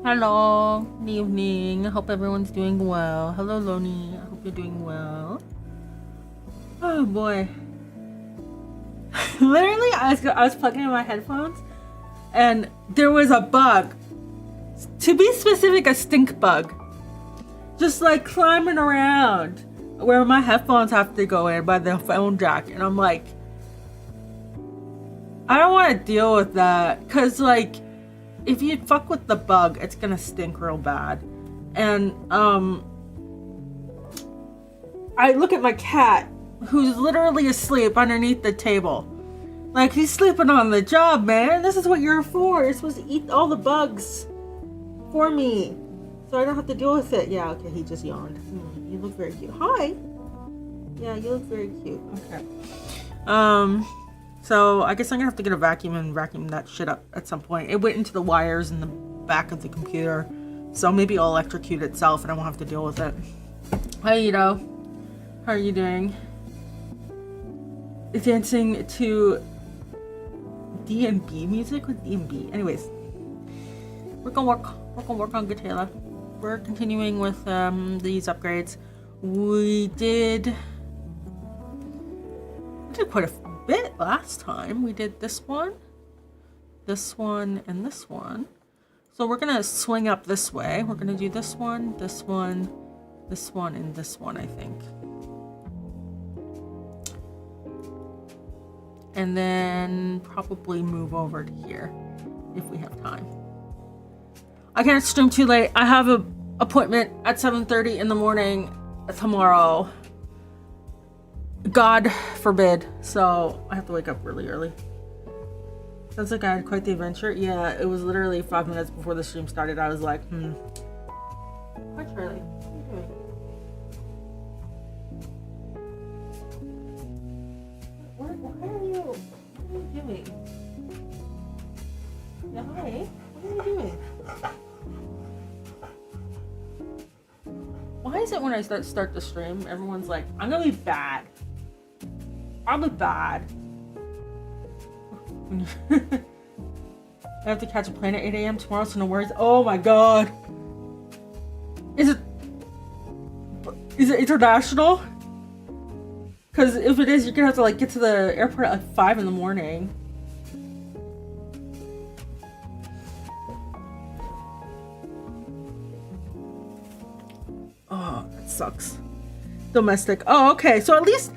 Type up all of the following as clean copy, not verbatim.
Hello, good evening. I hope everyone's doing well. Hello, Loni. I hope you're doing well. Oh boy. Literally, I was plugging in my headphones and there was a bug. To be specific, a stink bug. Just like climbing around where my headphones have to go in by the phone jack. And I'm like, I don't want to deal with that. Because, like, if you fuck with the bug, it's gonna stink real bad. And I look at my cat, who's literally asleep underneath the table. Like, he's sleeping on the job, man. This is what you're for. You're supposed to eat all the bugs for me, so I don't have to deal with it. Yeah, okay, he just yawned. You look very cute. Hi. Yeah, you look very cute. Okay. So I guess I'm gonna have to get a vacuum and vacuum that shit up at some point. It went into the wires in the back of the computer, so maybe it'll electrocute itself and I won't have to deal with it. Hey, Ito. How are you doing? Dancing to D&B music with D&B. Anyways, we're gonna work on guitar. We're continuing with these upgrades. We did quite a bit last time. We did this one, and this one. So we're gonna swing up this way. We're gonna do this one, this one, this one, and this one, I think. And then probably move over to here if we have time. I can't stream too late. I have an appointment at 7:30 in the morning tomorrow. God forbid. So I have to wake up really early. Sounds like I had quite the adventure. Yeah, it was literally 5 minutes before the stream started. I was like, Hi, Charlie. What are you doing? Why are you doing? Yeah, hi. What are you doing? Why is it when I start the stream, everyone's like, I'm gonna be bad. I'll be bad. I have to catch a plane at 8 a.m. tomorrow, so no worries. Oh my god. Is it international? Because if it is, you're gonna have to like get to the airport at like 5 in the morning. Oh, that sucks. Domestic. Oh, okay. So at least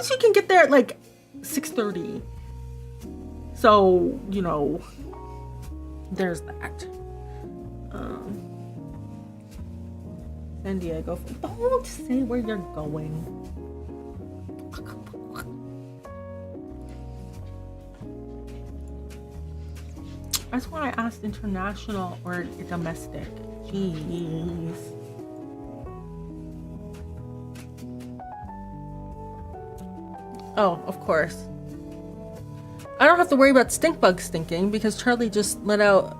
you can get there at like 6:30. So, you know, there's that. San Diego. Don't say where you're going. That's why I asked international or domestic. Jeez. Oh, of course. I don't have to worry about stink bugs stinking because Charlie just let out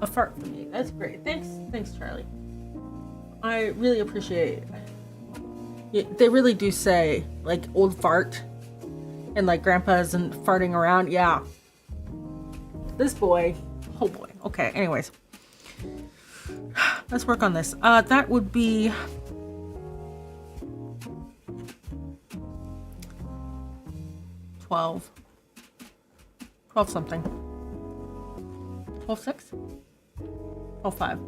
a fart for me. That's great. Thanks, Charlie. I really appreciate it. They really do say, like, old fart and, like, grandpa isn't farting around. Yeah. This boy. Oh, boy. Okay, anyways. Let's work on this. That would be... $12 something. 12.6? 12.5.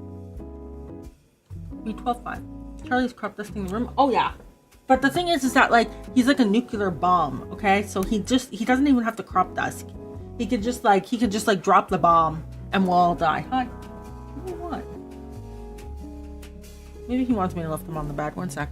Be 12.5. Charlie's crop dusting the room. Oh yeah. But the thing is that like he's like a nuclear bomb, okay? So he doesn't even have to crop dust. He could just like drop the bomb and we'll all die. Hi. What do you want? Maybe he wants me to lift him on the bed. 1 sec.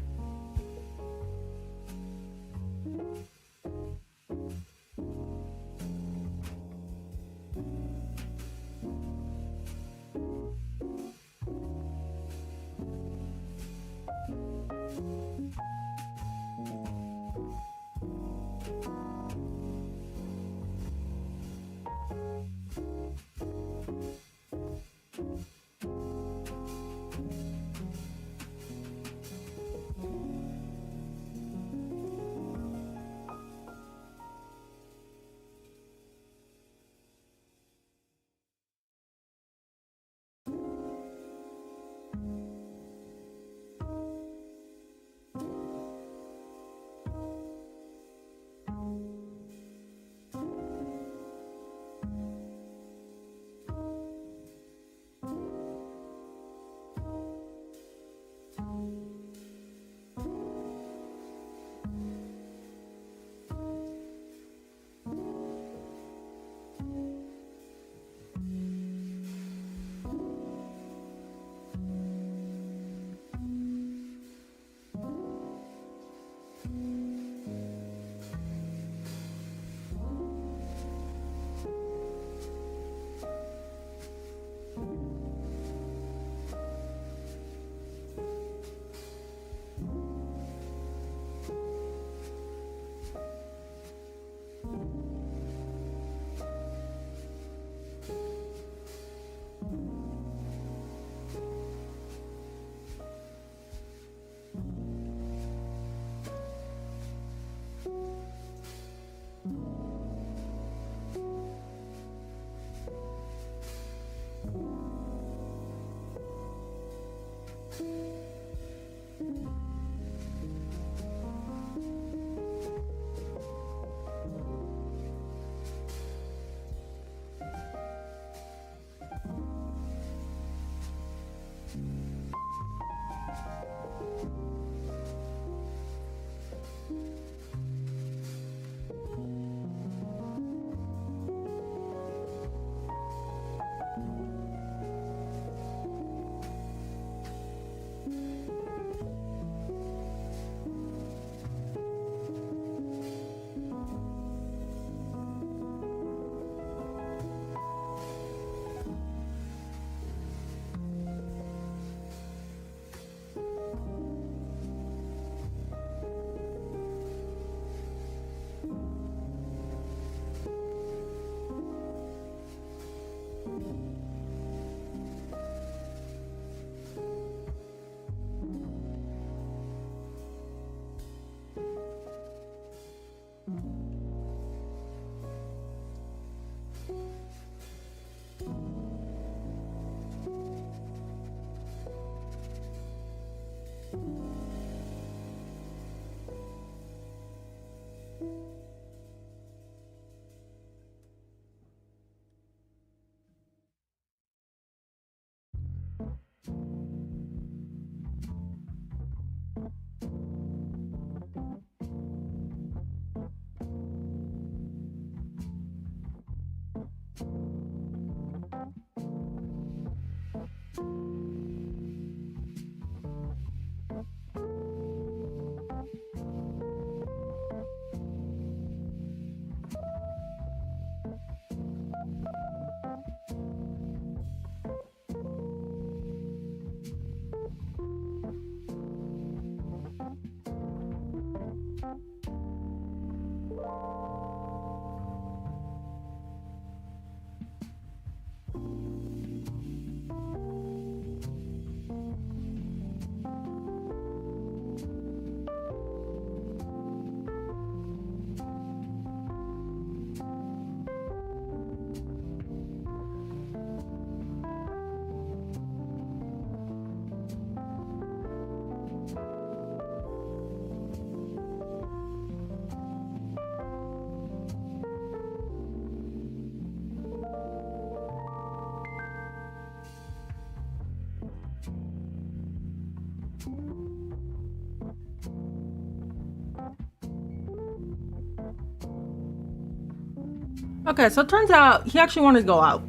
Okay, so it turns out he actually wanted to go out.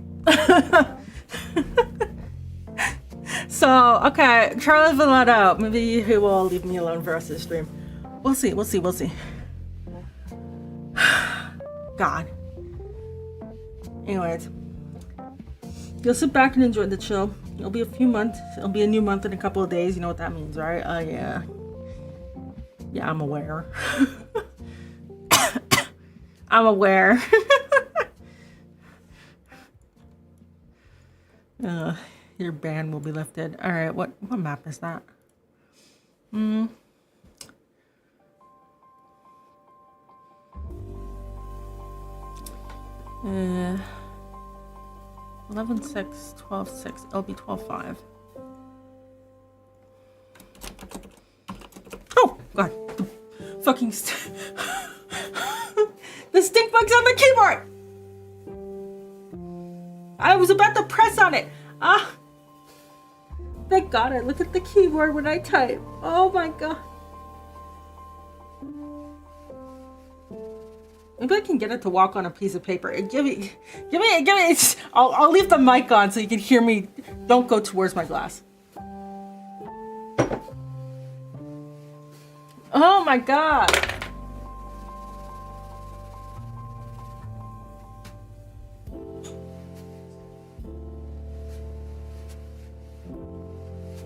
So, okay, Charlie's been let out. Maybe he will leave me alone for the rest of the stream. We'll see, we'll see, we'll see. God. Anyways. You'll sit back and enjoy the chill. It'll be a few months. It'll be a new month in a couple of days. You know what that means, right? Oh, yeah. Yeah, I'm aware. I'm aware. Your ban will be lifted. All right, what map is that? 11-6, 12-6. It'll be 12-5. Oh God! The fucking the stink bug's on the keyboard. I was about to press on it. Ah! Thank God I look at the keyboard when I type. Oh my God. Maybe I can get it to walk on a piece of paper. Give me. I'll leave the mic on so you can hear me. Don't go towards my glass. Oh my God.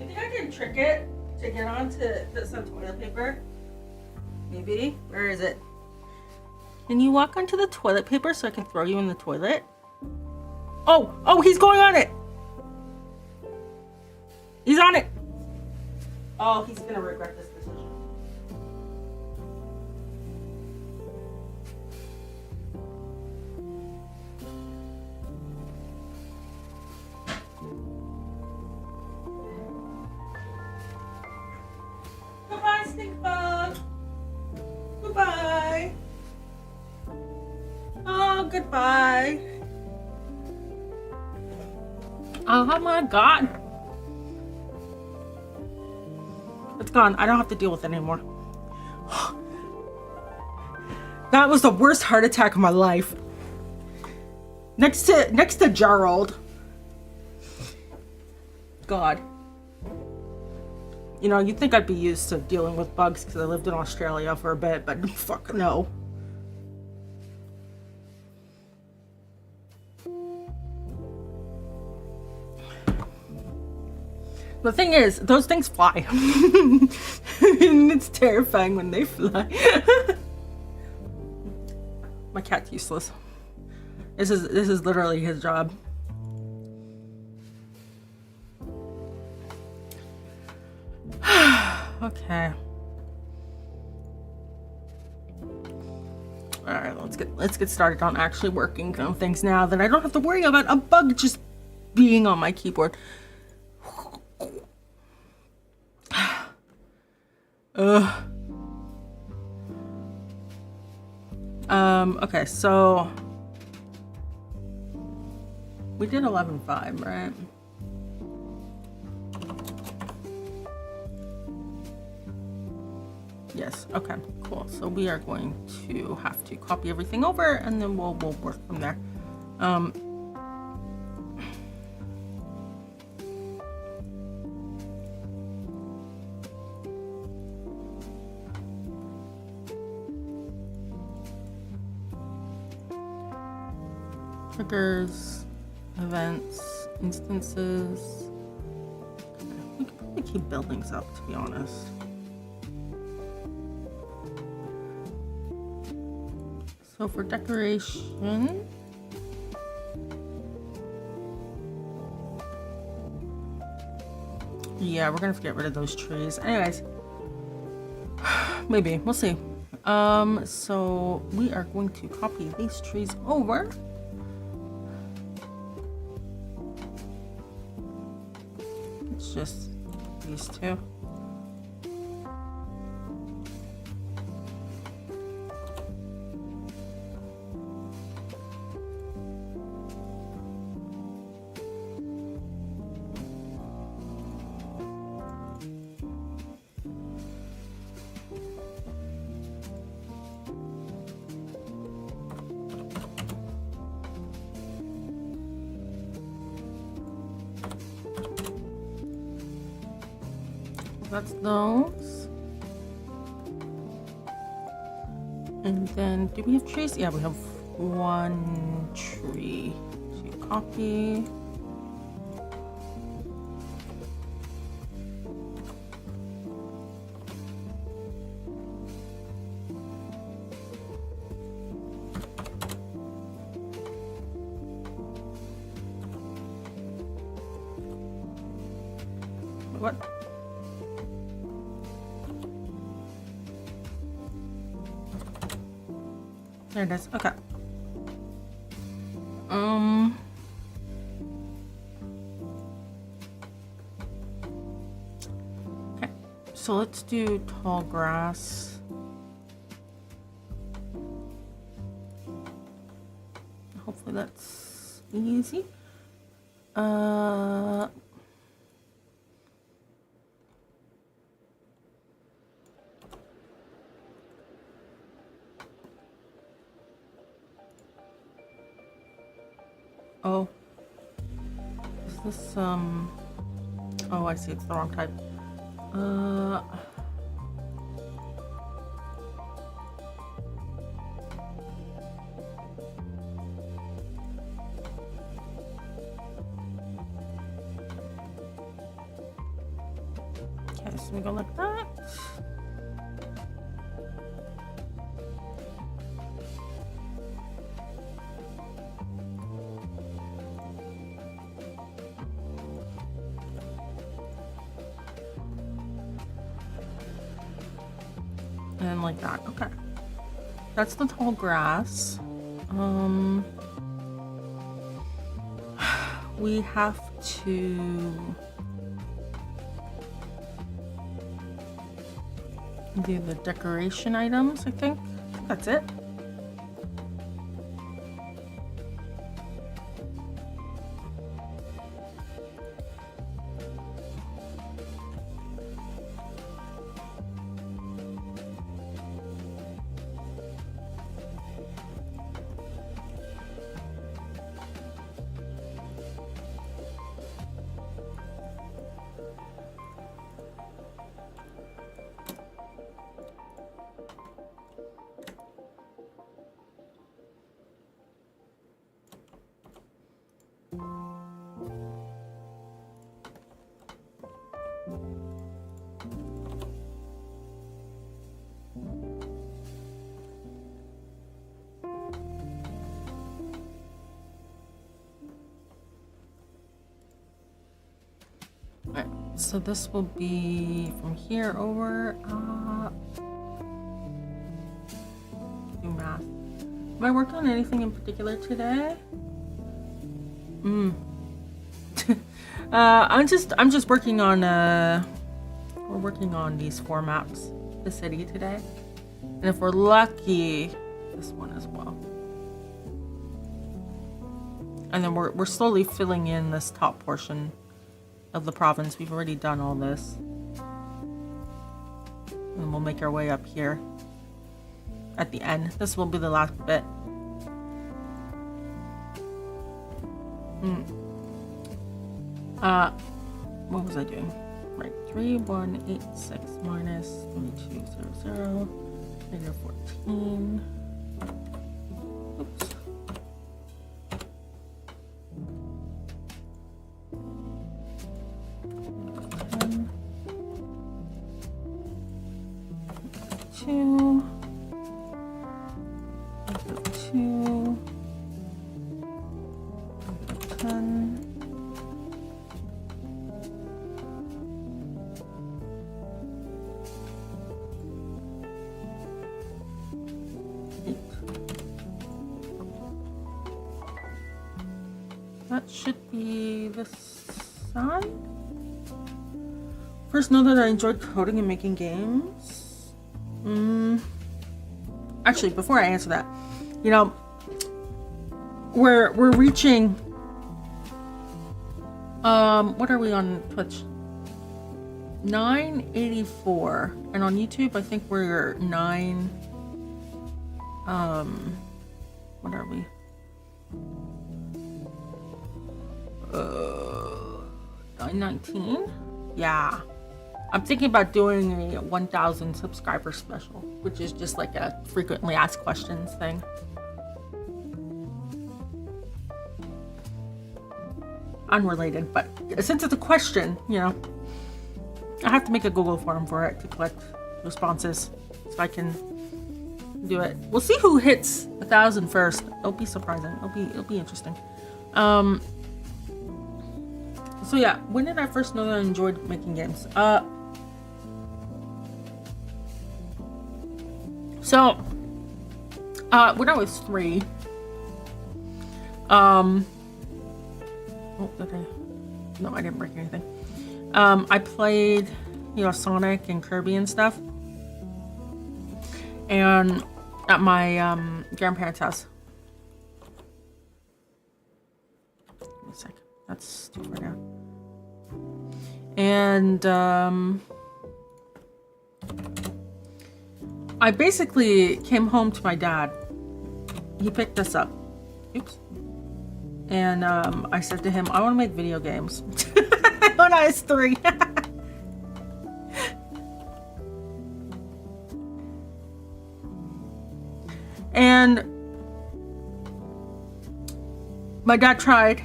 You think I can trick it to get onto some toilet paper? Maybe. Where is it? Can you walk onto the toilet paper so I can throw you in the toilet? Oh, he's going on it. He's on it. Oh, he's gonna regret this decision. stink bug. Goodbye. Oh, goodbye. Oh my god. It's gone. I don't have to deal with it anymore. That was the worst heart attack of my life. Next to Gerald. God. You know, you'd think I'd be used to dealing with bugs because I lived in Australia for a bit, but fuck no. The thing is, those things fly. And it's terrifying when they fly. My cat's useless. This is literally his job. Okay. All right, let's get started on actually working on things now that I don't have to worry about a bug just being on my keyboard. Okay, so we did 11.5, right? Yes, okay, cool. So we are going to have to copy everything over and then we'll work from there. Triggers, events, instances. We could probably keep buildings up, to be honest. So for decoration, yeah, we're gonna have to get rid of those trees. Anyways, maybe, we'll see. So we are going to copy these trees over. It's just these two. That's those. And then, do we have trees? Yeah, we have one tree. So copy. What? There it is. Okay. Okay. So let's do tall grass. Hopefully that's easy. Oh, is this, oh, I see, it's the wrong type. Okay, so we go like that. And like that. Okay. That's the tall grass. We have to Do the decoration items, I think. That's it. Alright, so this will be from here over. Do math. Have I worked on anything in particular today? I'm just working on we're working on these 4 maps, the city today. And if we're lucky, this one as well. And then we're slowly filling in this top portion of the province. We've already done all this. And we'll make our way up here at the end. This will be the last bit. What was I doing? Right, 3186 minus 2200, negative 14. Oops. Two. 10. That should be this side. First, know that I enjoyed coding and making games. Actually, before I answer that, you know, we're reaching. What are we on Twitch? 984, and on YouTube, I think we're 9. What are we? 919. Yeah, I'm thinking about doing a 1,000 subscriber special, which is just like a frequently asked questions thing. Unrelated, but since it's a question, you know, I have to make a Google form for it to collect responses so I can do it. We'll see who hits 1,000 first. It'll be surprising. It'll be interesting. So yeah, when did I first know that I enjoyed making games? When I was 3. Oh, okay. No, I didn't break anything. I played, you know, Sonic and Kirby and stuff. And at my grandparents' house. Give me a sec. That's too far down. And I basically came home to my dad. He picked us up. Oops. And I said to him, I want to make video games. When I was 3. And my dad tried.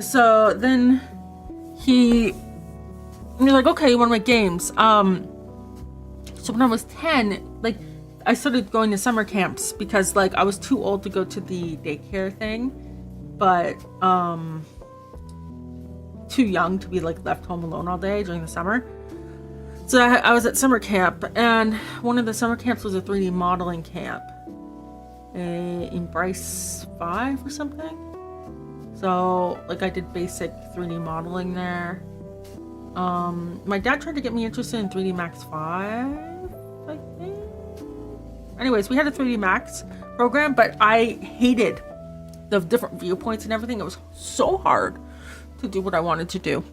So then he was like, okay, you want to make games? So when I was 10, like, I started going to summer camps because, like, I was too old to go to the daycare thing, but too young to be, like, left home alone all day during the summer. So I was at summer camp, and one of the summer camps was a 3D modeling camp in Bryce 5 or something. So, like, I did basic 3D modeling there. My dad tried to get me interested in 3D Max 5, I think. Anyways, we had a 3D Max program, but I hated the different viewpoints and everything. It was so hard to do what I wanted to do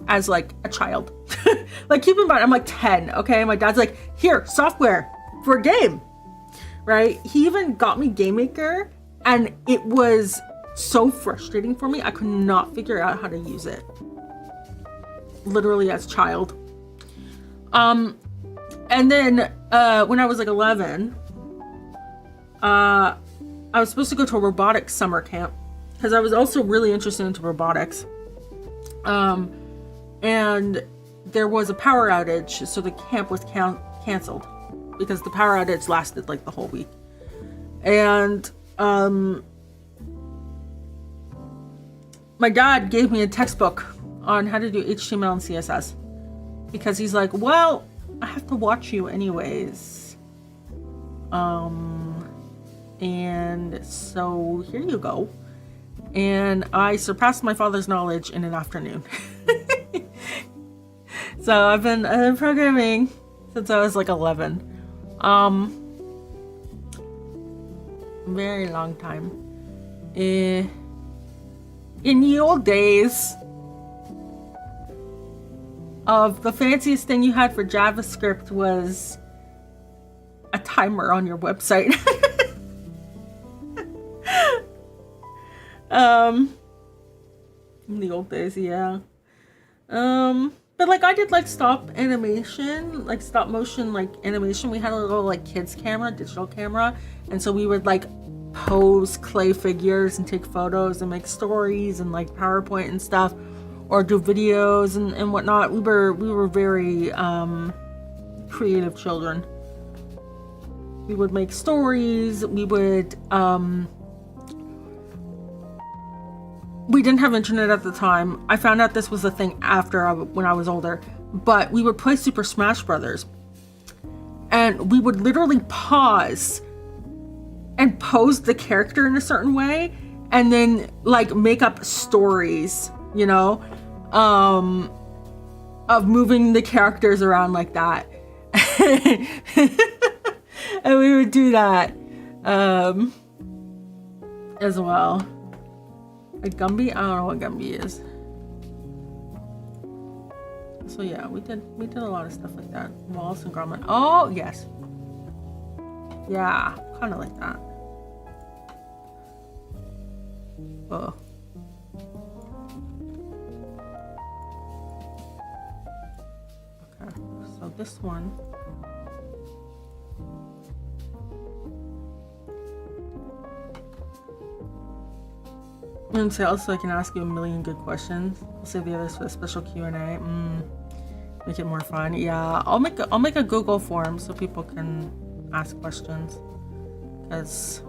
as like a child. Like, keep in mind, I'm like 10, okay? My dad's like, here, software for a game, right? He even got me Game Maker, and it was so frustrating for me. I could not figure out how to use it. Literally as a child. And then when I was like 11, I was supposed to go to a robotics summer camp because I was also really interested into robotics. And there was a power outage, so the camp was canceled because the power outage lasted like the whole week. And my dad gave me a textbook on how to do HTML and CSS because he's like, well, I have to watch you anyways. And so here you go. And I surpassed my father's knowledge in an afternoon. So I've been programming since I was like 11. Very long time. In the old days, the fanciest thing you had for JavaScript was a timer on your website. In the old days, yeah. But like I did like stop animation, like stop motion, like animation. We had a little like kids camera, digital camera, and so we would like pose clay figures and take photos and make stories and like PowerPoint and stuff, or do videos and whatnot. We were very creative children. We would make stories. We would we didn't have internet at the time. I found out this was a thing when I was older, but we would play Super Smash Brothers, and we would literally pause and pose the character in a certain way, and then like make up stories, you know, of moving the characters around like that. And we would do that as well. A Gumby? I don't know what Gumby is. So yeah, we did a lot of stuff like that. Wallace and Gromit. Oh yes. Yeah, kind of like that. Oh. Okay, so this one. And so I can ask you a million good questions. I'll save the others for the special Q&A. Make it more fun. Yeah, I'll make a Google form so people can ask questions. Because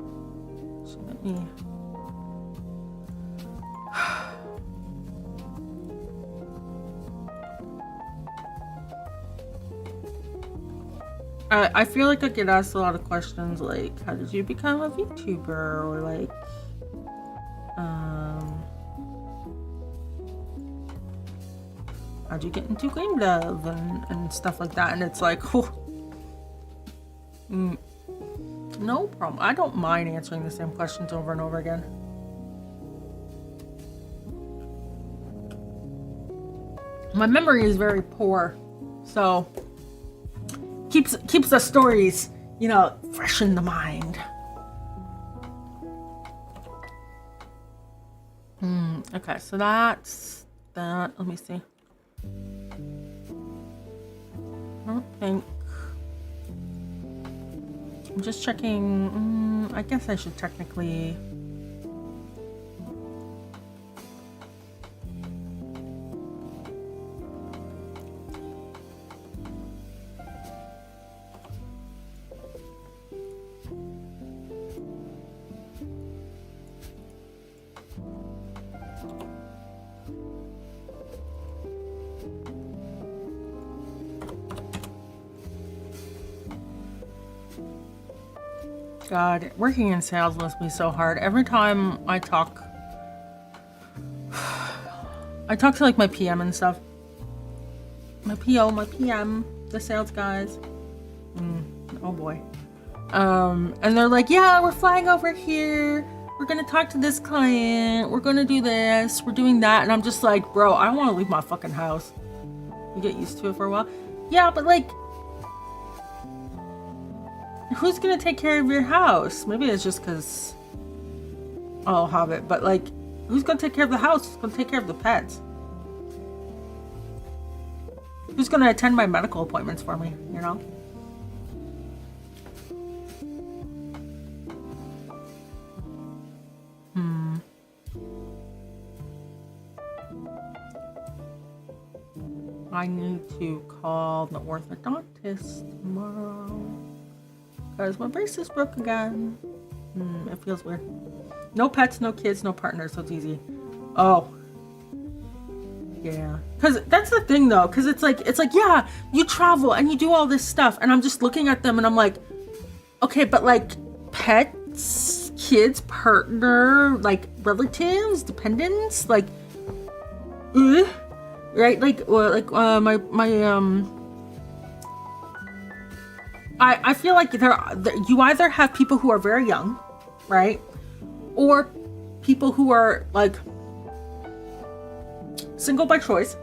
let me. I feel like I get asked a lot of questions like, how did you become a VTuber, or like. How'd you get into game dev and stuff like that? And it's like, no problem. I don't mind answering the same questions over and over again. My memory is very poor, so keeps the stories, you know, fresh in the mind. Okay, so that's that. Let me see. I don't think. I'm just checking. I guess I should technically. God, working in sales must be so hard. Every time I talk to like my PM and stuff, my PO, my PM, the sales guys. Oh boy. And they're like, yeah, we're flying over here. We're gonna talk to this client. We're gonna do this. We're doing that. And I'm just like, bro, I don't want to leave my fucking house. You get used to it for a while. Yeah, but like, who's gonna take care of your house? Maybe it's just because I'll have it. But like, who's gonna take care of the house? Who's gonna take care of the pets? Who's gonna attend my medical appointments for me, you know? I need to call the orthodontist tomorrow because my brace is broke again. It feels weird. No pets, no kids, no partners, so it's easy. Oh. Yeah. Because that's the thing though, because it's like, yeah, you travel and you do all this stuff and I'm just looking at them and I'm like, okay, but like pets, kids, partner, like relatives, dependents, like, right? Like, I feel like you either have people who are very young, right? Or people who are like single by choice,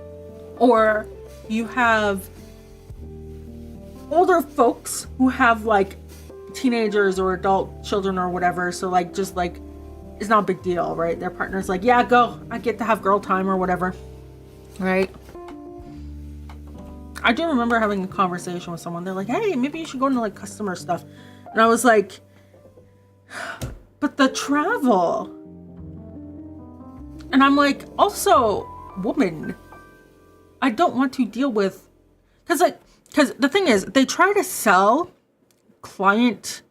or you have older folks who have like teenagers or adult children or whatever. So like, just like, it's not a big deal, right? Their partner's like, yeah, go. I get to have girl time or whatever. Right? I do remember having a conversation with someone. They're like, hey, maybe you should go into like customer stuff. And I was like, but the travel. And I'm like, also, woman, I don't want to deal with, because the thing is, they try to sell client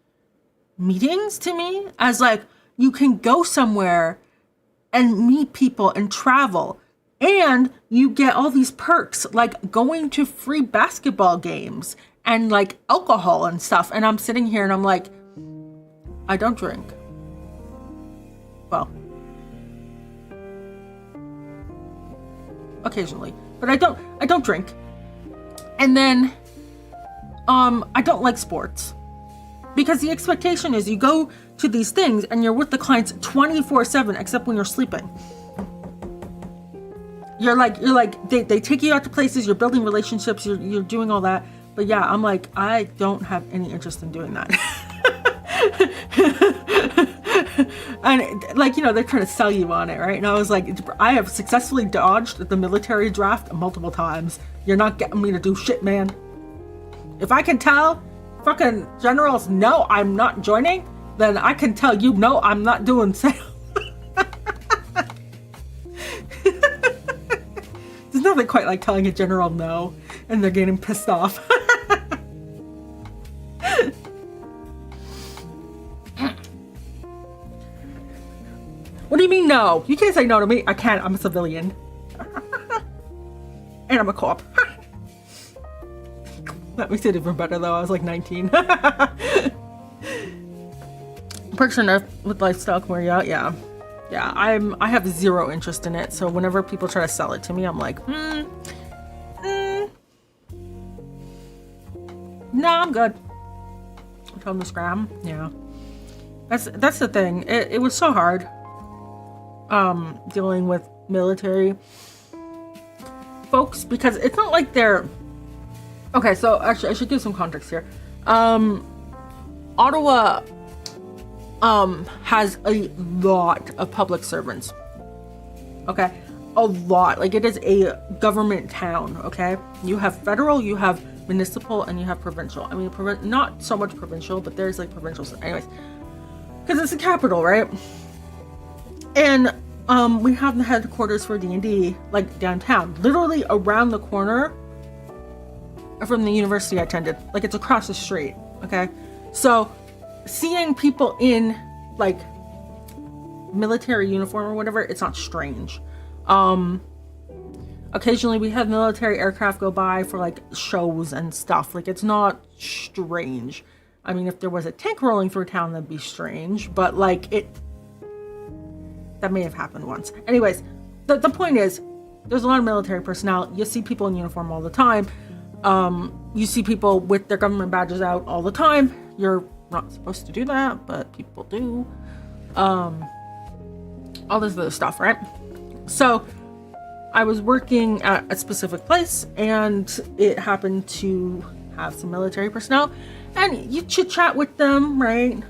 meetings to me as like, you can go somewhere and meet people and travel. And you get all these perks, like going to free basketball games and like alcohol and stuff. And I'm sitting here and I'm like, I don't drink. Well, occasionally, but I don't drink. And then, I don't like sports because the expectation is you go to these things and you're with the clients 24/7, except when you're sleeping. You're like, they take you out to places, you're building relationships, you're doing all that. But yeah, I'm like, I don't have any interest in doing that. And like, you know, they're trying to sell you on it, right? And I was like, I have successfully dodged the military draft multiple times. You're not getting me to do shit, man. If I can tell fucking generals, no, I'm not joining, then I can tell you, no, I'm not doing sales. There's nothing quite like telling a general no, and they're getting pissed off. What do you mean no? You can't say no to me. I can't. I'm a civilian. And I'm a cop. That makes it even better though. I was like 19. Perks are nerf with lifestyle where yeah. Yeah, I have zero interest in it. So whenever people try to sell it to me, I'm like, no, I'm good. I told them to scram. Yeah, that's the thing. It was so hard. Dealing with military folks because it's not like they're okay. So actually, I should give some context here. Ottawa has a lot of public servants. Okay, a lot. Like it is a government town. Okay, you have federal, you have municipal, and you have provincial. I mean, not so much provincial, but there's like provincial. Anyways, because it's the capital, right? And we have the headquarters for D&D like downtown, literally around the corner from the university I attended. Like it's across the street. Okay, so seeing people in like military uniform or whatever, it's not strange. Occasionally we have military aircraft go by for like shows and stuff. Like it's not strange. I mean, if there was a tank rolling through town, that'd be strange, but like that may have happened once. Anyways, the point is, there's a lot of military personnel. You see people in uniform all the time. You see people with their government badges out all the time. You're not supposed to do that, but people do. All this other stuff, right? So I was working at a specific place, and it happened to have some military personnel, and you chit chat with them, right?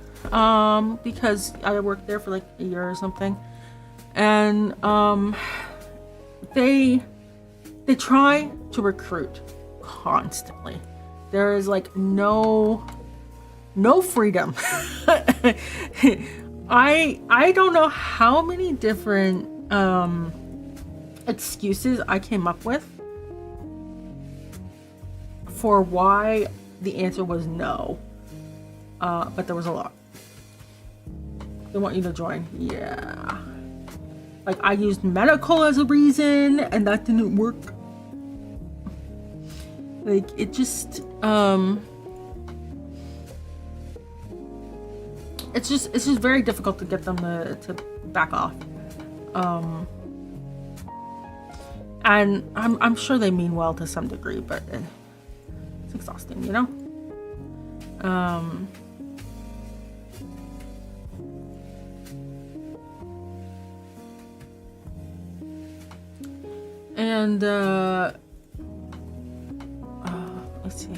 Because I worked there for like a year or something, and they try to recruit constantly. There is like no freedom. I don't know how many different excuses I came up with for why the answer was no, but there was a lot. They want you to join. Yeah, like I used medical as a reason, and that didn't work. Like it just it's just very difficult to get them to back off. And I'm sure they mean well to some degree, but it's exhausting, you know? And let's see.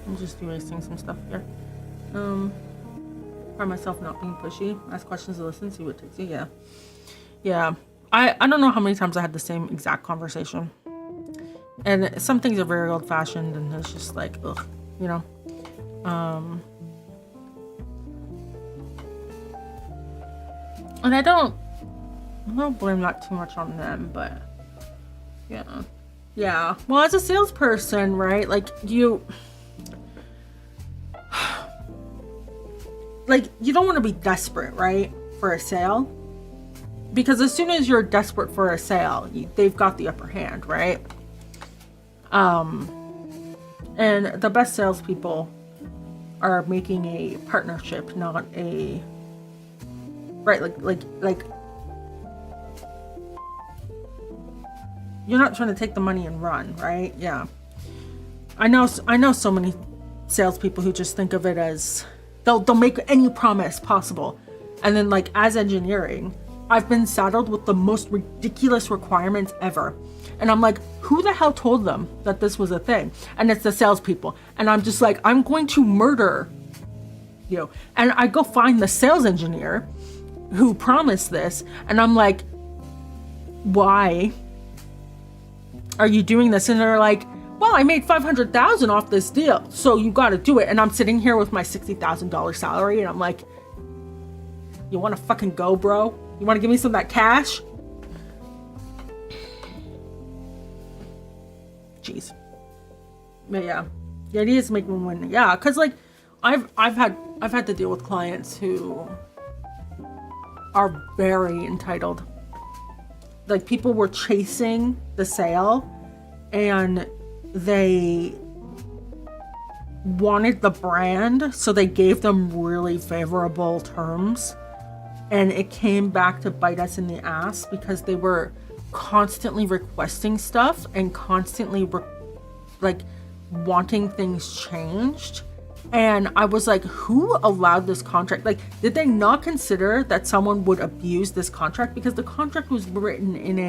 I'm just erasing some stuff here. Find myself not being pushy. Ask questions to listen, see what takes you. Yeah. I don't know how many times I had the same exact conversation. And some things are very old fashioned, and it's just like, ugh, you know. And I don't blame that too much on them, but yeah. Well, as a salesperson, right? Like you don't want to be desperate, right, for a sale, because as soon as you're desperate for a sale, they've got the upper hand, right? And the best salespeople are making a partnership, not a right, like you're not trying to take the money and run, right? Yeah, I know so many salespeople who just think of it as they'll make any promise possible, and then like as engineering, I've been saddled with the most ridiculous requirements ever, and I'm like, who the hell told them that this was a thing? And it's the salespeople, and I'm just like, I'm going to murder you. And I go find the sales engineer who promised this, and I'm like, why are you doing this? And they're like, well, I made $500,000 off this deal, so you got to do it. And I'm sitting here with my $60,000 salary, and I'm like, you want to fucking go, bro? You want to give me some of that cash? Jeez. But yeah, the idea is to make me win. Yeah, because like I've had to deal with clients who are very entitled. Like people were chasing the sale, and they wanted the brand, so they gave them really favorable terms, and it came back to bite us in the ass because they were constantly requesting stuff and constantly like wanting things changed. And I was like, who allowed this contract? Like, did they not consider that someone would abuse this contract? Because the contract was written in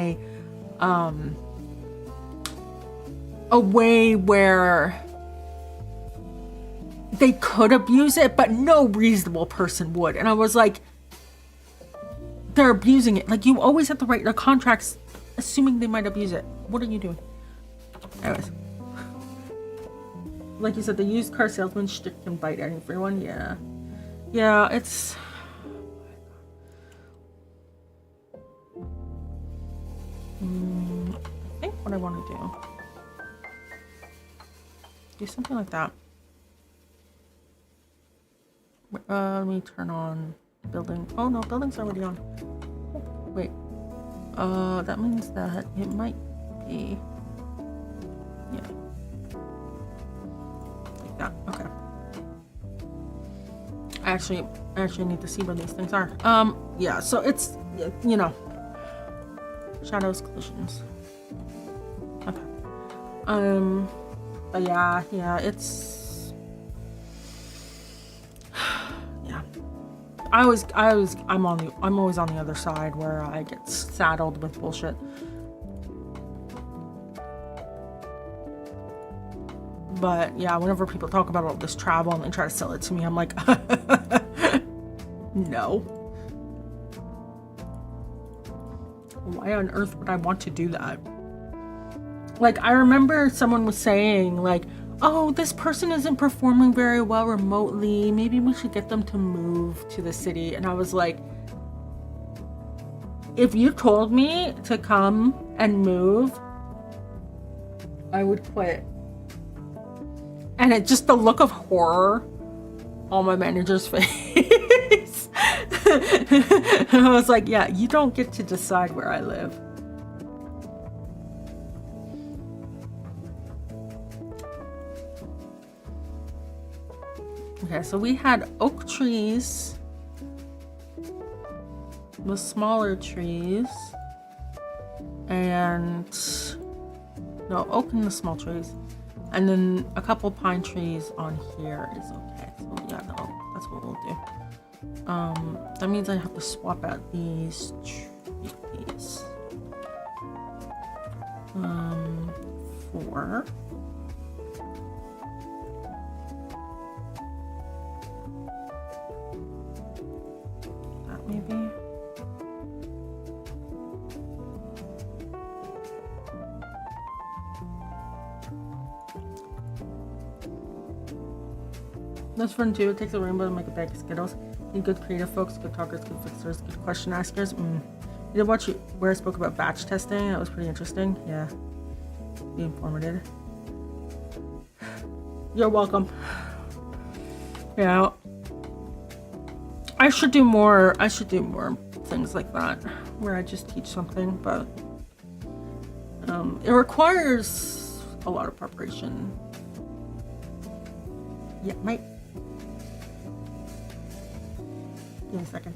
a way where they could abuse it, but no reasonable person would. And I was like, they're abusing it. Like, you always have to write your contracts assuming they might abuse it. What are you doing? Anyways. Like you said, the used car salesman shtick can bite everyone. Yeah, it's... I think what I want to do something like that. Let me turn on building. Oh no, building's already on. Wait. That means that it might be. Yeah. Like that. Okay. I actually need to see where these things are. Yeah. So it's, you know, shadows, collisions. Okay. But yeah, it's. Yeah. I'm always on the other side where I get saddled with bullshit. But yeah, whenever people talk about all this travel and they try to sell it to me, I'm like, no. Why on earth would I want to do that? Like, I remember someone was saying, like, oh, this person isn't performing very well remotely. Maybe we should get them to move to the city. And I was like, if you told me to come and move, I would quit. And it just the look of horror on my manager's face. I was like, yeah, you don't get to decide where I live. Okay, so we had oak trees, the smaller trees, and no, oak and the small trees. And then a couple pine trees on here is okay. So yeah, no, that's what we'll do. That means I have to swap out these trees. 4. That maybe. That's fun too. It takes a rainbow to make a bag of Skittles. Need good creative folks, good talkers, good fixers, good question askers. You did watch where I spoke about batch testing. That was pretty interesting. Yeah. Be informative. You're welcome. Yeah. I should do more things like that where I just teach something, but it requires a lot of preparation. Yeah, mate. Give me a second.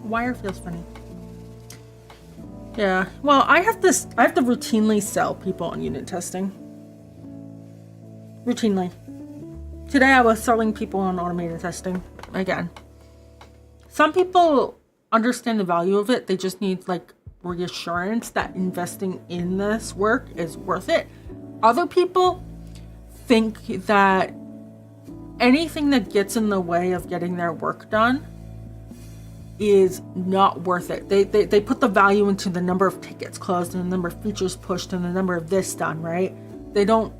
Wire feels funny. Yeah, well, I have to routinely sell people on unit testing. Routinely. Today I was selling people on automated testing again. Some people understand the value of it. They just need like reassurance that investing in this work is worth it. Other people think that anything that gets in the way of getting their work done is not worth it. They put the value into the number of tickets closed and the number of features pushed and the number of this done, right? They don't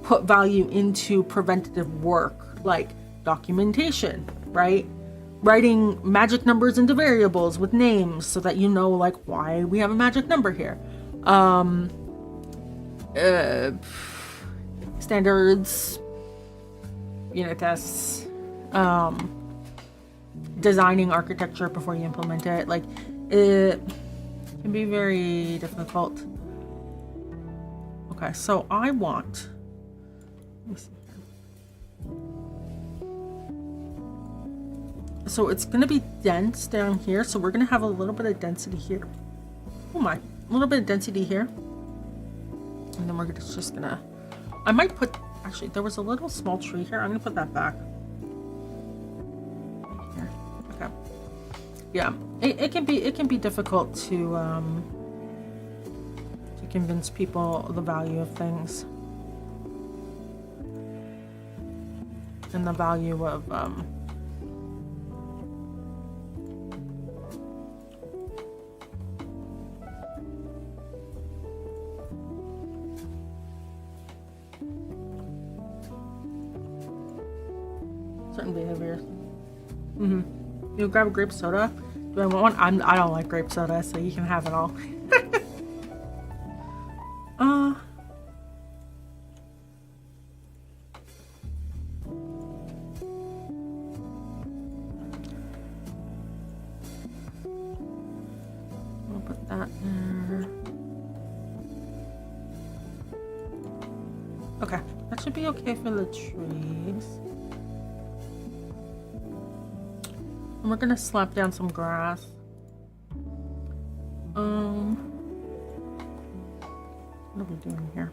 put value into preventative work like documentation, right? Writing magic numbers into variables with names so that you know like why we have a magic number here. Standards, unit tests, designing architecture before you implement it. Like, it can be very difficult. Okay, so I want, let me see here. So it's gonna be dense down here, so we're gonna have a little bit of density here. Oh my, a little bit of density here. And then we're just gonna, I might put, actually there was a little small tree here. I'm gonna put that back. Yeah, it can be difficult to convince people the value of things and the value of certain behaviors. You grab a grape soda. Do I want one? I don't like grape soda, so you can have it all. I'll put that there. Okay, that should be okay for the trees. And we're gonna slap down some grass. What are we doing here?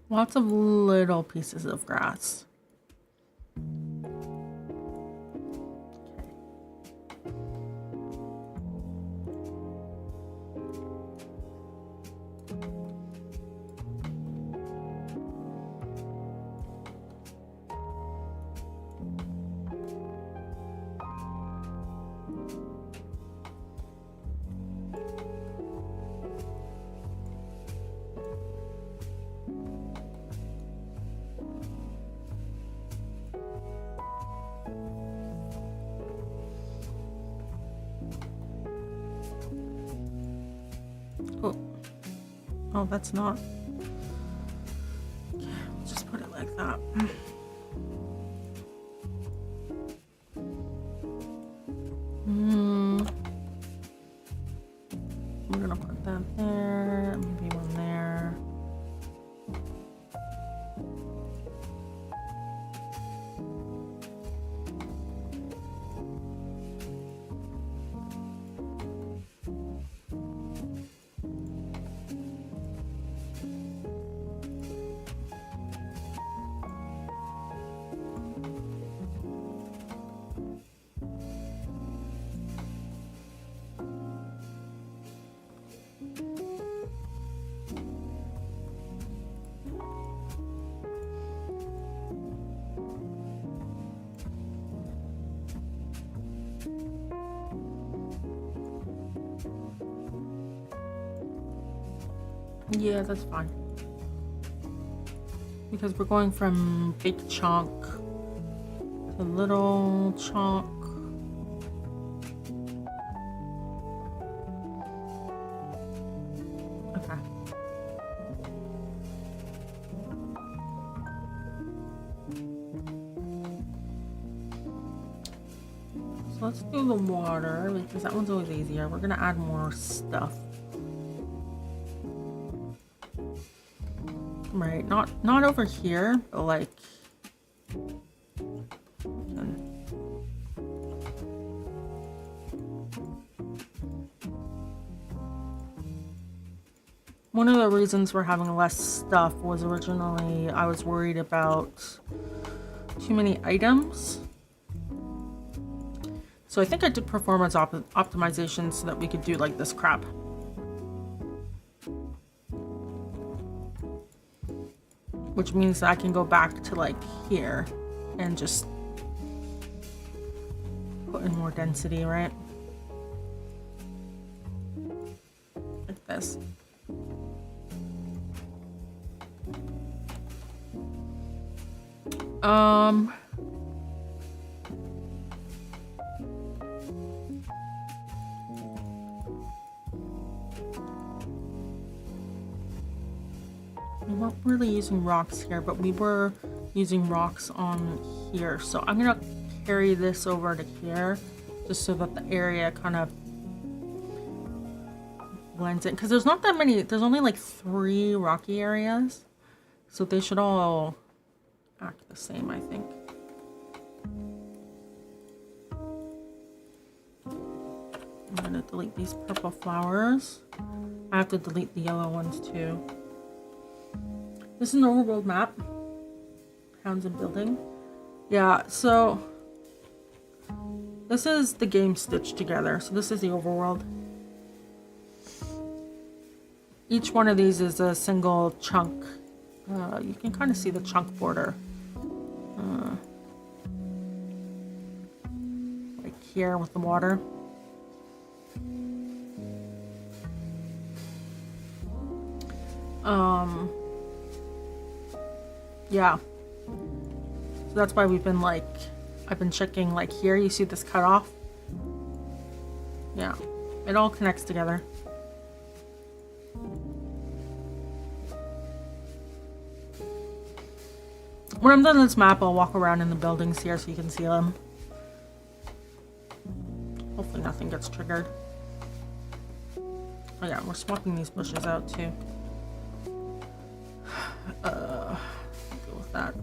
Lots of little pieces of grass. Oh, that's not. Okay, we'll just put it like that. We're gonna put that there, maybe one there. Yeah, that's fine. Because we're going from big chunk to little chunk. Okay. So let's do the water because that one's always easier. We're gonna add more stuff. Right, not over here, but like one of the reasons we're having less stuff was originally I was worried about too many items. So I think I did performance optimization so that we could do like this crap. Which means that I can go back to like here and just put in more density, right? Like this. We weren't really using rocks here, but we were using rocks on here. So I'm gonna carry this over to here just so that the area kind of blends in. Because there's not that many, there's only like 3 rocky areas. So they should all act the same, I think. I'm gonna delete these purple flowers. I have to delete the yellow ones too. This is an overworld map. Towns and building. Yeah, so this is the game stitched together. So this is the overworld. Each one of these is a single chunk. You can kind of see the chunk border. Like here with the water. Yeah. So that's why we've been like, I've been checking like here, you see this cutoff? Yeah, it all connects together. When I'm done this map, I'll walk around in the buildings here so you can see them. Hopefully nothing gets triggered. Oh yeah, we're swapping these bushes out too. Go with that.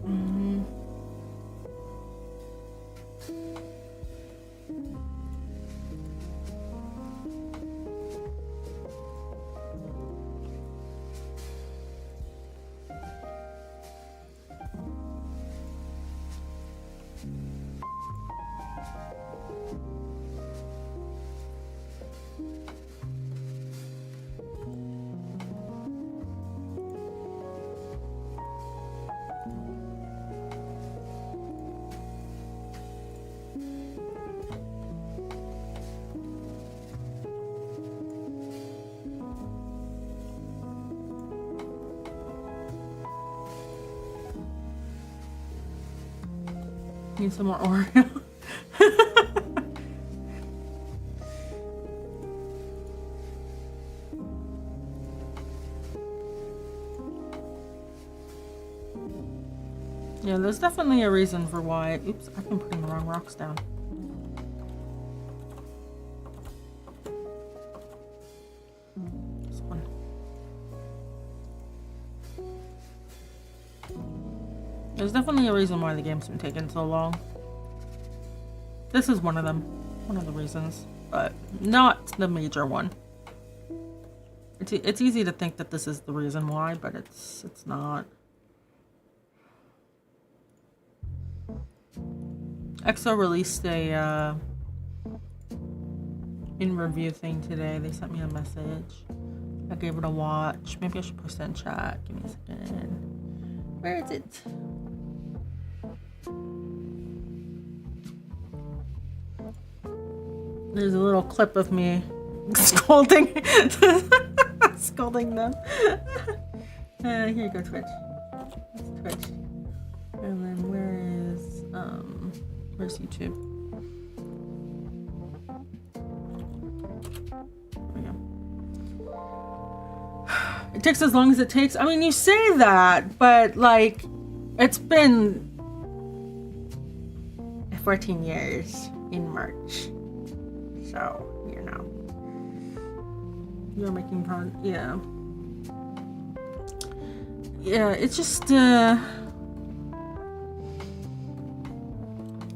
Need some more Oreo. Yeah, there's definitely a reason for why. Oops, I've been putting the wrong rocks down. This one. There's definitely a reason why the game's been taking so long. This is one of them. One of the reasons. But not the major one. It's easy to think that this is the reason why, but it's not. EXO released a in review thing today. They sent me a message. I gave it a watch. Maybe I should post that in chat. Give me a second. Where is it? There's a little clip of me scolding scolding them. Here you go, Twitch. It's Twitch. And then where's YouTube? There we go. It takes as long as it takes. I mean, you say that, but like, it's been 14 years in March. So, you know. You're making progress. Yeah. Yeah, it's just,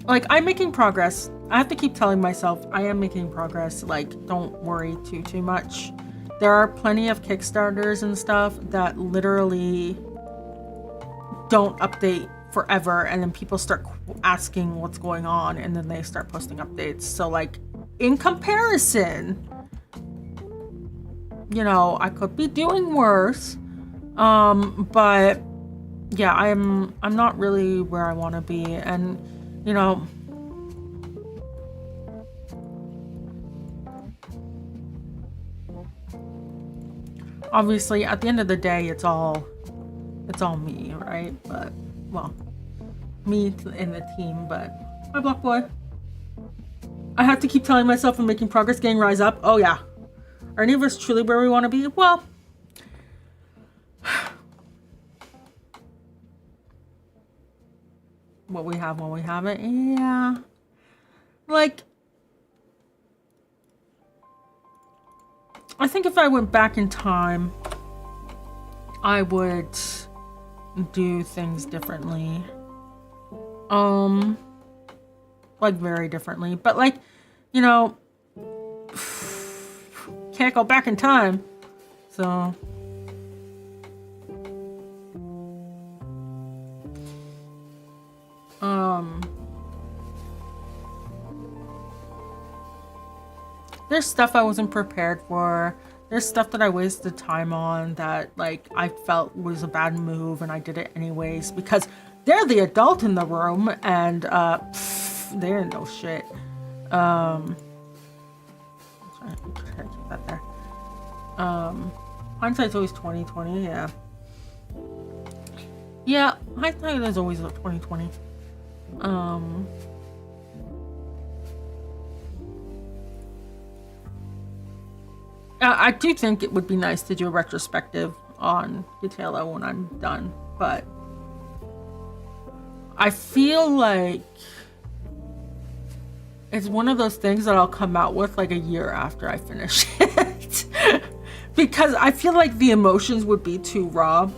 like, I'm making progress. I have to keep telling myself I am making progress. Like, don't worry too much. There are plenty of Kickstarters and stuff that literally don't update forever, and then people start asking what's going on, and then they start posting updates. So, like, in comparison, you know, I could be doing worse. But yeah, I'm not really where I want to be, and you know, obviously at the end of the day, it's all me, right? But well, me and the team. But hi, Block Boy. I have to keep telling myself I'm making progress, getting rise up. Oh yeah, are any of us truly where we want to be? Well, what we have when we have it, yeah. Like, I think if I went back in time, I would do things differently. Like very differently. But like, you know, can't go back in time. So there's stuff I wasn't prepared for. There's stuff that I wasted time on that like I felt was a bad move, and I did it anyways because they're the adult in the room, and they didn't know shit. Try to keep that there. Hindsight's always 20/20, yeah. Yeah, hindsight is always 20/20. I do think it would be nice to do a retrospective on Gatelo when I'm done, but I feel like it's one of those things that I'll come out with like a year after I finish it. Because I feel like the emotions would be too raw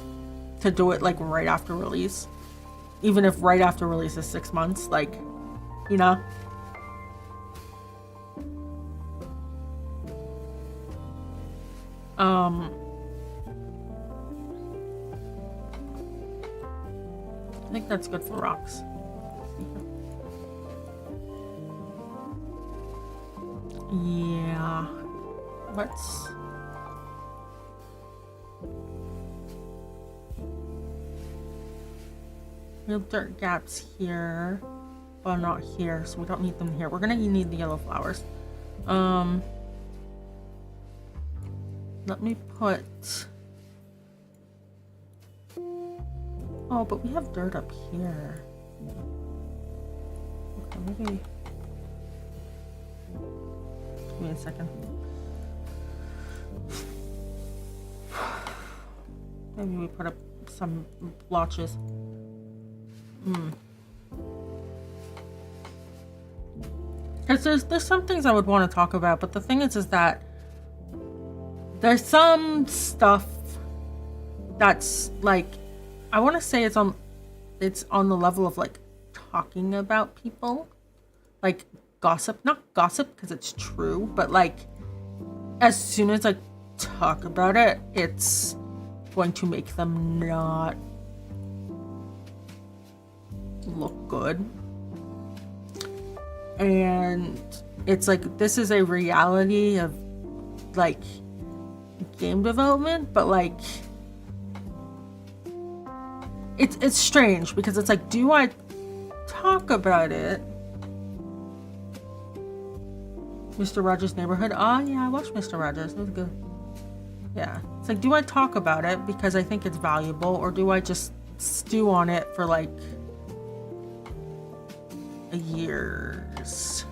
to do it like right after release. Even if right after release is 6 months, like, you know? I think that's good for rocks. Yeah. Let's... We have dirt gaps here, but not here, so we don't need them here. We're gonna need the yellow flowers. Let me put... Oh, but we have dirt up here. Okay, maybe... Give me a second. Maybe we put up some blotches. Because there's some things I would want to talk about, but the thing is that there's some stuff that's like, I want to say it's on the level of like talking about people, like gossip, not gossip because it's true, but like as soon as I talk about it, it's going to make them not look good. And it's like, this is a reality of like game development, but like it's strange because it's like, do I talk about it? Mr. Rogers' Neighborhood. Oh yeah, I watched Mr. Rogers. It was good. Yeah. It's like, do I talk about it because I think it's valuable, or do I just stew on it for like years?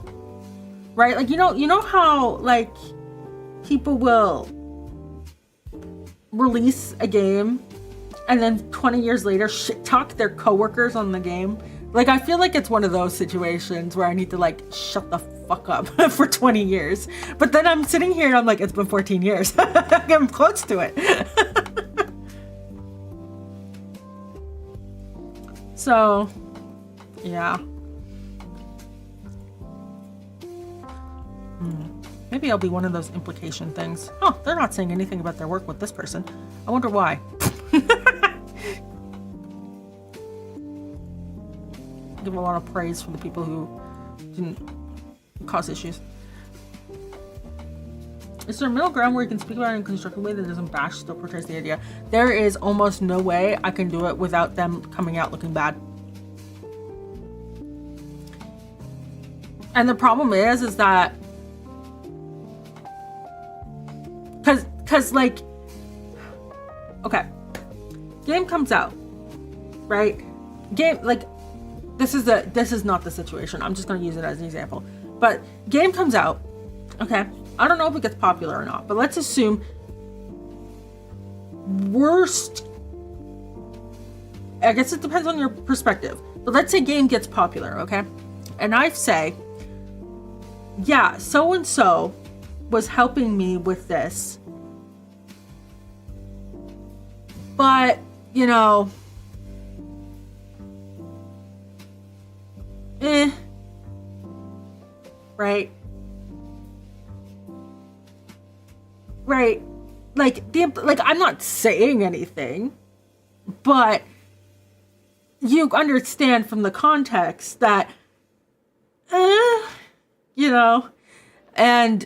Right? Like, you know how like people will release a game and then 20 years later shit talk their coworkers on the game? Like, I feel like it's one of those situations where I need to like shut the fuck up for 20 years. But then I'm sitting here and I'm like, it's been 14 years. I'm close to it. So, yeah. Maybe I'll be one of those implication things. Oh, they're not saying anything about their work with this person. I wonder why. Give a lot of praise for the people who didn't cause issues. Is there a middle ground where you can speak about it in a constructive way that doesn't bash, still portrays the idea? There is almost no way I can do it without them coming out looking bad. And the problem is that cause like, okay, game comes out, right? Game, like, this is not the situation. I'm just gonna use it as an example. But game comes out, okay? I don't know if it gets popular or not, but let's assume worst, I guess it depends on your perspective, but let's say game gets popular, okay? And I say, yeah, so-and-so was helping me with this, but, you know, right? Right. Like, I'm not saying anything, but you understand from the context that, you know, and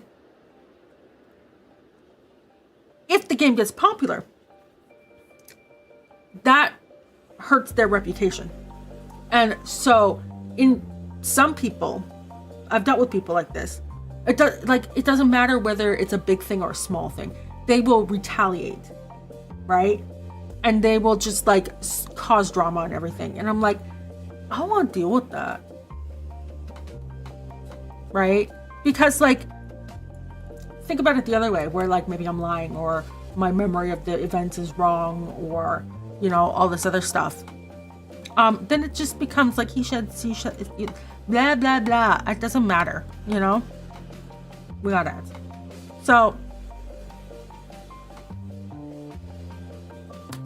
if the game gets popular, that hurts their reputation. And so in some people, I've dealt with people like this. It doesn't matter whether it's a big thing or a small thing. They will retaliate, right? And they will just like cause drama and everything. And I'm like, I don't want to deal with that. Right? Because, like, think about it the other way, where, like, maybe I'm lying, or my memory of the events is wrong, or, you know, all this other stuff. Then it just becomes like he should, she should, blah, blah, blah. It doesn't matter, you know? We got ads. So,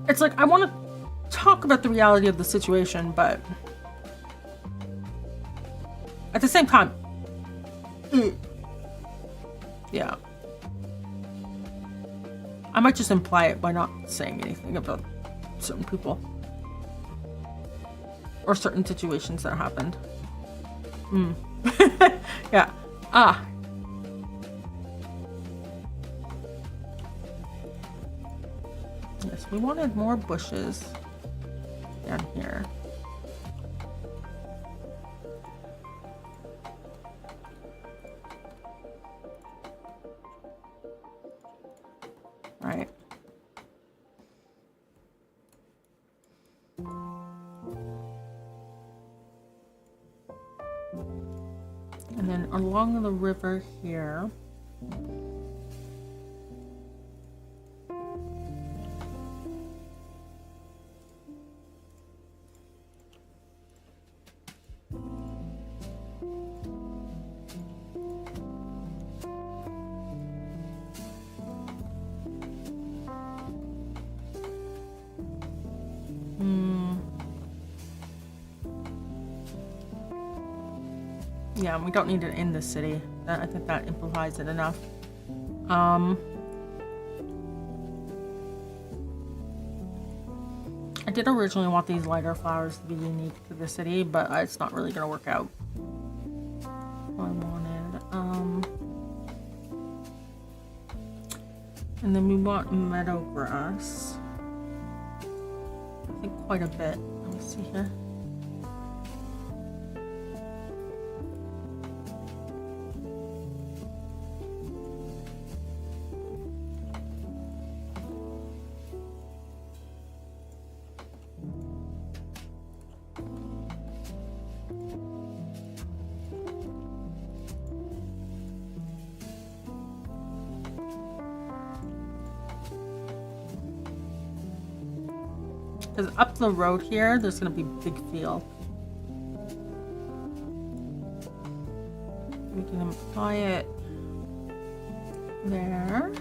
it's like, I want to talk about the reality of the situation, but at the same time, yeah. I might just imply it by not saying anything about certain people. Or certain situations that happened. Yeah. Yes, we wanted more bushes down here. Right. And then along the river here, yeah, we don't need it in the city. I think that implies it enough. I did originally want these lighter flowers to be unique to the city, but it's not really gonna work out. I wanted, and then we want meadow grass. I think quite a bit. Let me see here. Because up the road here, there's going to be a big field. We can apply it there.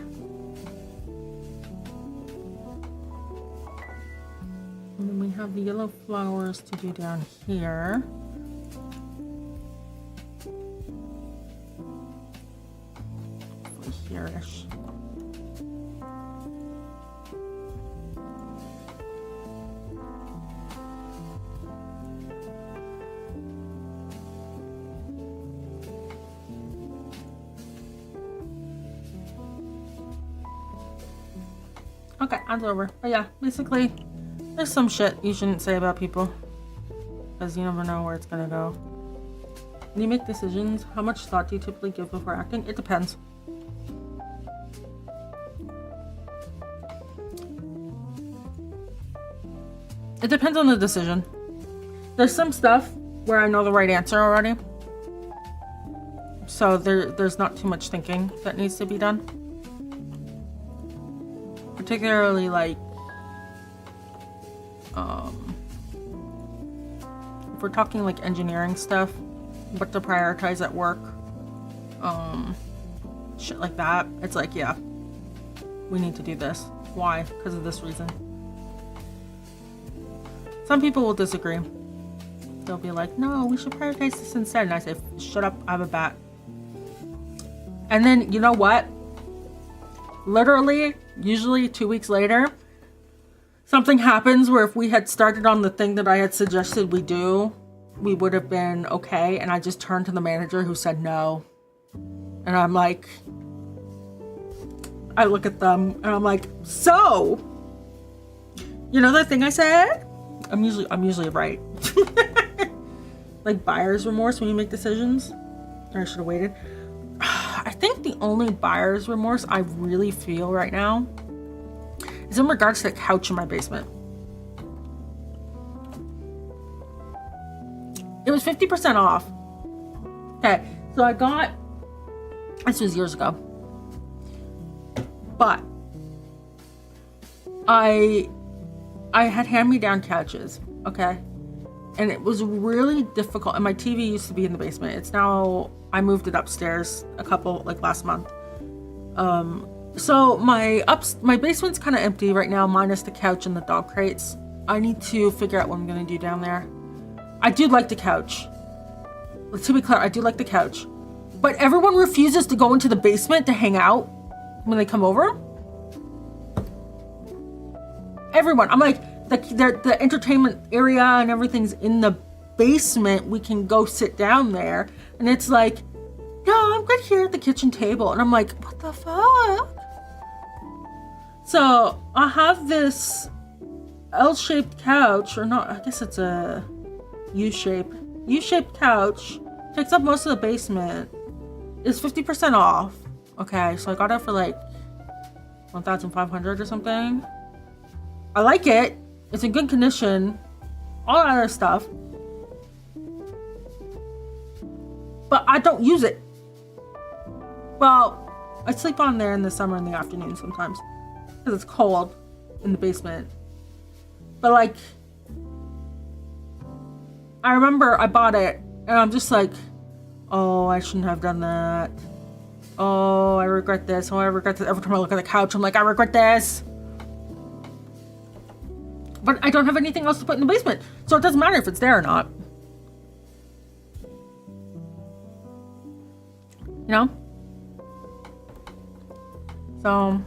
And then we have the yellow flowers to do down here. Here-ish. Okay, that's over. But yeah, basically, there's some shit you shouldn't say about people. Because you never know where it's gonna go. When you make decisions, how much thought do you typically give before acting? It depends. It depends on the decision. There's some stuff where I know the right answer already. So there's not too much thinking that needs to be done. Particularly like if we're talking like engineering stuff, what to prioritize at work, shit like that. It's like, yeah, we need to do this. Why? Because of this reason. Some people will disagree. They'll be like, no, we should prioritize this instead. And I say, shut up, I have a bat. And then, you know what? Literally, usually 2 weeks later, something happens where if we had started on the thing that I had suggested we do, we would have been okay. And I just turned to the manager who said no. And I'm like, I look at them and I'm like, so, you know that thing I said? I'm usually right. Like buyer's remorse when you make decisions. Or I should have waited. I think the only buyer's remorse I really feel right now is in regards to the couch in my basement. It was 50% off. Okay, so I got, this was years ago, but I had hand-me-down couches, okay? And it was really difficult. And my TV used to be in the basement. It's now, I moved it upstairs last month. So my basement's kind of empty right now, minus the couch and the dog crates. I need to figure out what I'm gonna do down there. I do like the couch. To be clear, I do like the couch. But everyone refuses to go into the basement to hang out when they come over. Everyone. I'm like, the entertainment area and everything's in the basement. We can go sit down there. And it's like, no, I'm good here at the kitchen table. And I'm like, what the fuck? So I have this L-shaped couch, or not, I guess it's a U-shaped couch. Takes up most of the basement. It's 50% off. Okay, so I got it for like 1,500 or something. I like it. It's in good condition. All that other stuff. But I don't use it. Well, I sleep on there in the summer in the afternoon sometimes. Because it's cold in the basement. But like, I remember I bought it and I'm just like, oh, I shouldn't have done that. Oh, I regret this. Oh, I regret this. Every time I look at the couch, I'm like, I regret this. But I don't have anything else to put in the basement. So it doesn't matter if it's there or not. You know? So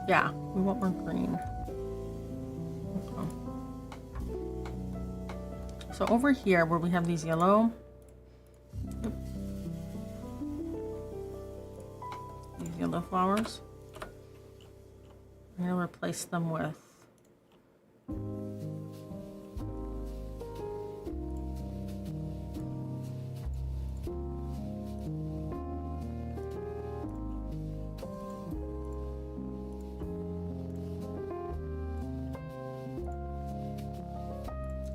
yeah, we want more green. Okay. So over here where we have these yellow, these yellow flowers, I'm gonna replace them with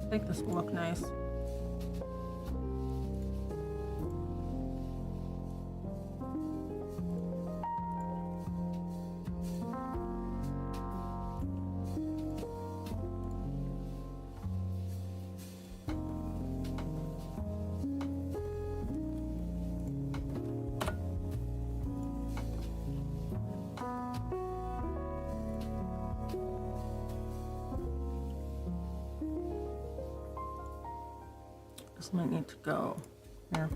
I think this will look nice. This might need to go here.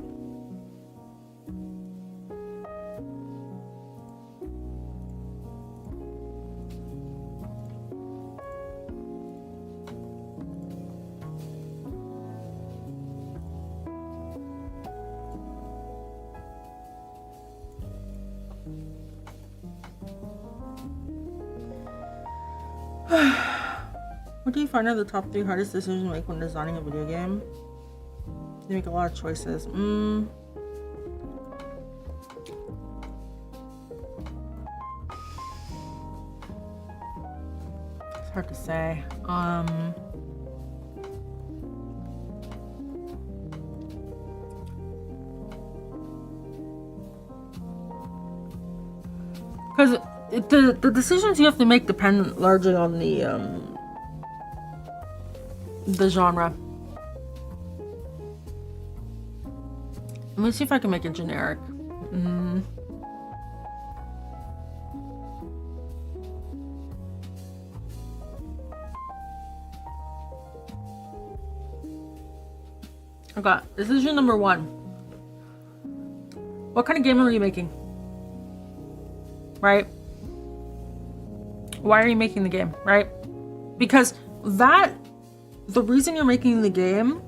What do you find are the top 3 hardest decisions to make when designing a video game? You make a lot of choices. It's hard to say. Because the decisions you have to make depend largely on the genre. Let me see if I can make it generic. Okay, decision number 1. What kind of game are you making? Right? Why are you making the game, right? Because the reason you're making the game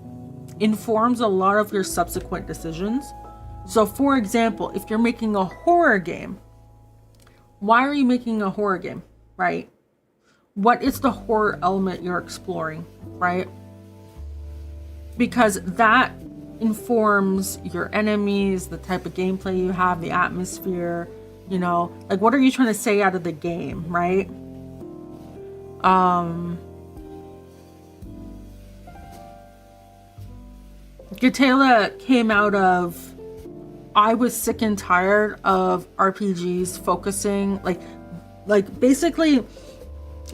informs a lot of your subsequent decisions. So for example, if you're making a horror game, why are you making a horror game, right? What is the horror element you're exploring, right? Because that informs your enemies, the type of gameplay you have, the atmosphere, You know, like, what are you trying to say out of the game, right? Gatela came out of, I was sick and tired of RPGs focusing, like basically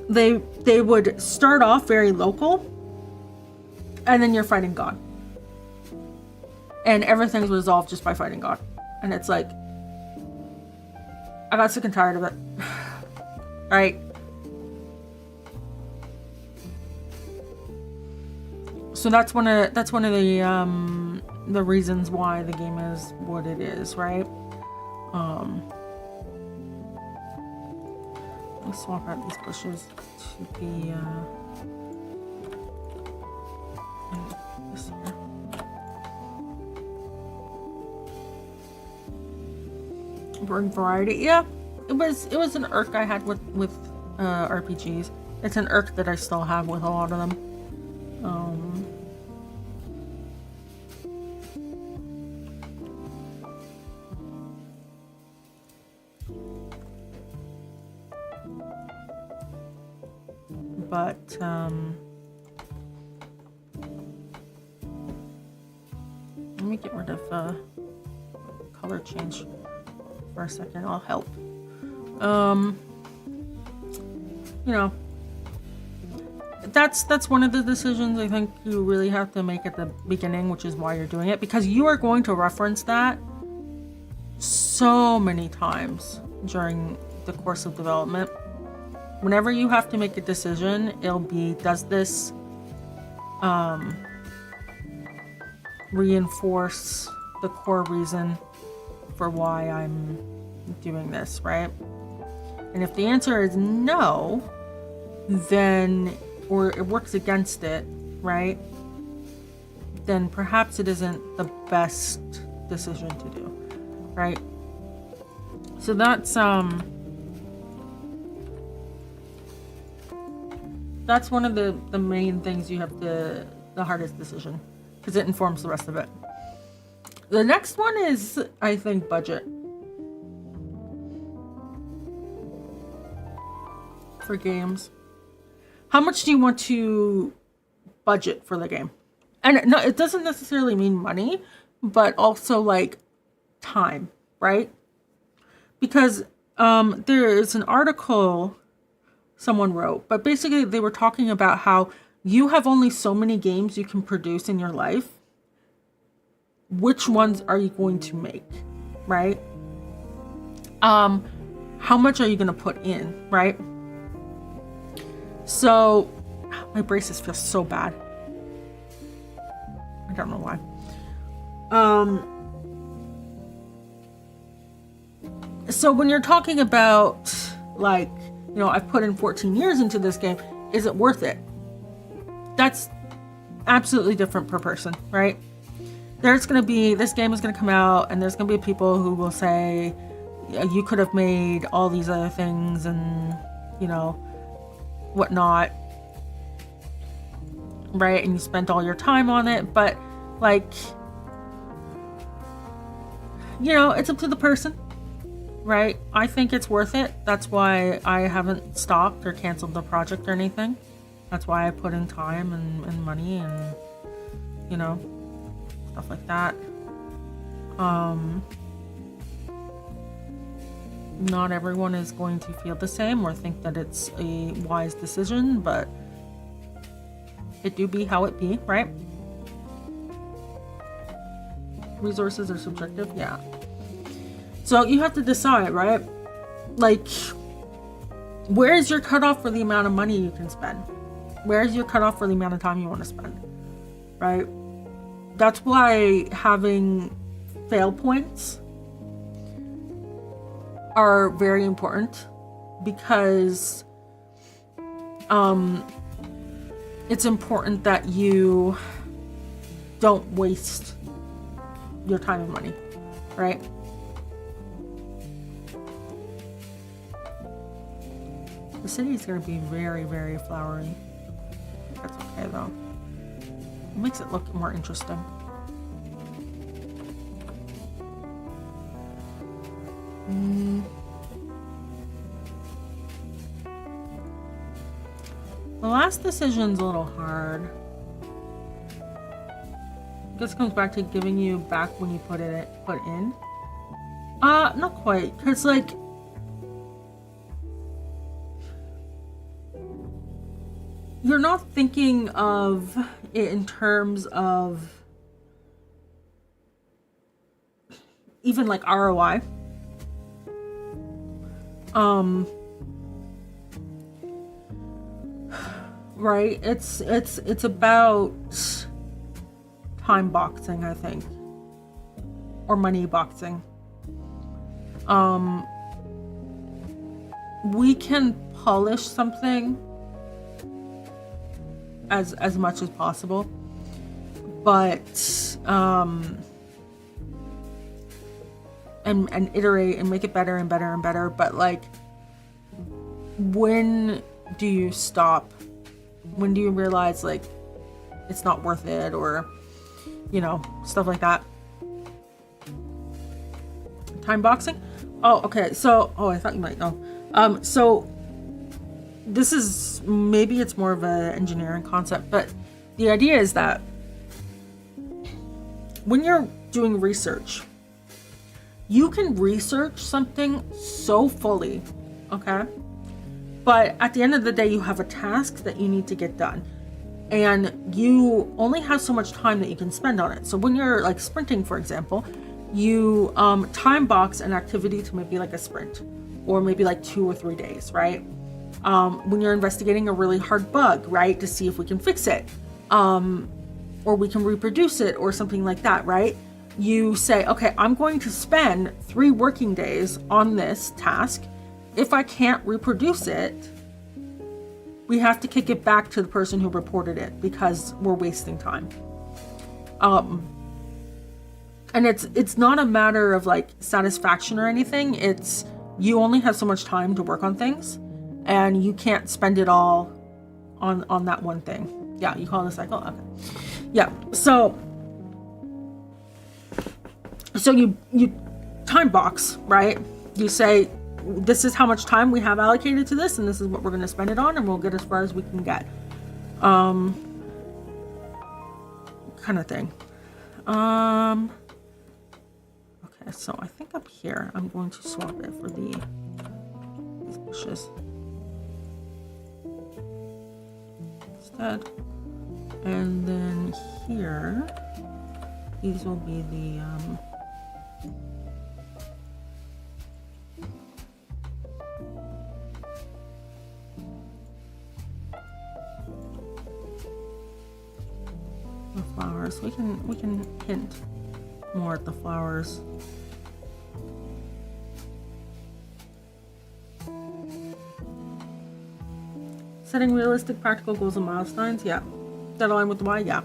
they would start off very local, and then you're fighting God, and everything's resolved just by fighting God, and it's like, I got sick and tired of it. Right? So that's one of the reasons why the game is what it is, right? Let's swap out these bushes to be this here. Bring variety. Yeah, it was an irk I had with RPGs. It's an irk that I still have with a lot of them. But let me get rid of color change for a second. I'll help. You know, that's one of the decisions I think you really have to make at the beginning, which is why you're doing it, because you are going to reference that so many times during the course of development. Whenever you have to make a decision, it'll be, does this reinforce the core reason for why I'm doing this, right? And if the answer is no, then, or it works against it, right? Then perhaps it isn't the best decision to do, right? So that's one of the main things you have to, the hardest decision, because it informs the rest of it. The next one is, I think, budget. For games. How much do you want to budget for the game? And no, it doesn't necessarily mean money, but also like time, right? Because there is an article someone wrote, but basically they were talking about how you have only so many games you can produce in your life. Which ones are you going to make, right? How much are you going to put in, right? So, my braces feel so bad. I don't know why. So when you're talking about, like, you know, I've put in 14 years into this game, is it worth it? That's absolutely different per person, right? There's going to be, this game is going to come out, and there's going to be people who will say, you could have made all these other things and, you know, whatnot, right? And you spent all your time on it, but like, you know, it's up to the person, right? I think it's worth it. That's why I haven't stopped or canceled the project or anything. That's why I put in time and money and, you know, stuff like that. Not everyone is going to feel the same or think that it's a wise decision, but it do be how it be, right? Resources are subjective, yeah. So you have to decide, right? Like, where is your cutoff for the amount of money you can spend? Where is your cutoff for the amount of time you want to spend, right? That's why having fail points are very important, because it's important that you don't waste your time and money, right? The city is going to be very, very flowery. That's okay though. It makes it look more interesting. The last decision's a little hard. I guess it comes back to giving you back when you put in. Not quite, because like you're not thinking of it in terms of even like ROI. Right? It's about time boxing, I think. Or money boxing. We can polish something as much as possible, but and iterate and make it better and better and better, but like, when do you stop? When do you realize like it's not worth it, or you know, stuff like that? Time boxing? Oh, okay. So, I thought you might know. So this is, maybe it's more of an engineering concept, but the idea is that when you're doing research, you can research something so fully, okay? But at the end of the day, you have a task that you need to get done, and you only have so much time that you can spend on it. So when you're like sprinting, for example, you time box an activity to maybe like a sprint, or maybe like 2 or 3 days, right? When you're investigating a really hard bug, right, to see if we can fix it, or we can reproduce it, or something like that, right? You say, okay, I'm going to spend 3 working days on this task. If I can't reproduce it, we have to kick it back to the person who reported it, because we're wasting time. And it's not a matter of like satisfaction or anything. It's, you only have so much time to work on things, and you can't spend it all on that one thing. Yeah, you call it a cycle? Okay. Yeah, so you time box, right? You say, this is how much time we have allocated to this, and this is what we're going to spend it on, and we'll get as far as we can get. Kind of thing. Okay, so I think up here, I'm going to swap it for these bushes instead. And then here, these will be the, flowers. We can hint more at the flowers. Setting realistic, practical goals and milestones. Yeah. That align with the why. Yeah.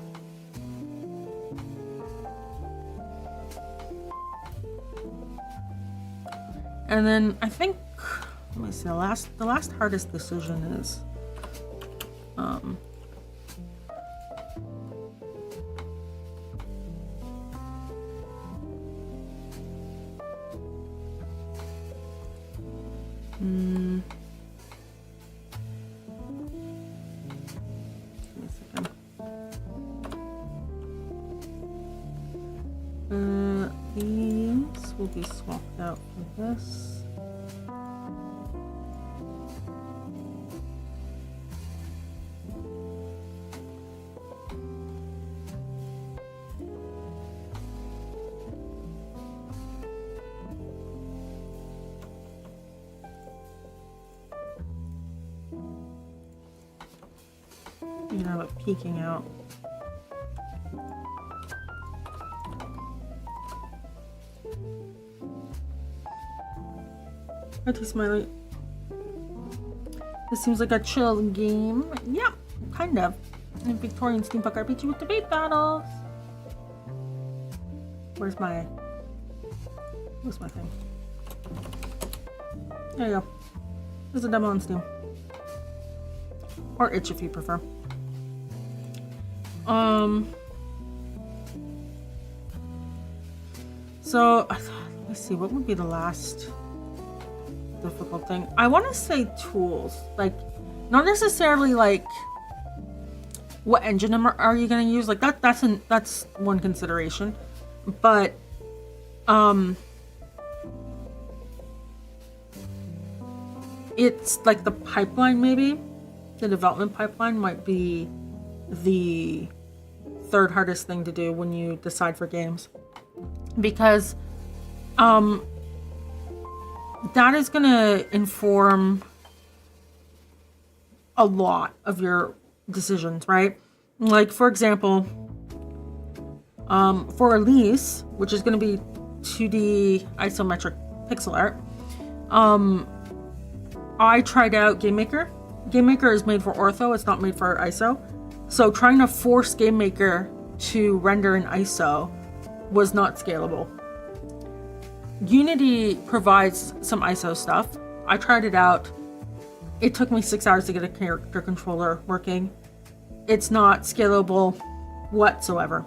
And then I think, let me see, the last hardest decision is these will be swapped out for this. You have it peeking out. Hi, Smiley. This seems like a chill game. Yeah, kind of. And Victorian steampunk RPG with debate battles. Where's my thing? There you go. There's a demo on Steam. Or itch if you prefer. So let me see, what would be the last difficult thing? I want to say tools. Like, Not necessarily like what engine are you going to use, like that's one consideration, but it's like the pipeline, maybe the development pipeline might be the third hardest thing to do when you decide for games, because that is going to inform a lot of your decisions, right? Like, for example, for Elise, which is going to be 2D isometric pixel art, I tried out GameMaker. GameMaker is made for ortho, it's not made for ISO. So trying to force GameMaker to render in ISO was not scalable. Unity provides some ISO stuff. I tried it out. It took me 6 hours to get a character controller working. It's not scalable whatsoever.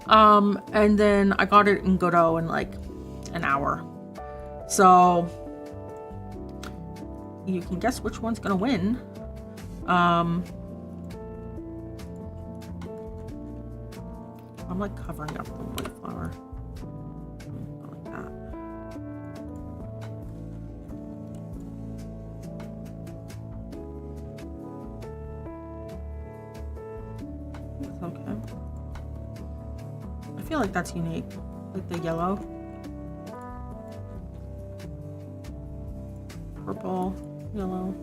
And then I got it in Godot in like an hour. So you can guess which one's gonna win. I'm like covering up the white flower. Like that. It's okay. I feel like that's unique. Like the yellow. Purple, yellow.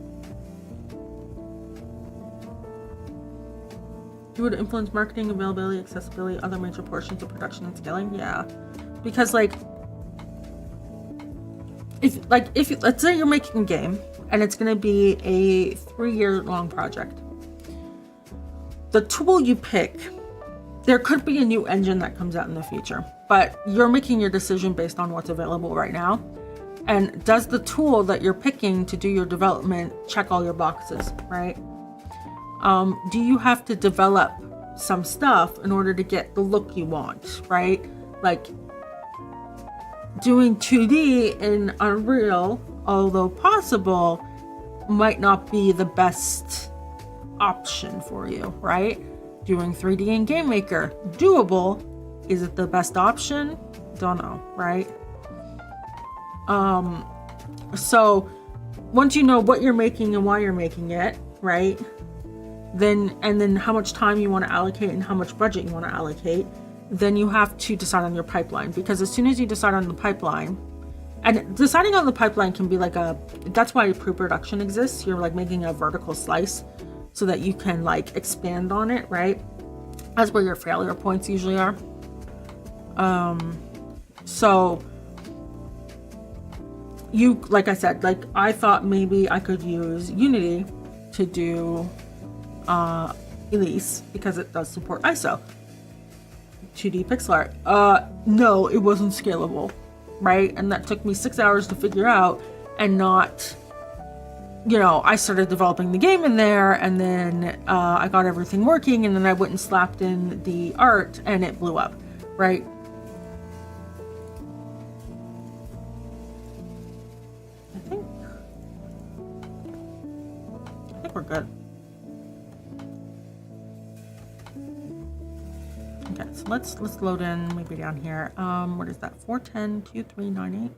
You would influence marketing, availability, accessibility, other major portions of production and scaling. Yeah, because like if let's say you're making a game and it's going to be a 3-year-long project, the tool you pick, there could be a new engine that comes out in the future, but you're making your decision based on what's available right now. And does the tool that you're picking to do your development check all your boxes, right? Do you have to develop some stuff in order to get the look you want, right? Like doing 2D in Unreal, although possible, might not be the best option for you, right? Doing 3D in GameMaker, doable. Is it the best option? Don't know, right? So once you know what you're making and why you're making it, right? Then how much time you want to allocate and how much budget you want to allocate, then you have to decide on your pipeline, because as soon as you decide on the pipeline, and deciding on the pipeline can be like that's why pre-production exists. You're like making a vertical slice so that you can like expand on it, right? That's where your failure points usually are. So you, like I said, like I thought maybe I could use Unity to do Elise because it does support ISO 2D pixel art. No, it wasn't scalable, right? And that took me 6 hours to figure out, and not, you know, I started developing the game in there, and then I got everything working, and then I went and slapped in the art and it blew up, right? I think we're good. Okay, so let's load in maybe down here. What is that? 410-2398.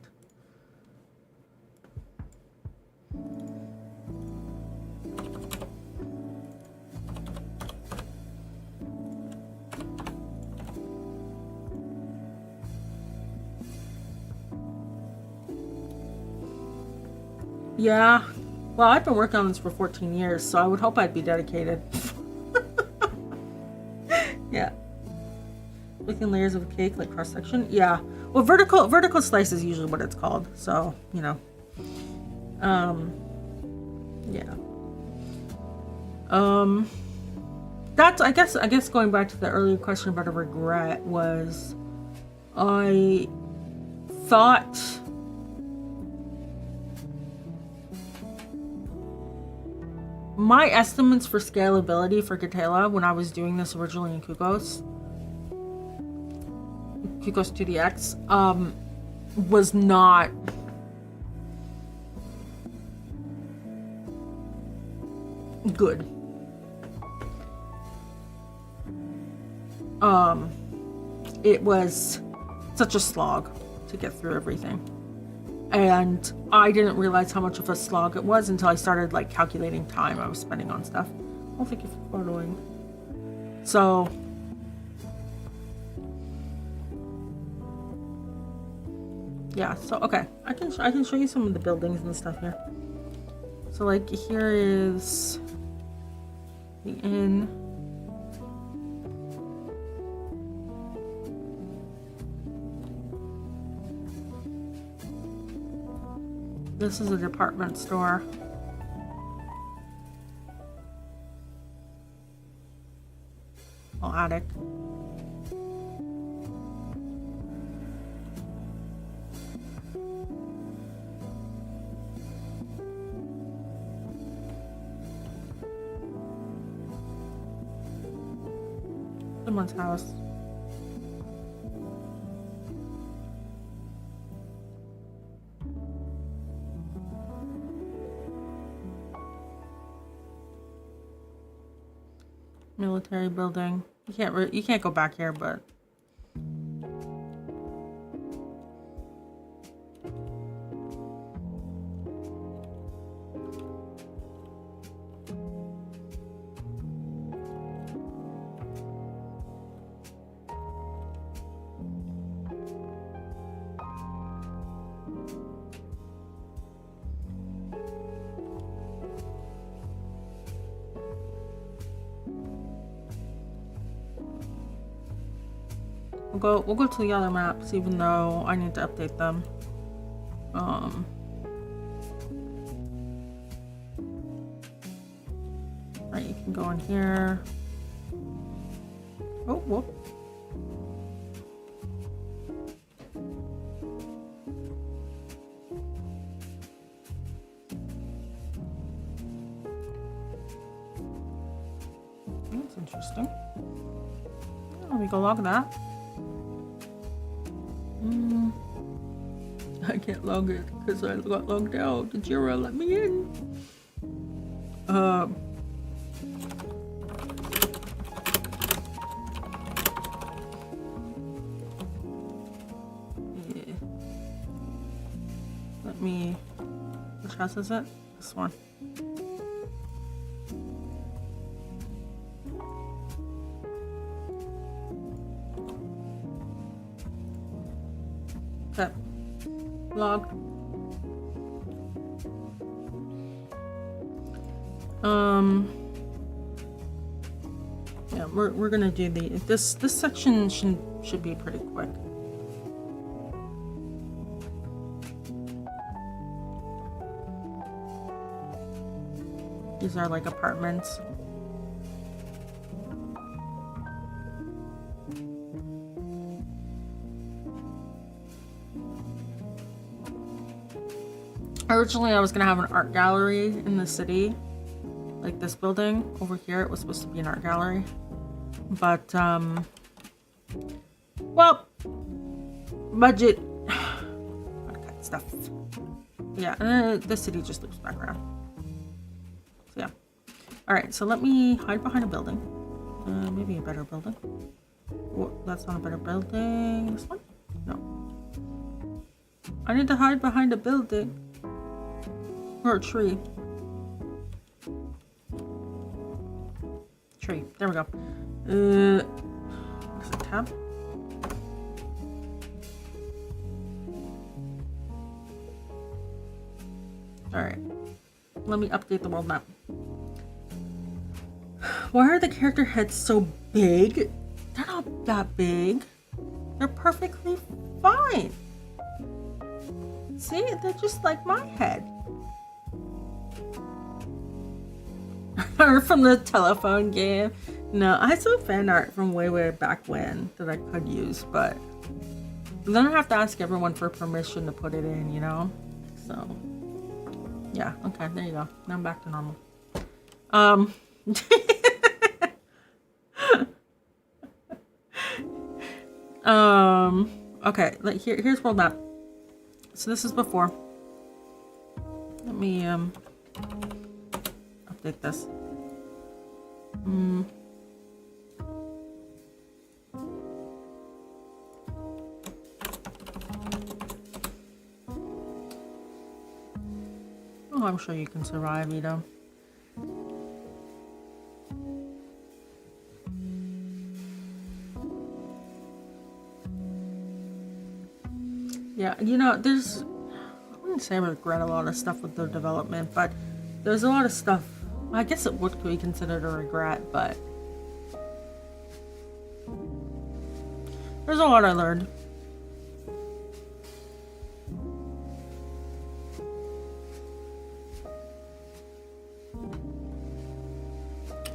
Yeah. Well, I've been working on this for 14 years, so I would hope I'd be dedicated. Yeah. Within layers of a cake, like cross section. Yeah. Well, vertical slice is usually what it's called. So, you know. Yeah. That's I guess going back to the earlier question about a regret was, I thought my estimates for scalability for Catala when I was doing this originally in Kukos 2DX was not Good. It was such a slog to get through everything. And I didn't realize how much of a slog it was until I started like calculating time I was spending on stuff. Oh, thank you for following. So yeah, so okay, I can show you some of the buildings and stuff here. So like here is the inn. This is a department store. Oh, attic. Someone's house. Military building. You can't go back here, but we'll go to the other maps, even though I need to update them. Right, you can go in here. Oh, whoop. That's interesting. Let me go log that. I can't log it because I got logged out. Did Jira let me in? Yeah. Let me. Which house is it? This one. Okay. Log. Yeah, we're gonna do this section should be pretty quick. These are like apartments. Originally, I was gonna have an art gallery in the city, like this building over here. It was supposed to be an art gallery, but well, budget. Gotta cut stuff. Yeah, and then the city just loops back around. So yeah. All right, so let me hide behind a building. Maybe a better building. Whoa, that's not a better building. This one? No. I need to hide behind a building. Or a tree. Tree. There we go. Is it tab? Alright. Let me update the world map. Why are the character heads so big? They're not that big. They're perfectly fine. See? They're just like my head. Or from the telephone game. No, I saw fan art from way back when that I could use, but then I have to ask everyone for permission to put it in, you know? So, yeah, okay, there you go. Now I'm back to normal. Okay, like here's world map. So this is before. Let me update this. Oh, I'm sure you can survive, Ito. Yeah, you know, there's, I wouldn't say I regret a lot of stuff with the development, but there's a lot of stuff, I guess it would be considered a regret, but there's a lot I learned.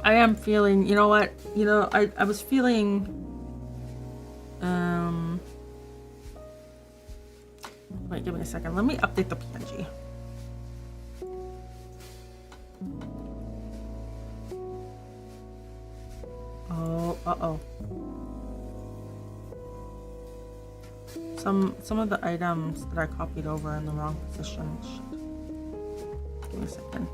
I am feeling, you know what, you know, I was feeling, wait, give me a second, let me update the PNG. Oh, uh-oh. Some of the items that I copied over are in the wrong position. Shit. Give me a second.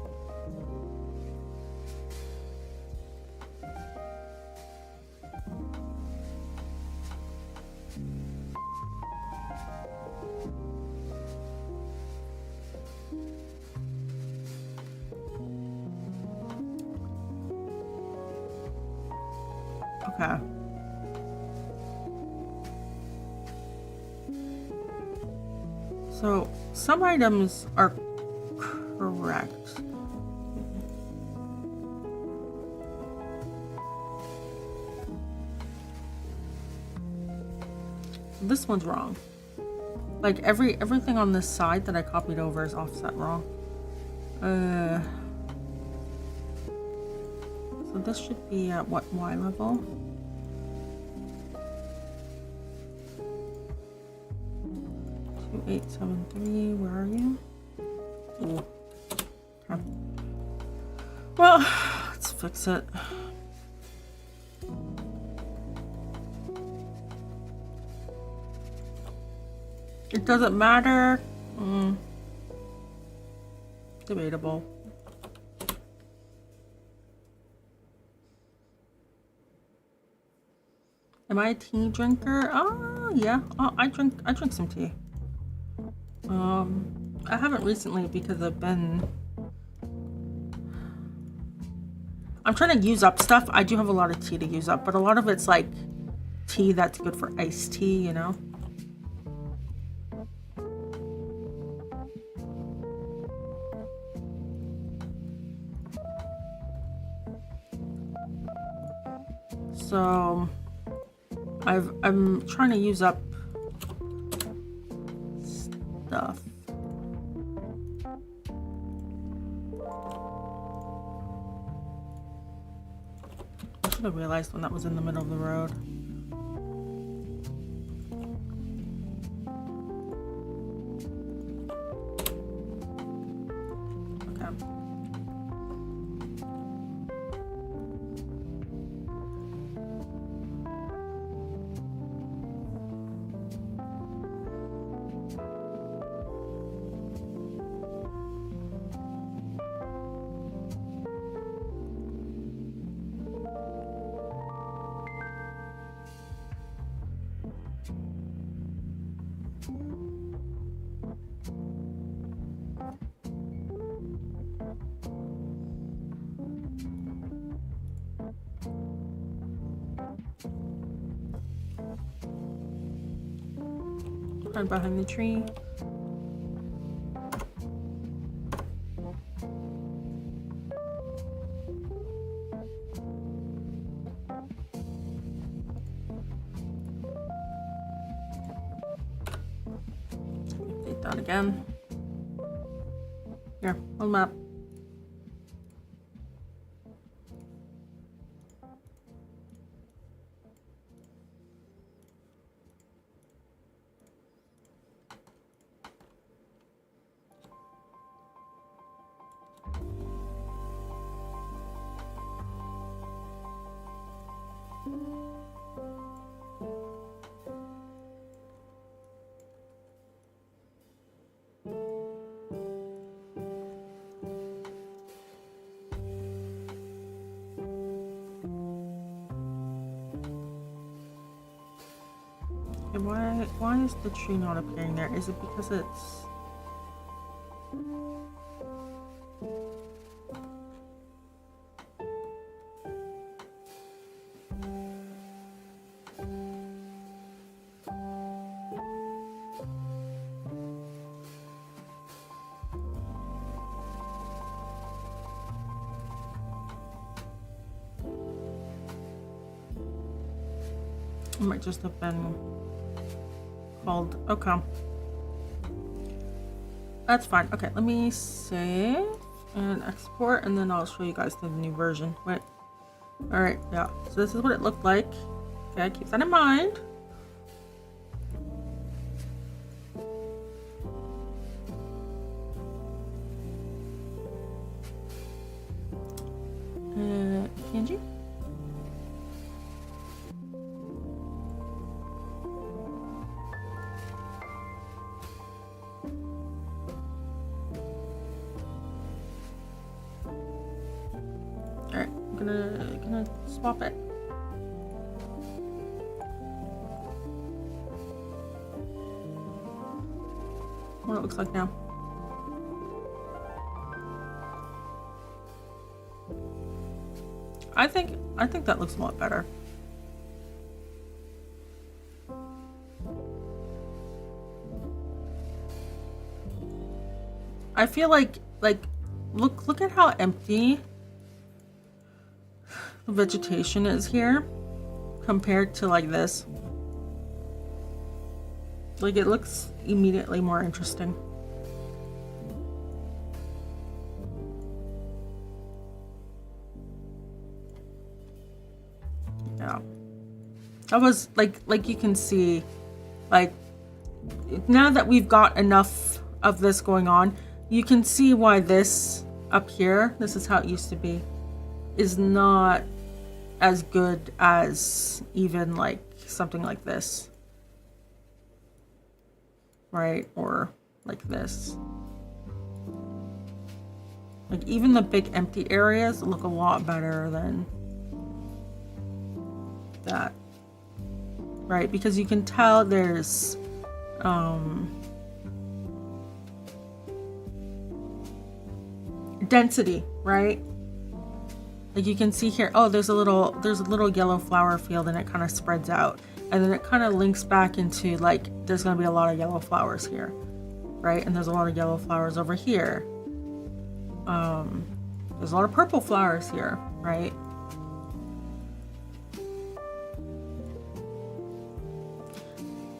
Okay. So, some items are correct. This one's wrong. Like, everything on this side that I copied over is offset wrong. So this should be at what, Y level? Two, 8, 7, 3, where are you? Ooh. Okay. Well, let's fix it. It doesn't matter. Debatable. Am I a tea drinker? Oh yeah. Oh, I drink some tea. I haven't recently because I'm trying to use up stuff. I do have a lot of tea to use up, but a lot of it's like tea that's good for iced tea, you know? So I'm trying to use up stuff. I should have realized when that was in the middle of the road. Hide behind the tree. Update that again. Here, hold map. Okay, why is the tree not appearing there? Is it because it's... It might just have been called. Okay. That's fine. Okay, let me save and export, and then I'll show you guys the new version. Wait. Alright, yeah. So this is what it looked like. Okay, keep that in mind. Kanji? Alright, I'm gonna swap it. What it looks like now. I think that looks a lot better. I feel like look at how empty the vegetation is here compared to like this. Like it looks immediately more interesting. Yeah. That was like you can see, like now that we've got enough of this going on, you can see why this up here, this is how it used to be, is not as good as even like something like this. Right? Or like this. Like even the big empty areas look a lot better than that. Right? Because you can tell there's density, right? Like you can see here, oh, there's a little yellow flower field, and it kind of spreads out, and then it kind of links back into like there's going to be a lot of yellow flowers here, right? And there's a lot of yellow flowers over here. There's a lot of purple flowers here, right?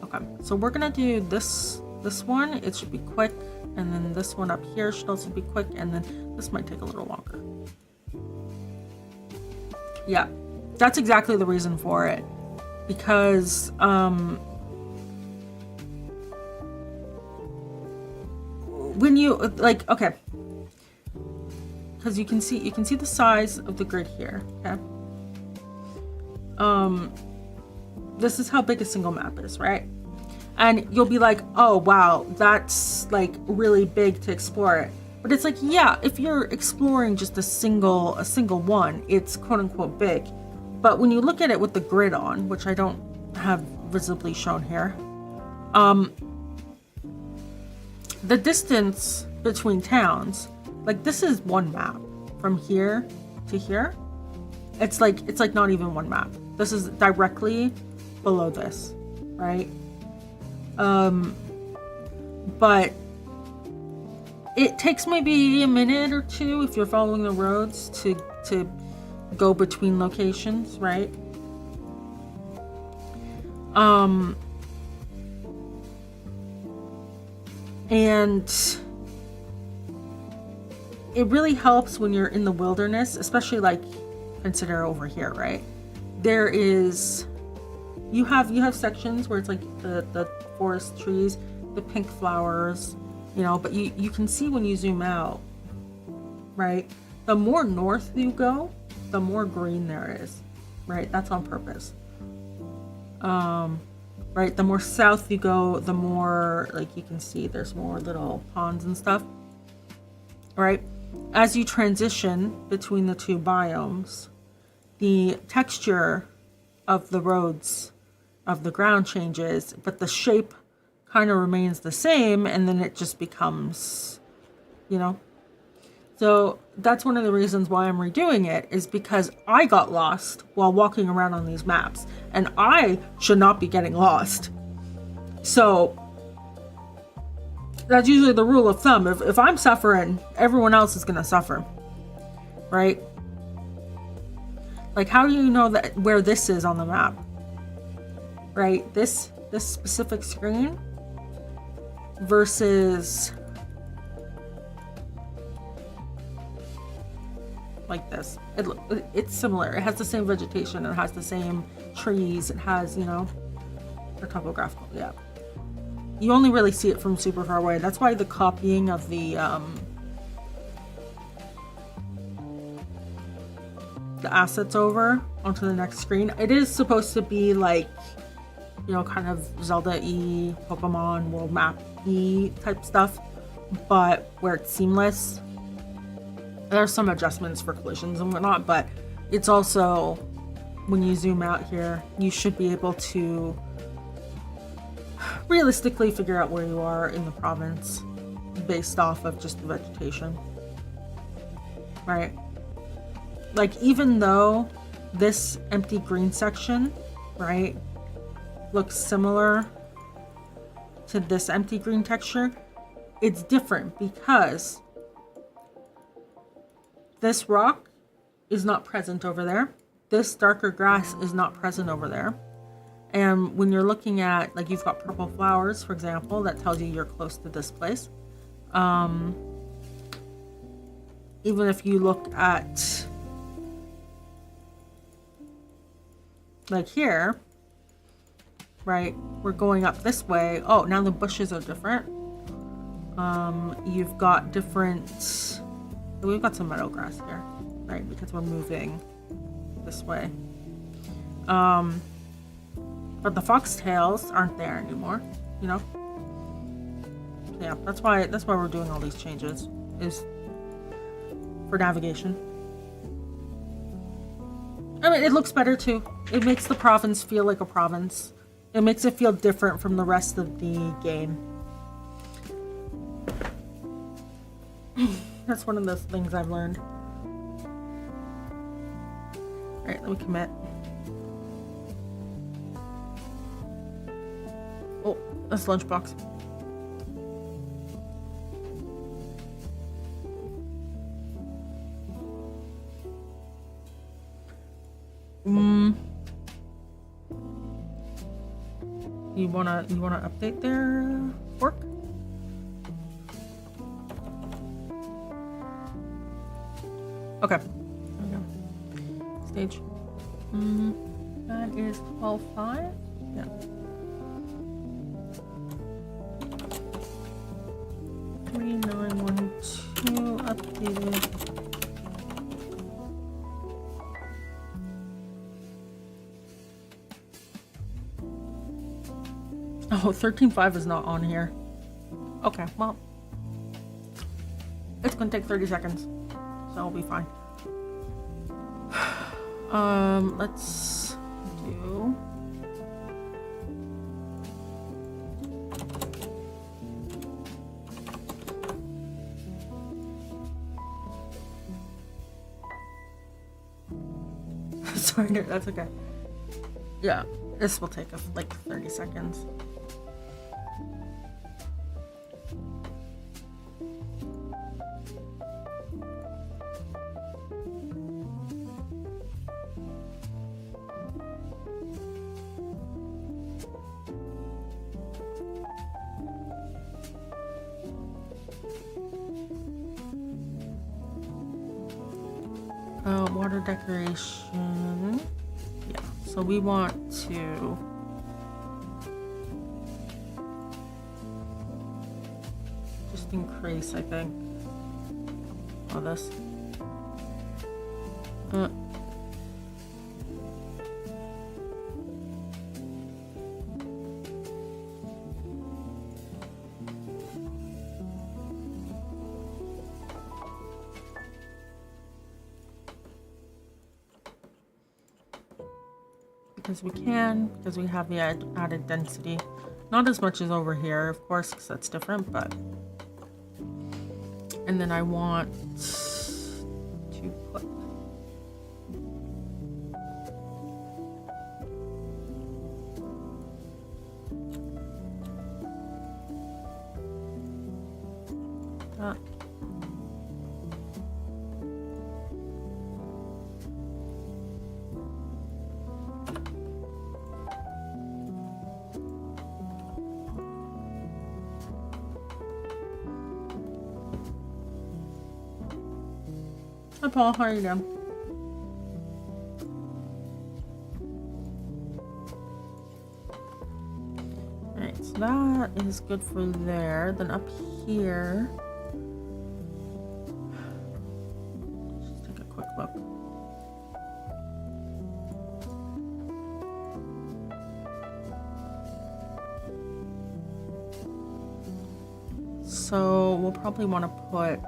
Okay, so we're gonna do this one. It should be quick, and then this one up here should also be quick, and then this might take a little longer. Yeah, that's exactly the reason for it, because when you like, okay, because you can see the size of the grid here. Okay, this is how big a single map is, right? And you'll be like, oh wow, that's like really big to explore it. But it's like, yeah, if you're exploring just a single one, it's quote unquote big. But when you look at it with the grid on, which I don't have visibly shown here, the distance between towns, like this is one map from here to here. It's like not even one map. This is directly below this, right? But it takes maybe a minute or two if you're following the roads to go between locations, right? And it really helps when you're in the wilderness, especially like consider over here, right? There is, you have sections where it's like the forest trees, the pink flowers, you know, but you can see when you zoom out, right? The more north you go, the more green there is, right? That's on purpose. Right? The more south you go, the more, like, you can see there's more little ponds and stuff, right? As you transition between the two biomes, the texture of the roads of the ground changes, but the shape kind of remains the same, and then it just becomes, you know. So that's one of the reasons why I'm redoing it, is because I got lost while walking around on these maps, and I should not be getting lost. So that's usually the rule of thumb. If I'm suffering, everyone else is going to suffer, right? Like, how do you know that where this is on the map, right? This specific screen versus like this. It's similar. It has the same vegetation. It has the same trees. It has, you know, the topographical. Yeah. You only really see it from super far away. That's why the copying of the assets over onto the next screen. It is supposed to be like, you know, kind of Zelda-y, Pokemon world map-y type stuff, but where it's seamless. There's some adjustments for collisions and whatnot, but it's also, when you zoom out here, you should be able to realistically figure out where you are in the province based off of just the vegetation, right? Like, even though this empty green section, right, looks similar to this empty green texture, it's different because this rock is not present over there. This darker grass is not present over there. And when you're looking at, like, you've got purple flowers, for example, that tells you you're close to this place. Even if you look at, like here, right, we're going up this way. Oh, now the bushes are different. You've got different, we've got some meadow grass here, right, because we're moving this way. But the foxtails aren't there anymore, you know? Yeah, that's why we're doing all these changes, is for navigation. I mean, it looks better too. It makes the province feel like a province. It makes it feel different from the rest of the game. That's one of those things I've learned. Alright, let me commit. Oh, that's lunchbox. You wanna update their work? Okay. There we go. Stage. That is 12.5. Yeah. Three 912 updated. Oh, 13.5 is not on here. Okay, well, it's gonna take 30 seconds, so I'll be fine. Let's do. Sorry, that's okay. Yeah, this will take like 30 seconds. Water decoration. Yeah, so we want to just increase, I think, all this. because we can, because we have the added density. Not as much as over here, of course, because that's different, but... And then I want to put... that. Hi Paul, how are you doing? Alright, so that is good for there. Then up here... Let's just take a quick look. So we'll probably want to put...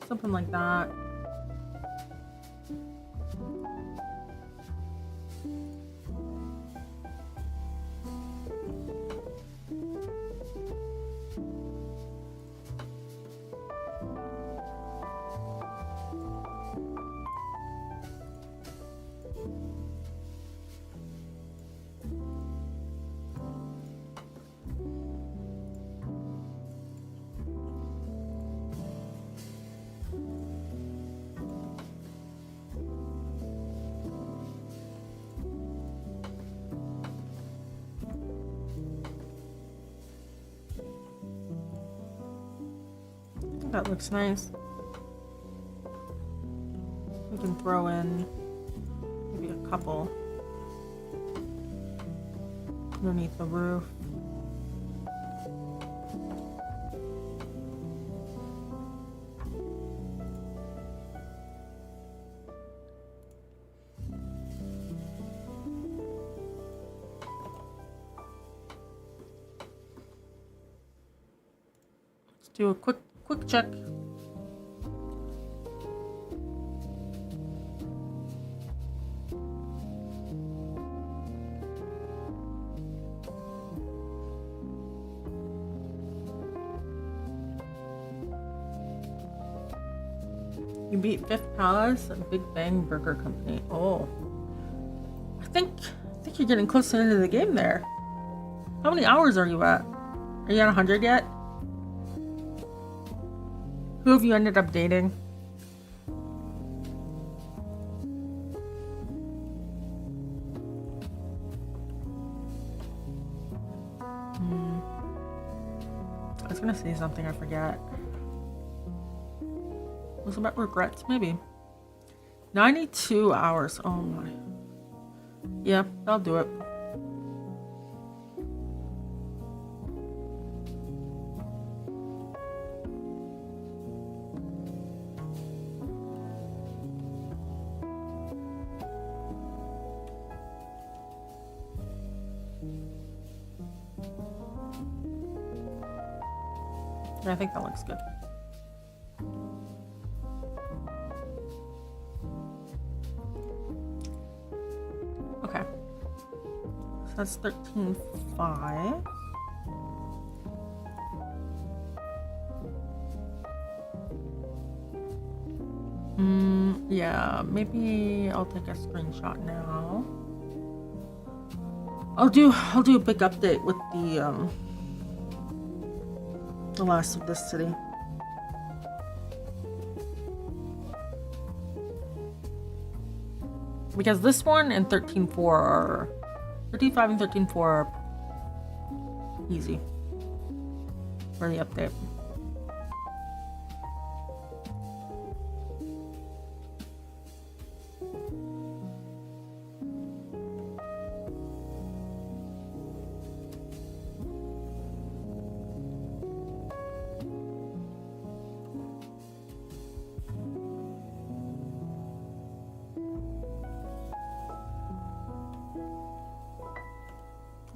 something like that. That looks nice. We can throw in maybe a couple underneath the roof. Let's do a quick check. You beat Fifth Palace at Big Bang Burger Company. Oh, I think you're getting close to the end of the game there. How many hours are you at? Are you at 100 yet? Who have you ended up dating? I was gonna say something, I forgot. Was it about regrets? Maybe. 92 hours. Oh my. Yeah, I'll do it. Yeah, I think that looks good. Okay. So that's 13.5. Yeah, maybe I'll take a screenshot now. I'll do a big update with the last of this city. Because this one and 13.4 are 35 and 13.4 are easy for the update.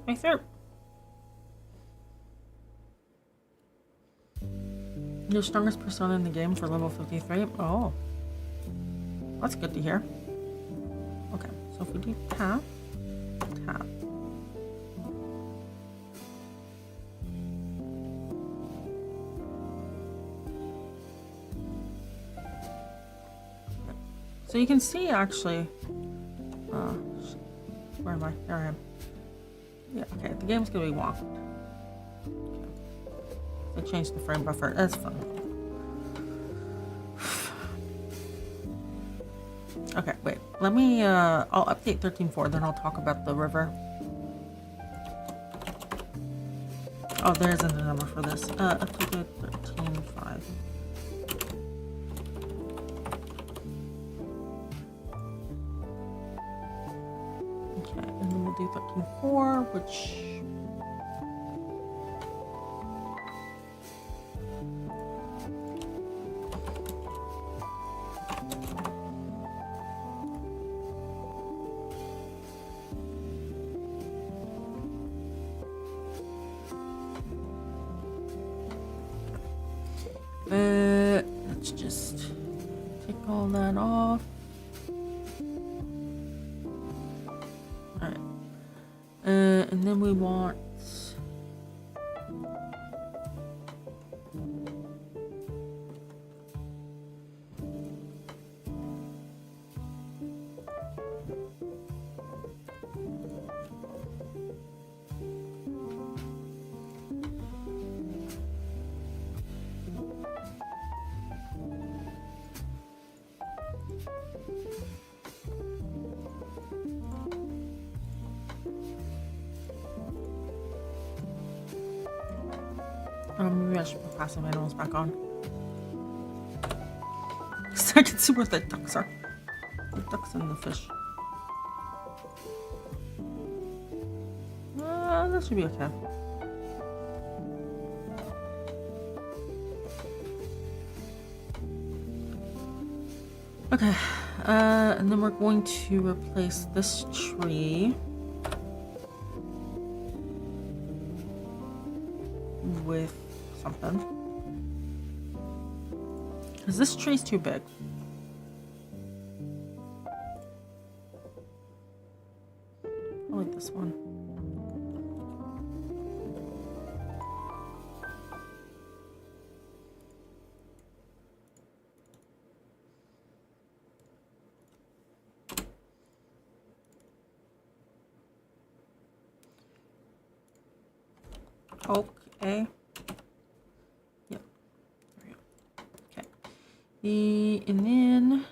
My throat. Your strongest persona in the game for level 53? Oh. That's good to hear. Okay, so if we do tap, tap. So you can see actually, where am I? There I am. Yeah, okay, the game's gonna be wonky. Okay. So change the frame buffer, that's fun. Okay, wait, let me, I'll update 13.4, then I'll talk about the river. Oh, there isn't a number for this. Update 13.5. Okay, and then we'll do 13.4, which... let's just take all that off. Alright. And then we want... maybe I should put passive animals back on. So I can see where the ducks are. The ducks and the fish. That should be okay. Okay, and then we're going to replace this tree with something. Because this tree's too big. I like this one. Okay. Yep. There we go. Okay. And then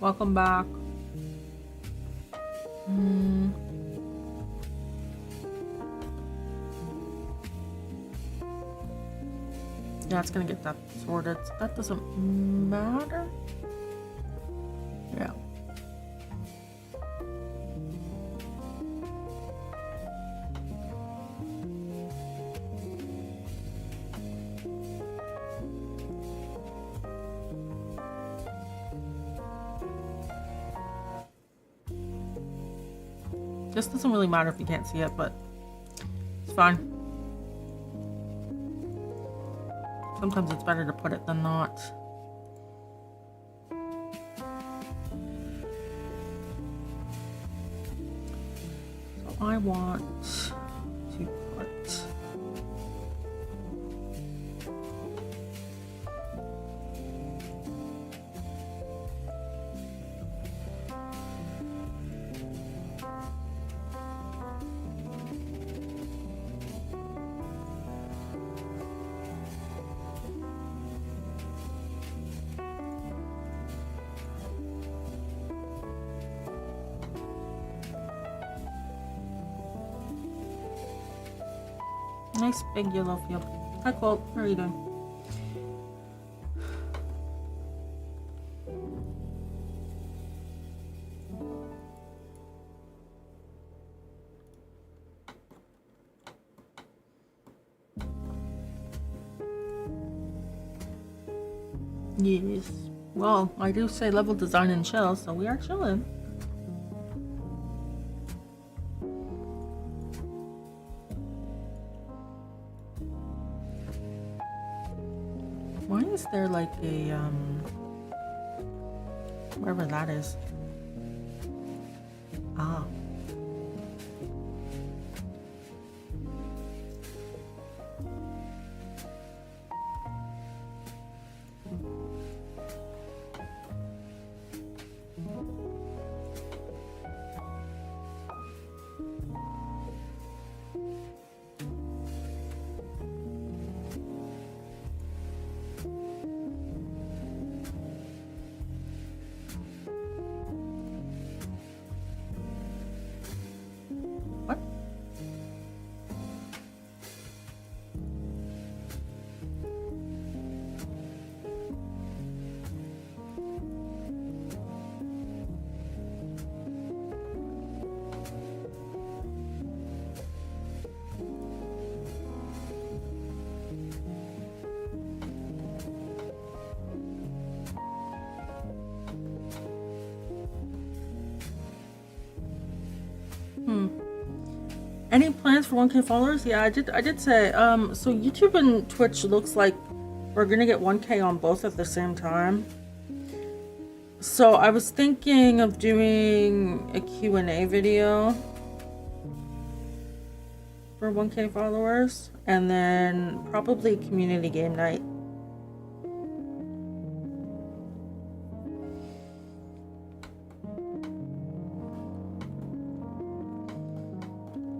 welcome back. Yeah, it's gonna get that sorted. That doesn't matter. Yeah. This doesn't really matter if you can't see it, but it's fine. Sometimes it's better to put it than not. So I want to put Nice big yellow field. Hi, Colt. How are you doing? Yes. Well, I do say level design and chill, so we are chilling. Why is there like a wherever that is? Ah. What? Any plans for 1K followers? Yeah, I did say, so YouTube and Twitch looks like we're gonna get 1K on both at the same time. So I was thinking of doing a Q&A video for 1K followers, and then probably community game night.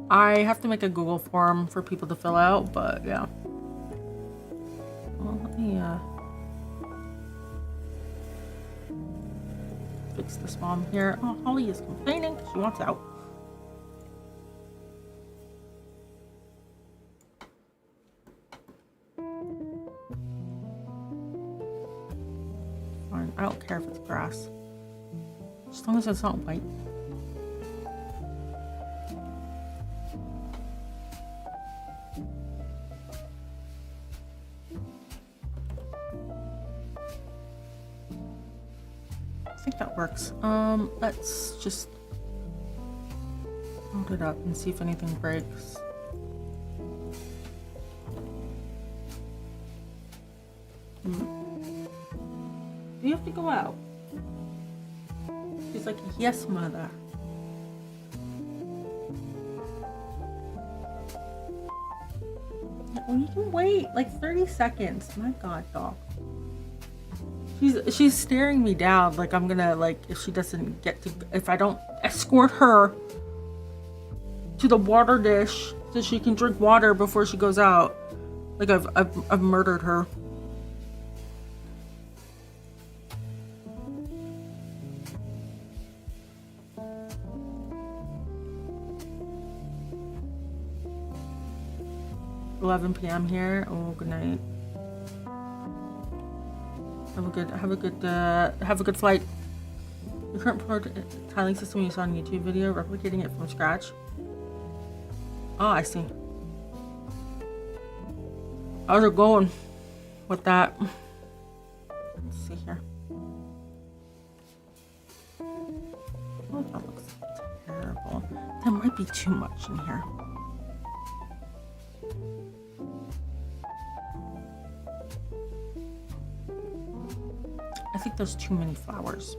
I have to make a Google form for people to fill out, but yeah. Well, let me fix this mom here. Oh, Holly is complaining. She wants out. Fine. I don't care if it's grass. As long as it's not white. I think that works. Let's just load it up and see if anything breaks. Do you have to go out? She's like, yes, mother. Well, you can wait like 30 seconds. My God, dog. She's staring me down like I'm gonna, like, if she doesn't get to, if I don't escort her to the water dish so she can drink water before she goes out, like I've murdered her. $11 p.m. here. Oh, good night. Have a good flight. The current tiling system you saw on YouTube video, replicating it from scratch. Oh, I see. How's it going with that? Let's see here. Oh, that looks terrible. There might be too much in here. I think there's too many flowers.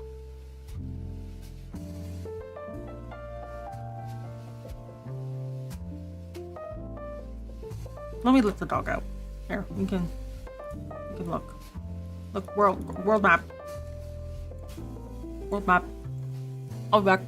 Let me let the dog out. Here, we can look. Look, world map. World map. I'll be back.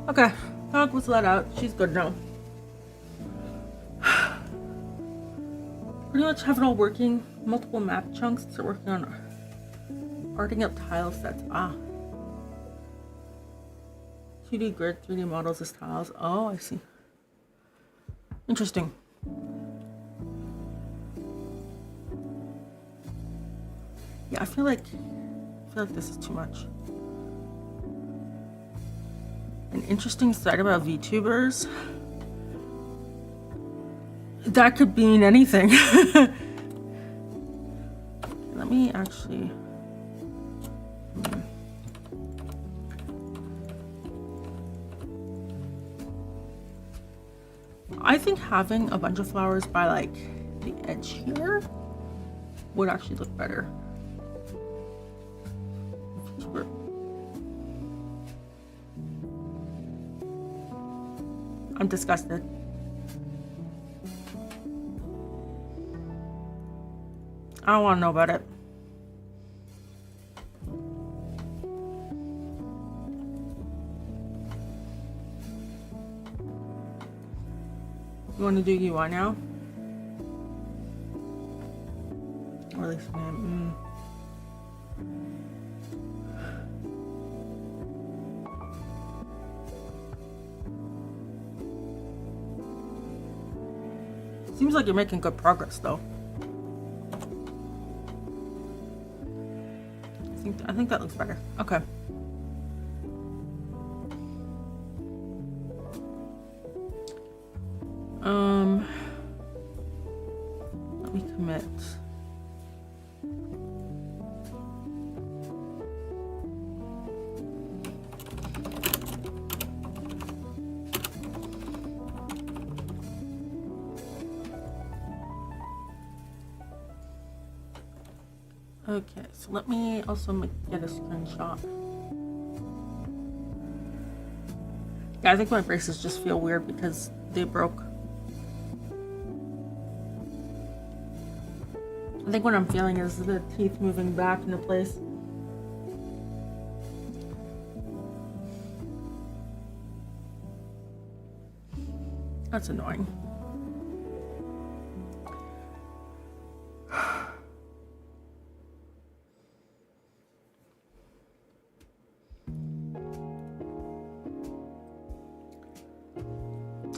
Okay, dog was let out. She's good now. Pretty much have it all working. Multiple map chunks. Start working on arting out tile sets. 2D grid, 3D models as tiles. Oh, I see. Interesting. Yeah, I feel like this is too much. An interesting side about VTubers. That could mean anything. Let me actually... I think having a bunch of flowers by like the edge here would actually look better. I'm disgusted. I don't want to know about it. You want to do UI now? Or at least name. Seems like you're making good progress, though. I think that looks better. Okay. Let me commit. Okay, so let me also get a screenshot. Yeah, I think my braces just feel weird because they broke. I think what I'm feeling is the teeth moving back into place. That's annoying.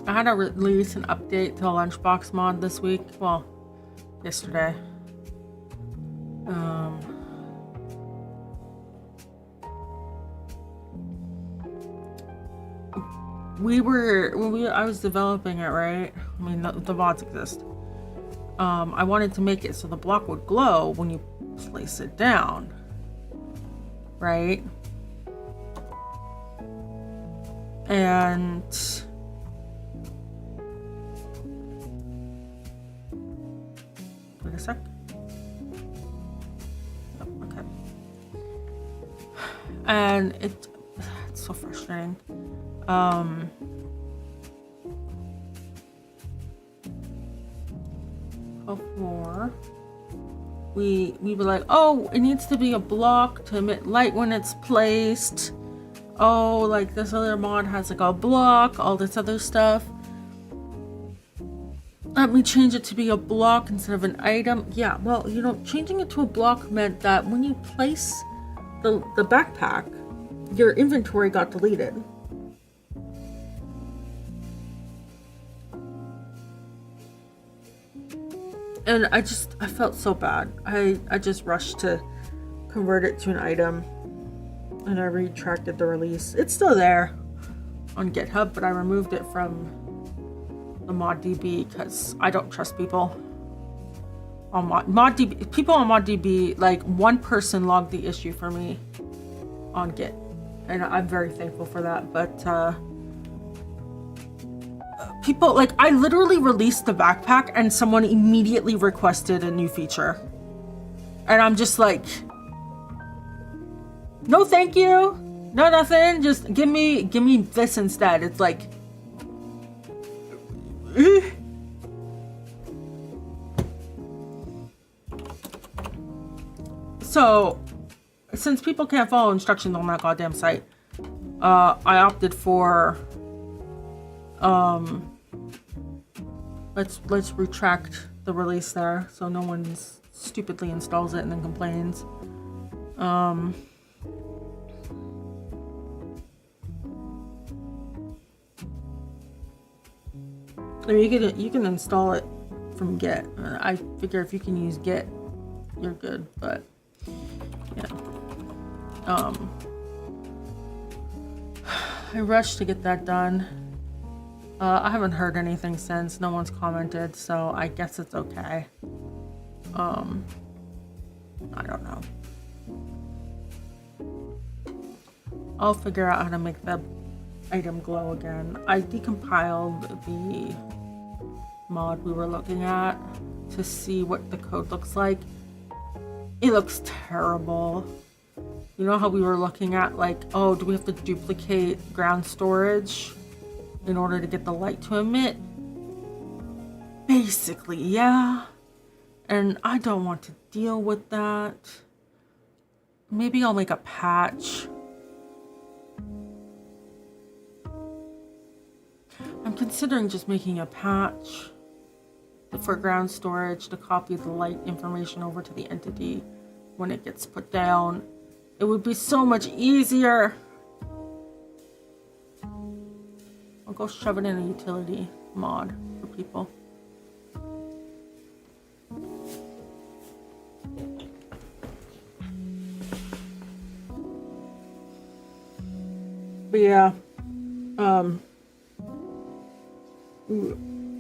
I had to release an update to the Lunchbox mod this week. Well, yesterday. I was developing it, right? I mean, the VODs exist. I wanted to make it so the block would glow when you place it down, right? And wait a sec. Oh, okay. and it's so frustrating. Before we were like, oh, it needs to be a block to emit light when it's placed. Oh, like this other mod has like a block, all this other stuff. Let me change it to be a block instead of an item. Yeah, well, you know, changing it to a block meant that when you place the backpack, your inventory got deleted. And I felt so bad. I just rushed to convert it to an item, and I retracted the release. It's still there on GitHub, but I removed it from the ModDB because I don't trust people on ModDB. People on ModDB, like one person logged the issue for me on Git, and I'm very thankful for that. But people, like, I literally released the backpack and someone immediately requested a new feature, and I'm just like, no thank you, no nothing, just give me this instead. It's like so since people can't follow instructions on that goddamn site, I opted for let's retract the release there so no one stupidly installs it and then complains. I mean, you can install it from Git. I figure if you can use Git, you're good. But yeah, I rushed to get that done. I haven't heard anything since. No one's commented, so I guess it's okay. I don't know. I'll figure out how to make the item glow again. I decompiled the mod we were looking at to see what the code looks like. It looks terrible. You know how we were looking at, like, oh, do we have to duplicate ground storage in order to get the light to emit? Basically, yeah. And I don't want to deal with that. Maybe I'll make a patch. I'm considering just making a patch for ground storage to copy the light information over to the entity when it gets put down. It would be so much easier. I'll go shove it in a utility mod for people. But yeah,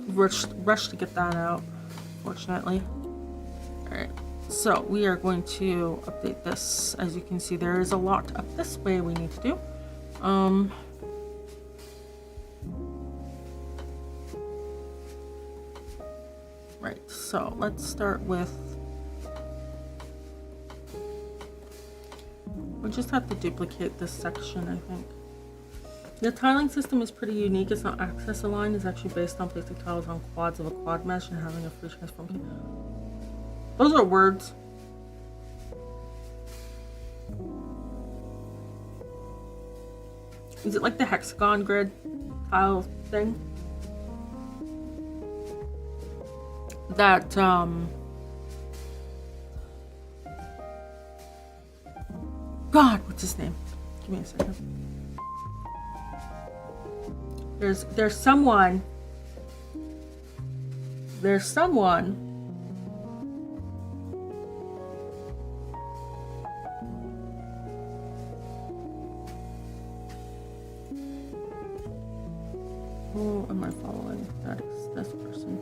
rushed to get that out, fortunately. Alright, so we are going to update this. As you can see, there is a lot up this way we need to do. Right, so let's start with, we'll just have to duplicate this section, I think. The tiling system is pretty unique. It's not access aligned. It's actually based on placing tiles on quads of a quad mesh and having a free transform. Those are words. Is it like the hexagon grid tile thing? That, God, what's his name? Give me a second. There's someone. Who am I following? That's this person.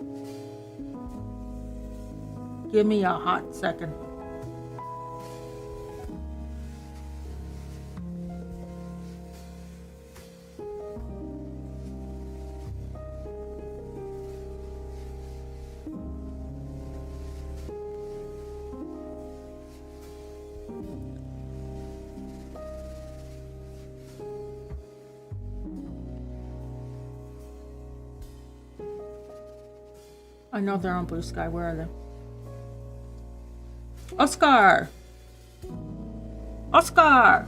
Give me a hot second. I know they're on Blue Sky. Where are they? Oscar! Oscar!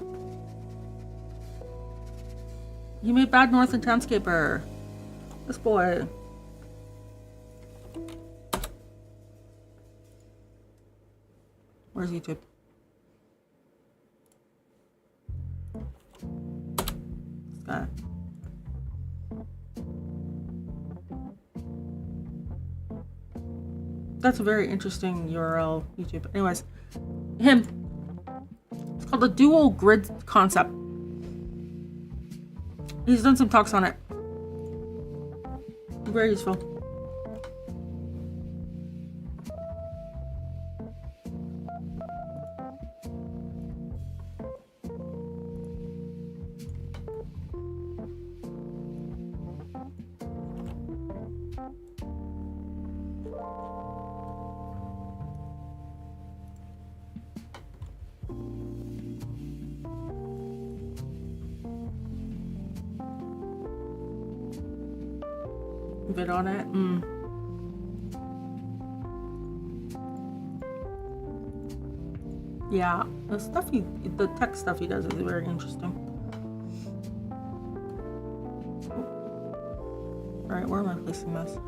You made Bad North and Townscaper. This boy. Where's YouTube? This guy. That's a very interesting URL, YouTube. Anyways, him. It's called the dual grid concept. He's done some talks on it. Very useful. Bit on it. Yeah, the tech stuff he does is very interesting. All right, where am I placing this?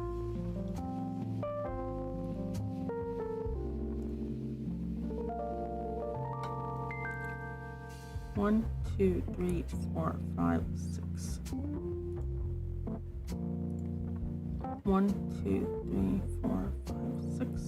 One, 2, 3, 4, 5, 6. 1, 2, 3, 4, 5, 6.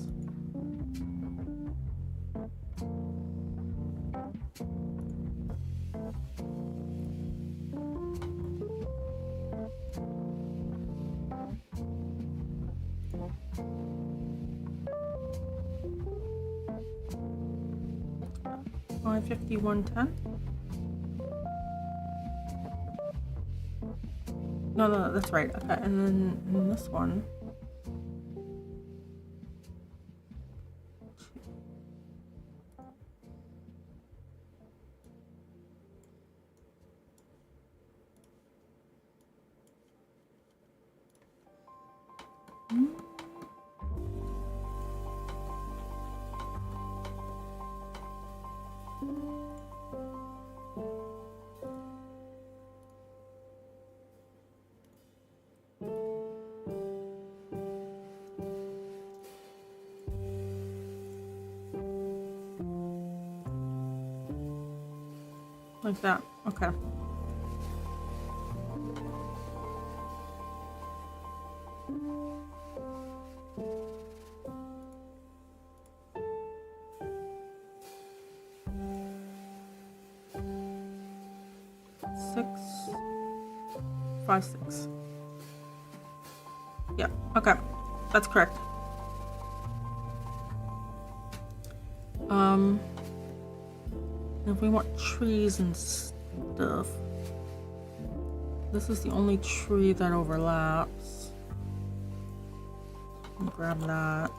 $551.10. No, that's right. Okay, and then in this one. Like that. Okay. Six, 5, 6. Yeah. Okay. That's correct. If we want trees and stuff, this is the only tree that overlaps. Grab that.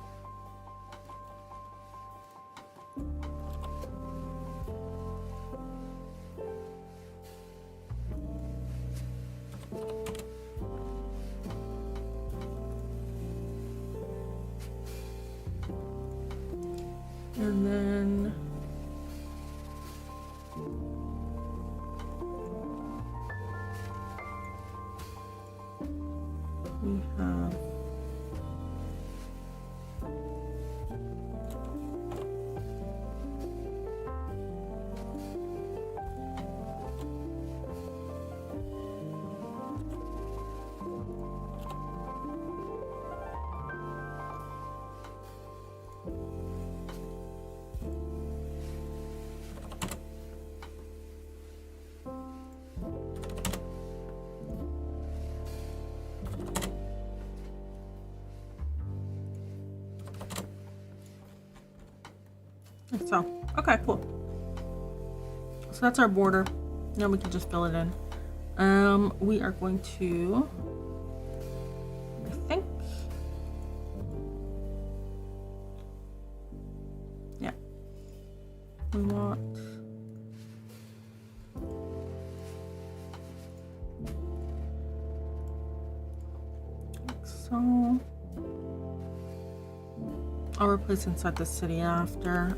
And then we have so, okay, cool. So that's our border. Now we can just fill it in. We are going to, I think, yeah, we want like so. I'll replace inside the city after.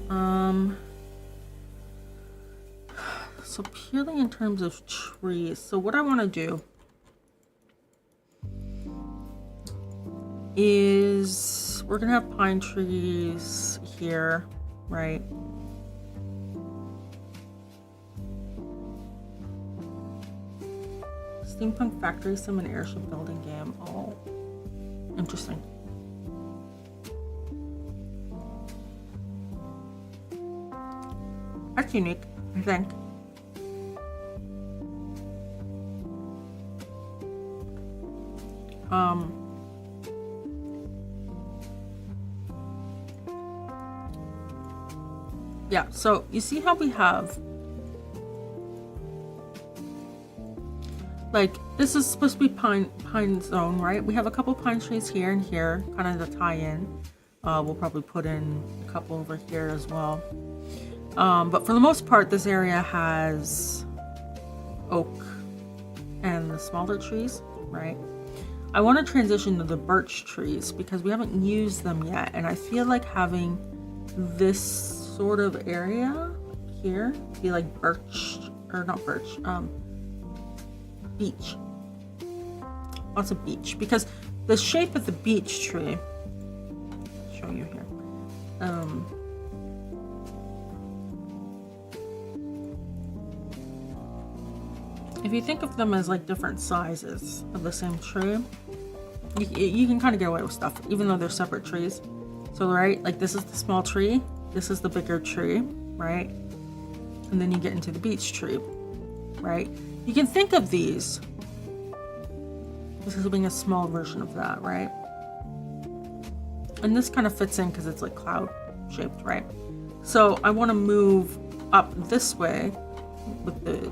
So purely in terms of trees, so what I want to do is we're gonna have pine trees here, right? Steampunk factory sim and airship building game. Oh, interesting. That's unique, I think. Yeah, so you see how we have, like, this is supposed to be pine zone, right? We have a couple pine trees here and here, kind of to tie in. We'll probably put in a couple over here as well. But for the most part, this area has oak and the smaller trees, right? I want to transition to the birch trees because we haven't used them yet, and I feel like having this sort of area here be like birch, or not birch, beech. Lots of beech, because the shape of the beech tree, I'll show you here. If you think of them as like different sizes of the same tree, you can kind of get away with stuff, even though they're separate trees. So, right, like this is the small tree, this is the bigger tree, right? And then you get into the beech tree, right? You can think of these as being a small version of that, right? And this kind of fits in because it's like cloud shaped, right? So I want to move up this way with the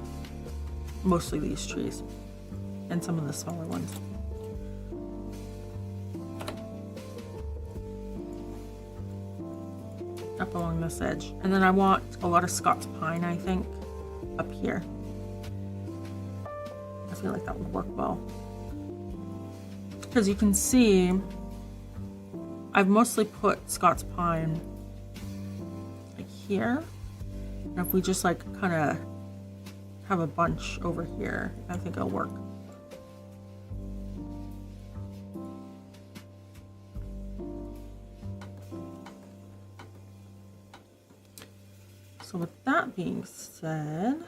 mostly these trees and some of the smaller ones. Up along this edge. And then I want a lot of Scots pine, I think, up here. I feel like that would work well. Because you can see I've mostly put Scots pine like here. And if we just like kind of have a bunch over here, I think it'll work. So with that being said,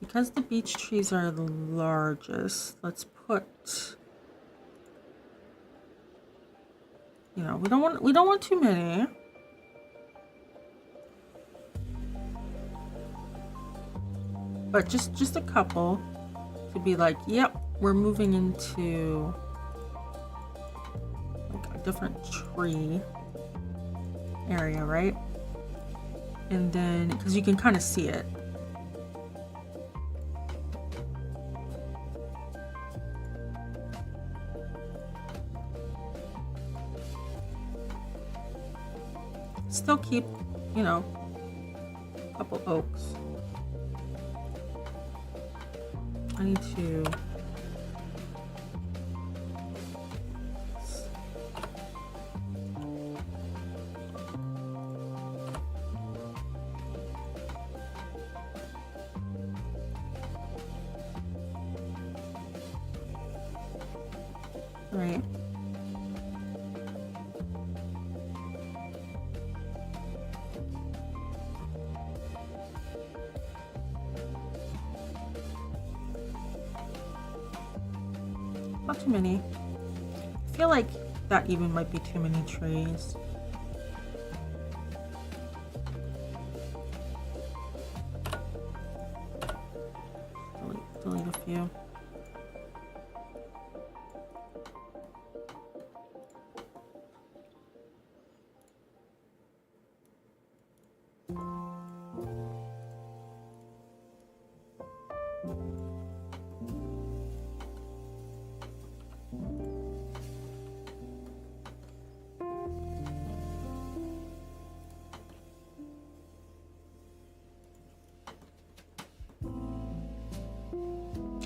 because the beech trees are the largest, let's put, you know, we don't want too many. But just a couple to be like, yep, we're moving into like a different tree area, right? And then, because you can kind of see it. Still keep, you know, a couple oaks. I need to right. Not too many. I feel like that even might be too many trees. Delete a few.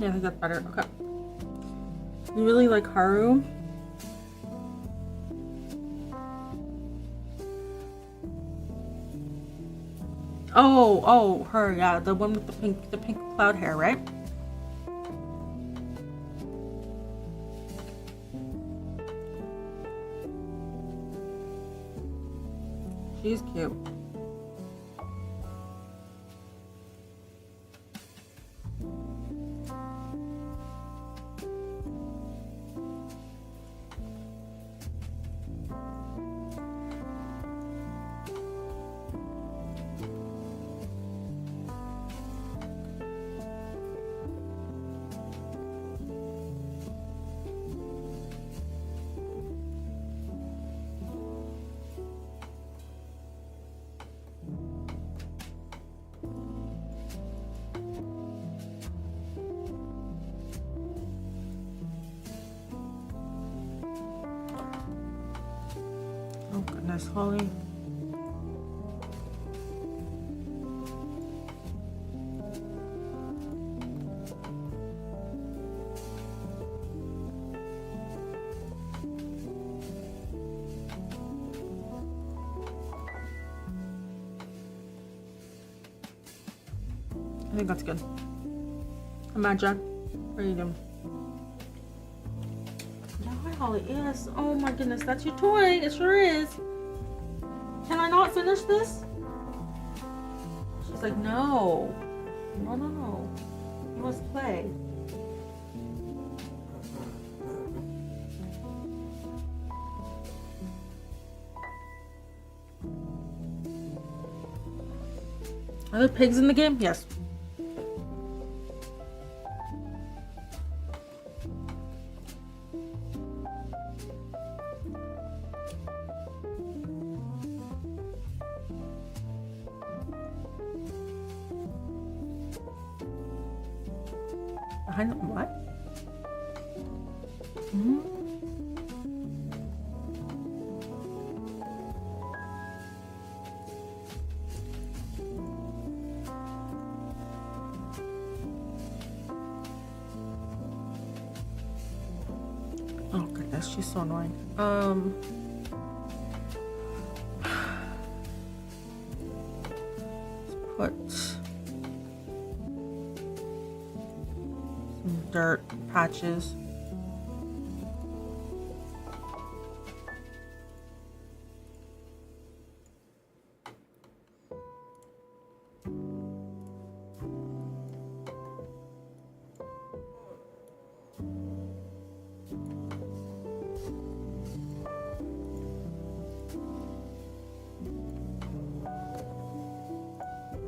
Yeah, I think that's better. Okay. You really like Haru? Oh, her, yeah, the one with the pink cloud hair, right? She's cute. Oh goodness, Holly. I think that's good. Imagine. What are you doing? Yeah, hi Holly. Yes. Oh my goodness, that's your toy. It sure is. Can I not finish this? She's like, no. No. You must play. Are there pigs in the game? Yes. Behind the what? Mm-hmm. Oh goodness, she's so annoying. Let's put some dirt patches.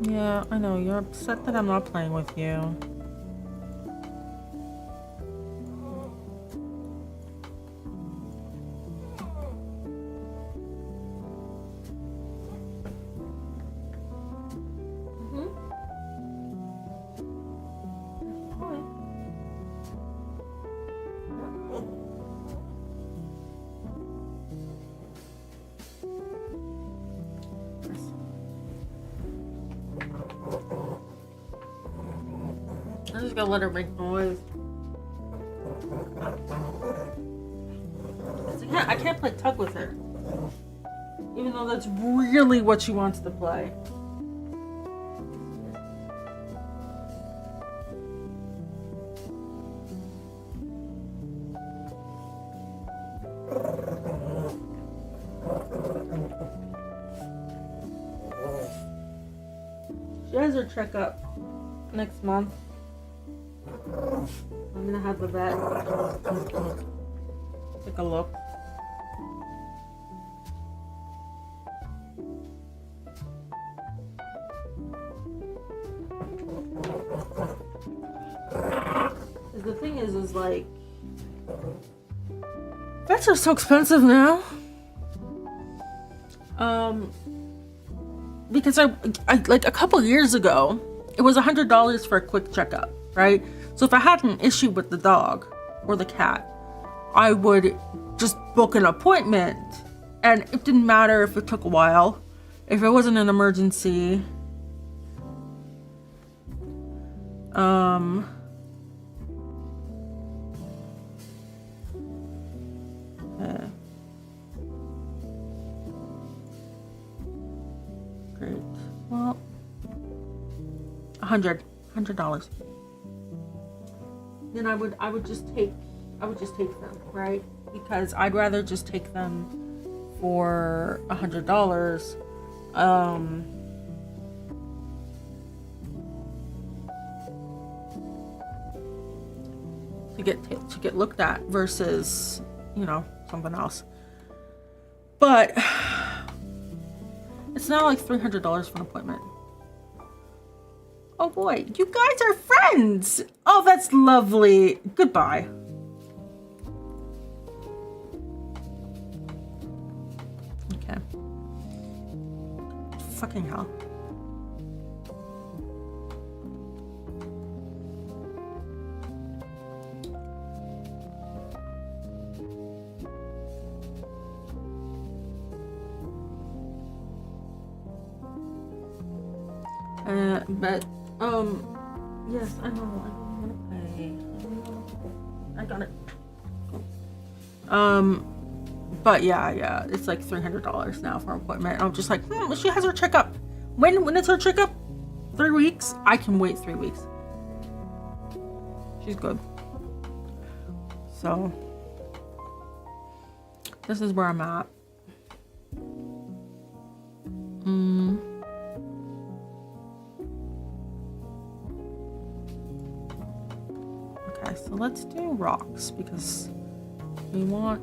Yeah, I know, you're upset that I'm not playing with you. I'm just gonna let her make noise. I can't play tug with her. Even though that's really what she wants to play. She has her checkup next month. I'm gonna have the vet take a look. The thing is like, vets are so expensive now. Because I like a couple years ago, it was $100 for a quick checkup, right? So if I had an issue with the dog or the cat, I would just book an appointment, and it didn't matter if it took a while, if it wasn't an emergency. Great. Well, $100. Then I would just take them, right? Because I'd rather just take them for $100 to get looked at versus, you know, something else. But it's not like $300 for an appointment. Oh boy, you guys are friends. Oh, that's lovely. Goodbye. Okay. Fucking hell. But yes, I know. I don't want to pay. I got it. But yeah, it's like $300 now for an appointment. And I'm just like, she has her checkup. When is her checkup? 3 weeks? I can wait 3 weeks. She's good. So this is where I'm at. Okay, so let's do rocks because we want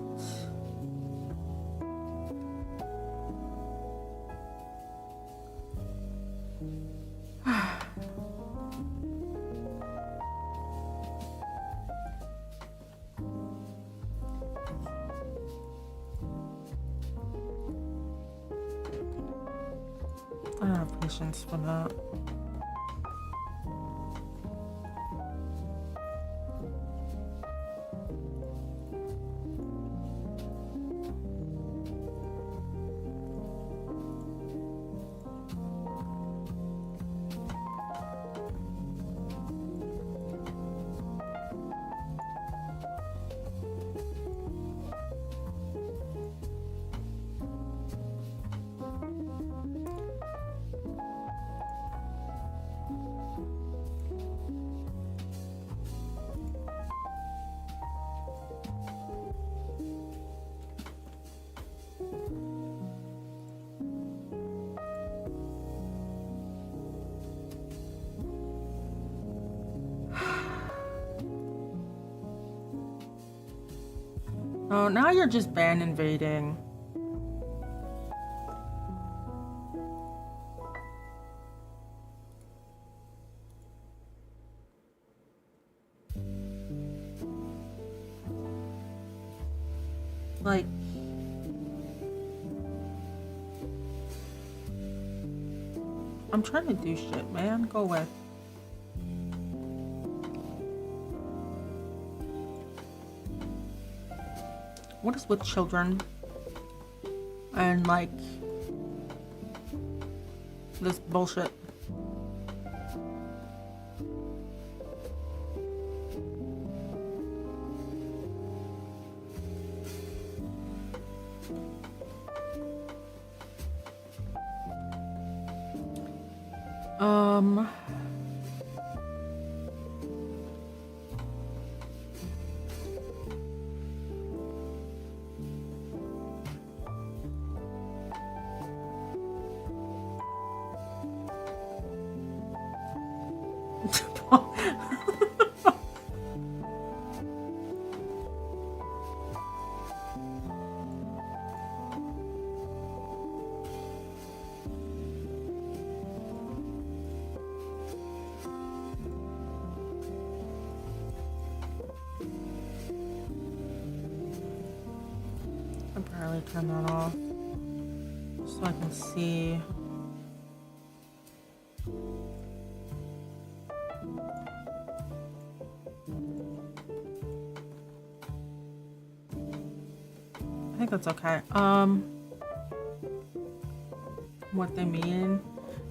I don't have patience for that. Oh, now you're just ban invading. Like, I'm trying to do shit, man. Go away. What is with children and like this bullshit? Temporarily turn that off so I can see. I think that's okay. What they mean?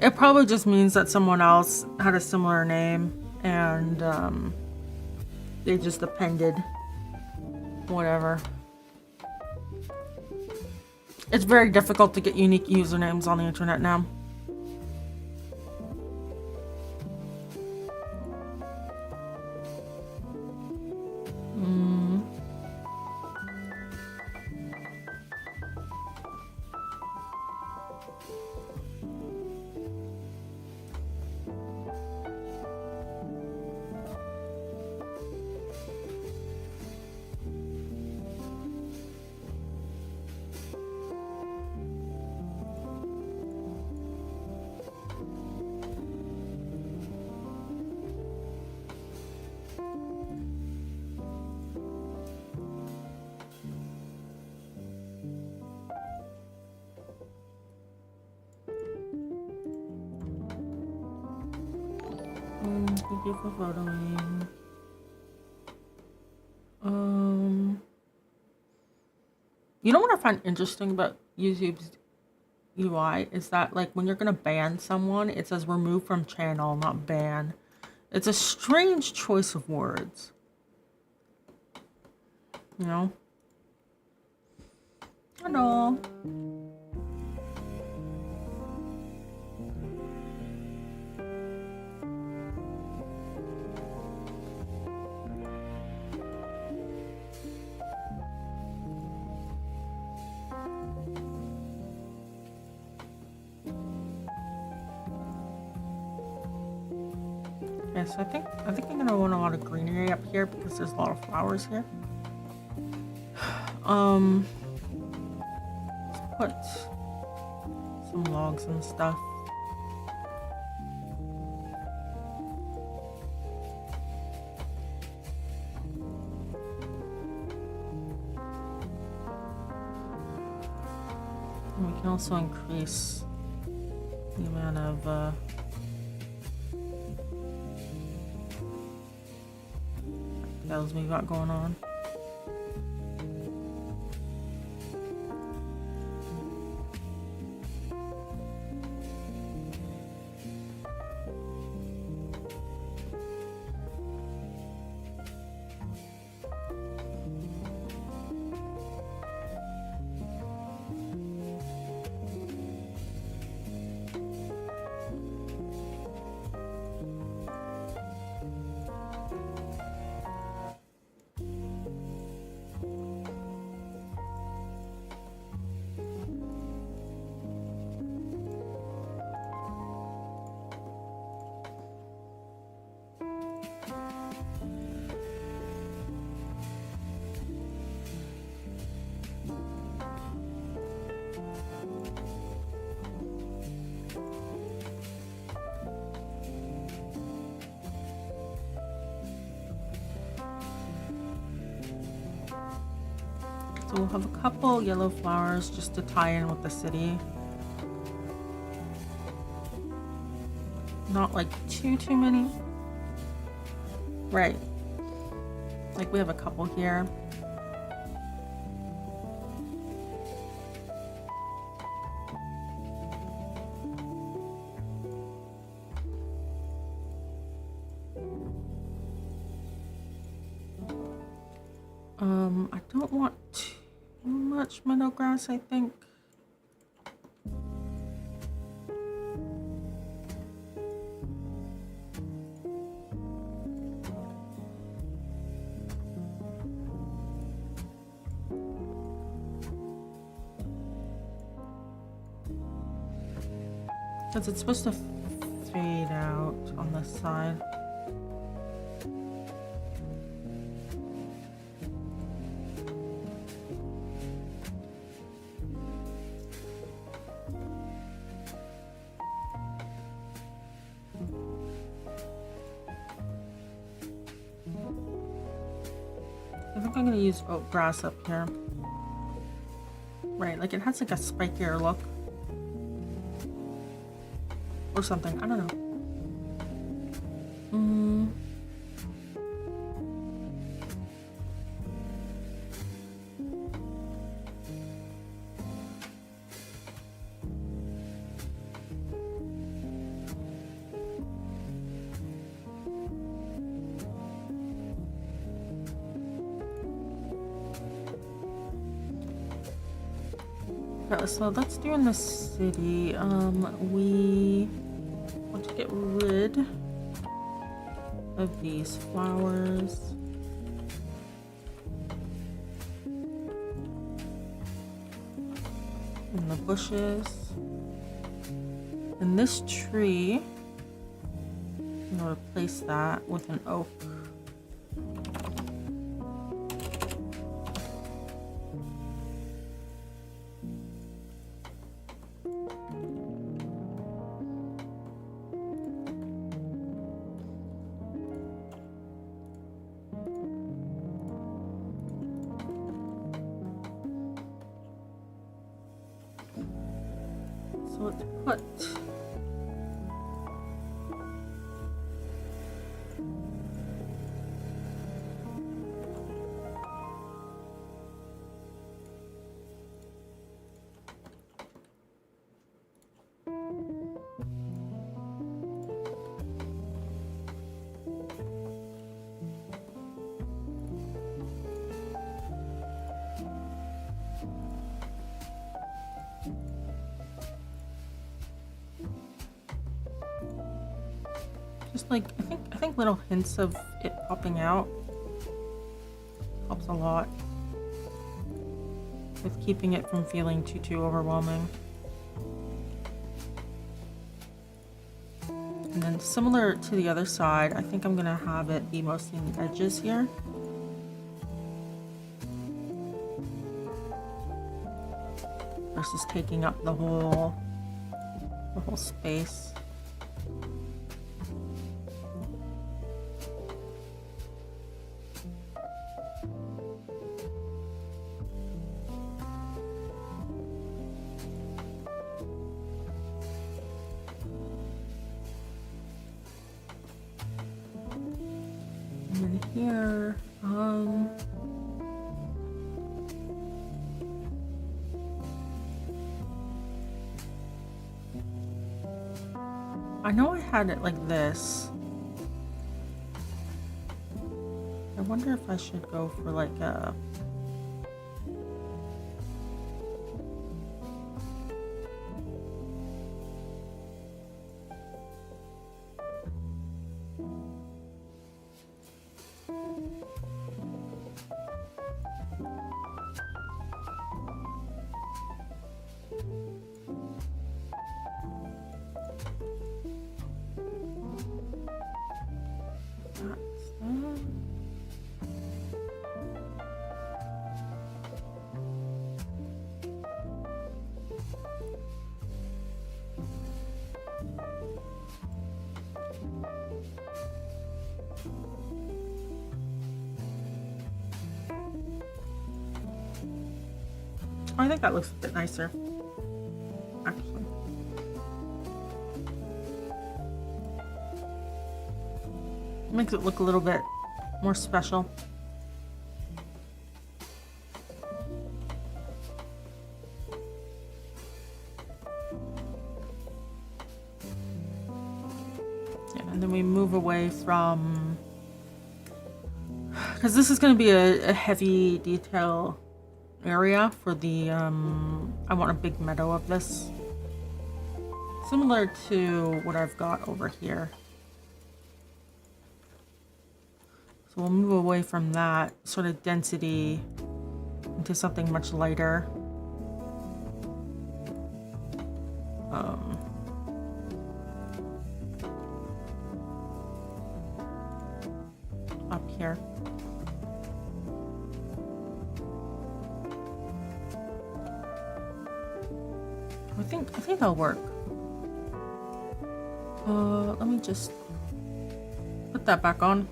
It probably just means that someone else had a similar name and they just appended whatever. It's very difficult to get unique usernames on the internet now. Thank you for photoing. You know what I find interesting about YouTube's UI is that, like, when you're gonna ban someone, it says remove from channel, not ban. It's a strange choice of words. You know? Hello. So I think I'm gonna want a lot of greenery up here because there's a lot of flowers here. Let's put some logs and stuff. And we can also increase the amount of those we got going on. So we'll have a couple yellow flowers just to tie in with the city. Not like too many. Right. Like we have a couple here. I don't want too much meadow grass, I think. Because it's supposed to fade out on this side. I think I'm gonna use oak grass up here. Right, like it has like a spikier look. Or something, I don't know. Okay, so let's do in the city. We want to get rid of these flowers. And the bushes. And this tree, I'm gonna replace that with an oak. So let's put Just like, I think little hints of it popping out helps a lot with keeping it from feeling too overwhelming. And then similar to the other side, I think I'm gonna have it be mostly in the edges here. Versus taking up the whole space. And then here, I know I had it like this. I wonder if I should go for like a... I think that looks a bit nicer, actually. Makes it look a little bit more special. Yeah, and then we move away from, because this is going to be a heavy detail area for the I want a big meadow of this, similar to what I've got over here. So we'll move away from that sort of density into something much lighter. Up here. I think that'll work. Let me just put that back on.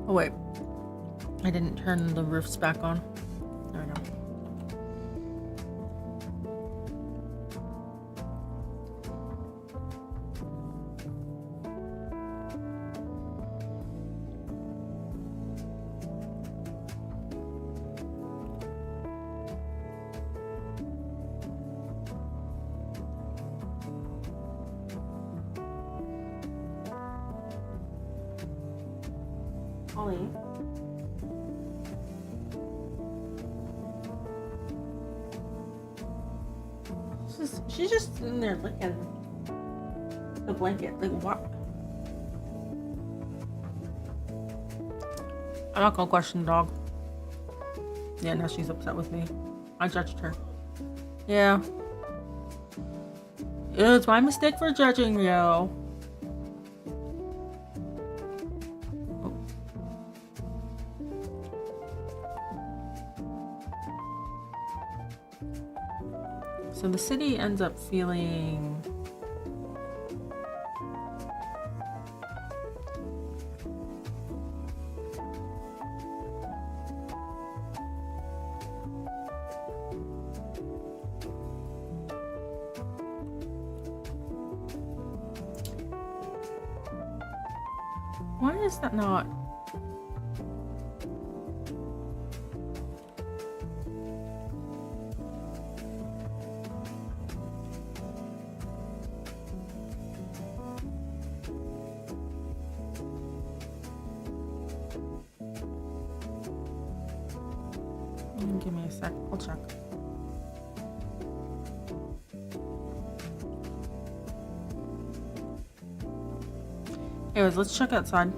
Oh wait, I didn't turn the roofs back on. There we go. Ollie. She's just sitting there licking the blanket. Like, what? I'm not gonna question the dog. Yeah, now she's upset with me. I judged her. Yeah. It's my mistake for judging you. So the city ends up feeling why is that not? Give me a sec. I'll check. Anyways, let's check outside.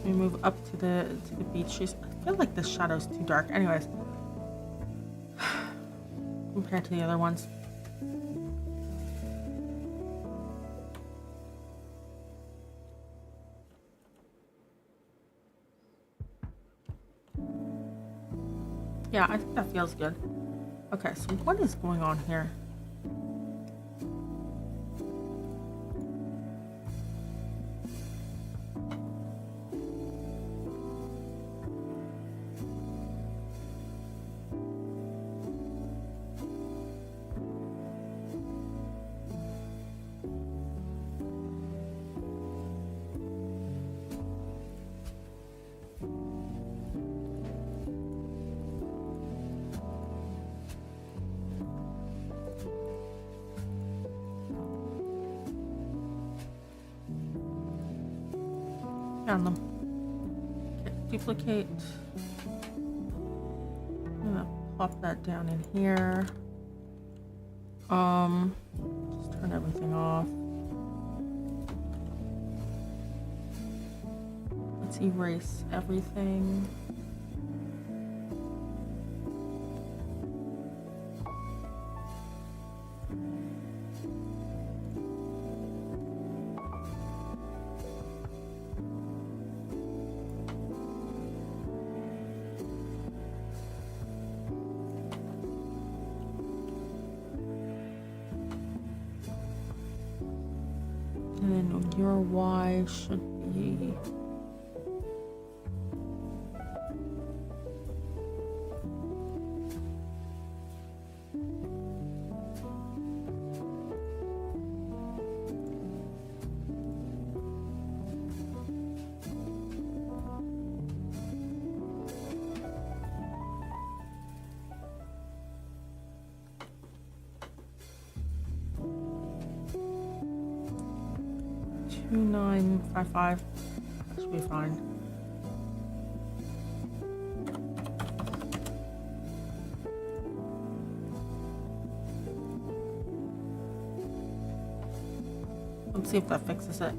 We move up to the beach. I feel like the shadow's too dark. Anyways, compared to the other ones. Yeah, I think that feels good. Okay, so what is going on here? Found them. Okay, duplicate. I'm gonna plop that down in here. Just turn everything off. Let's erase everything. And then your Y should be two 955. That should be fine. Let's see if that fixes it.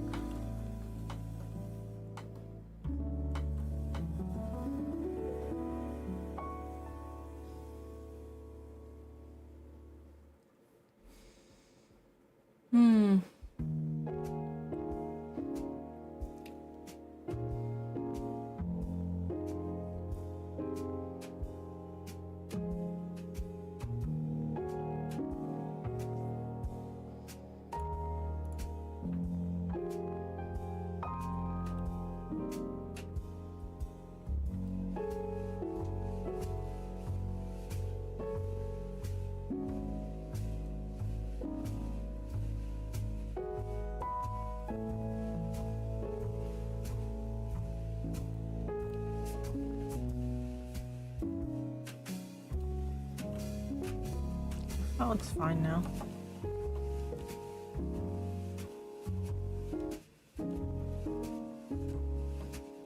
Oh, it's fine now.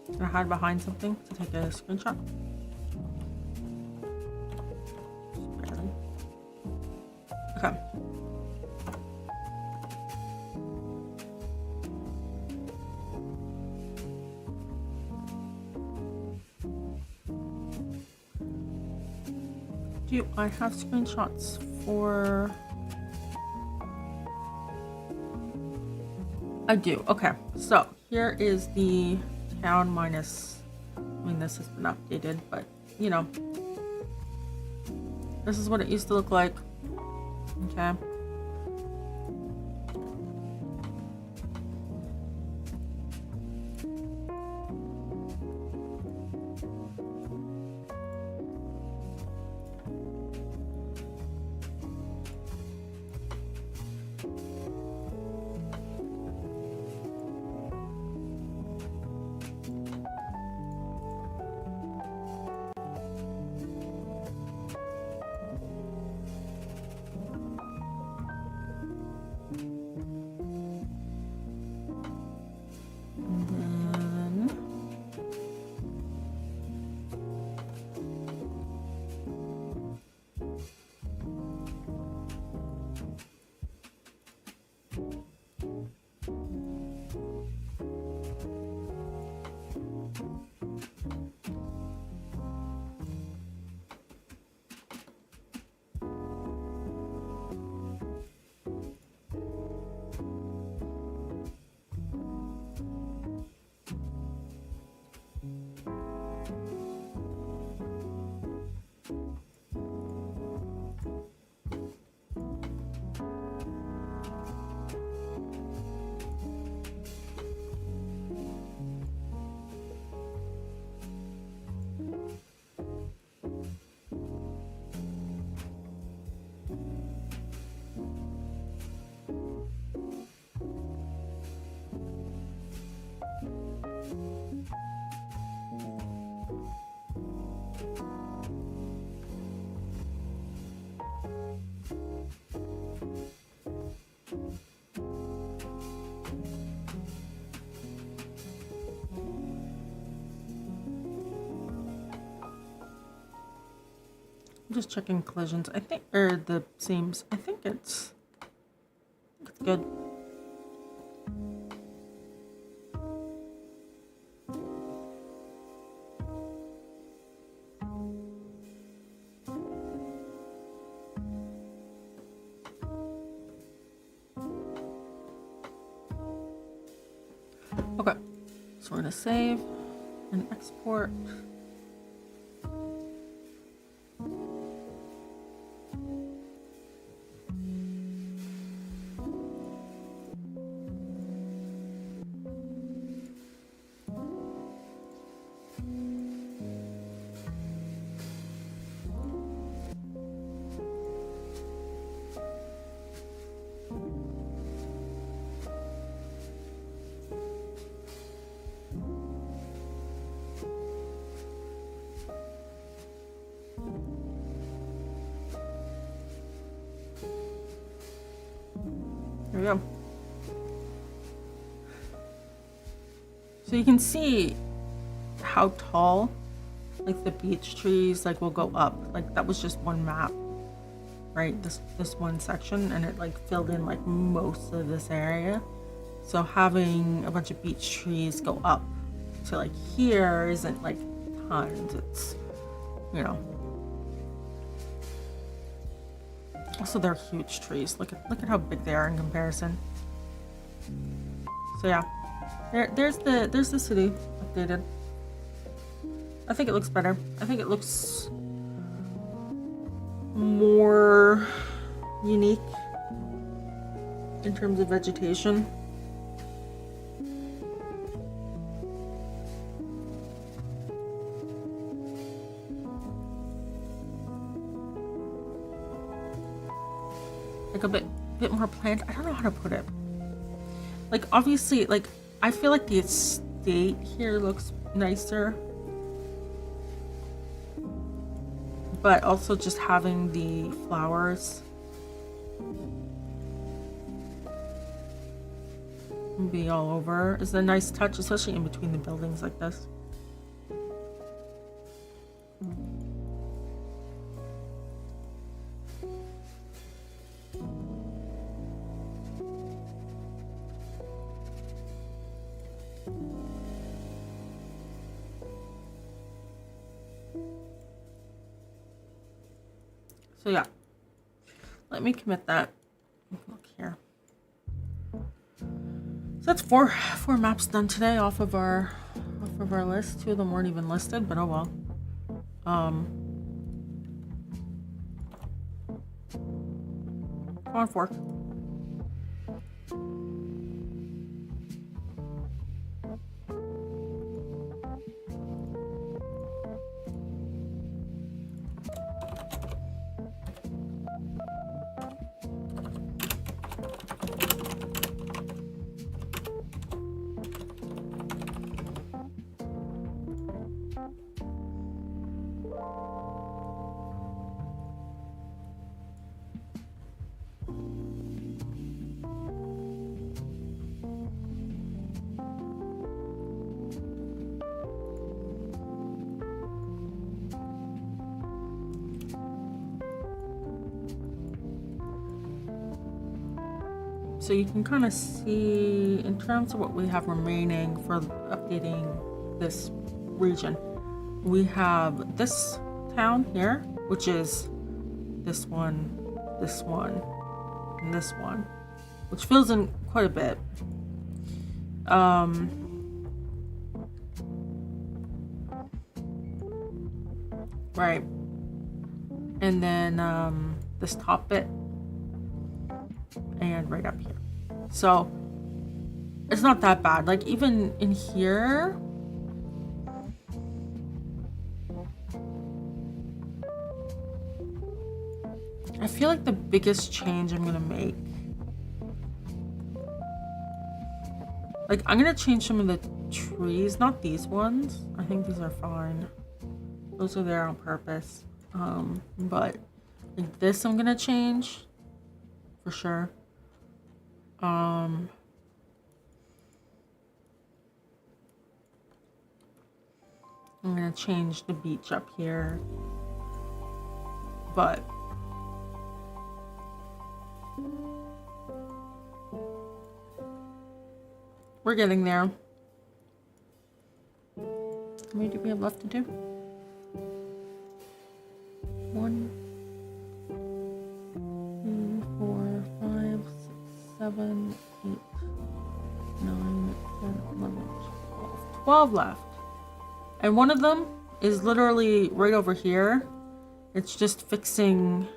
Can I hide behind something to take a screenshot? Barely. Okay. Do I have screenshots for... I do. Okay, so here is the town minus, I mean, this has been updated, but you know, this is what it used to look like. Okay. Just checking collisions. I think, or the seams. I think it's good. Okay, so we're gonna save and export. There we go. So you can see how tall, like the beech trees, like will go up. Like that was just one map, right? This one section, and it like filled in like most of this area. So having a bunch of beech trees go up to like here isn't like tons. It's, you know. Also, they're huge trees. Look at how big they are in comparison. So yeah, there's the city updated. I think it looks better. I think it looks more unique in terms of vegetation. Like a bit more plant. I don't know how to put it. Like obviously, like I feel like the estate here looks nicer, but also just having the flowers be all over is a nice touch, especially in between the buildings like this. So yeah, let me commit that. Look here. So that's four maps done today off of our list. 2 of them weren't even listed, but oh well. Come on, fork. So you can kind of see in terms of what we have remaining for updating this region. We have this town here, which is this one, and this one, which fills in quite a bit. Right. and then this top bit, and right up here. So it's not that bad. Like even in here, I feel like the biggest change I'm gonna make, like I'm gonna change some of the trees, not these ones. I think these are fine. Those are there on purpose. But like this I'm gonna change for sure. I'm gonna change the beach up here, but we're getting there. How many do we have left to do? 1, 2, 4, 5, 6, 7, 8, 9, 10, 11, 12. 12 left. And one of them is literally right over here. It's just fixing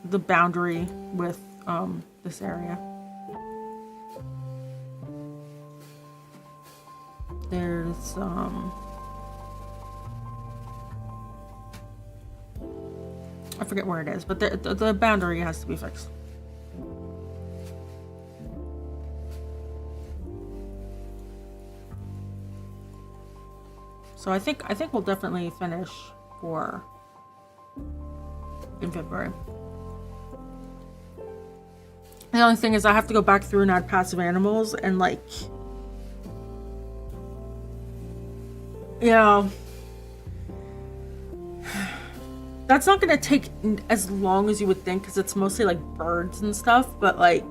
the boundary with this area. There's I forget where it is, but the boundary has to be fixed. So I think we'll definitely finish in February. The only thing is I have to go back through and add passive animals, and like, you know, that's not gonna take as long as you would think, because it's mostly like birds and stuff, but like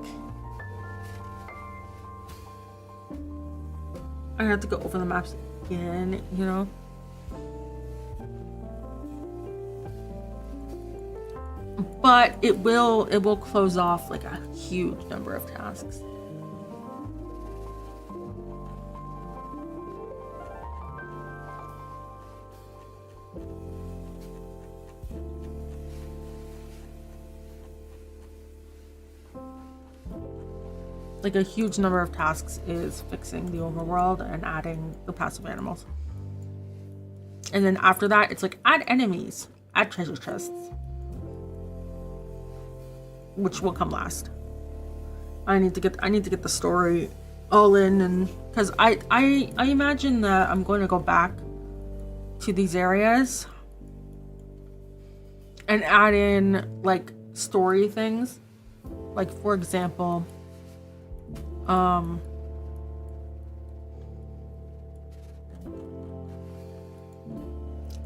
I have to go over the maps again, you know. But it will close off like a huge number of tasks. Like a huge number of tasks is fixing the overworld and adding the passive animals. And then after that, it's like add enemies, add treasure chests, which will come last. I need to get the story all in, and because I imagine that I'm going to go back to these areas and add in like story things. Like for example, I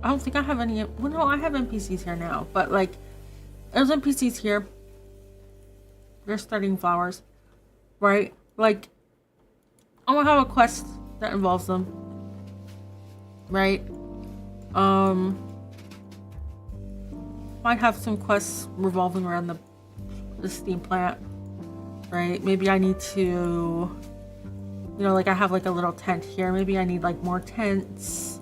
don't think I have any. Well, no, I have NPCs here now, but like, there's NPCs here. They're studying flowers, right? Like, I'm gonna have a quest that involves them, right? Might have some quests revolving around the steam plant, right? Maybe I need to, you know, like I have like a little tent here. Maybe I need like more tents,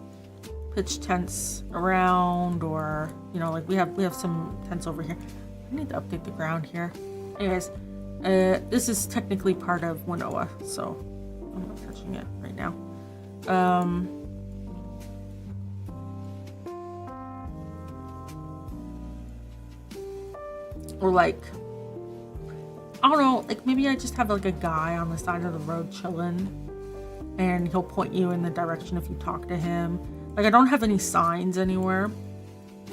pitch tents around, or you know, like we have some tents over here. I need to update the ground here. Anyways, this is technically part of Winnowa, so I'm not touching it right now. Or like, I don't know, like maybe I just have like a guy on the side of the road chilling, and he'll point you in the direction if you talk to him. Like I don't have any signs anywhere,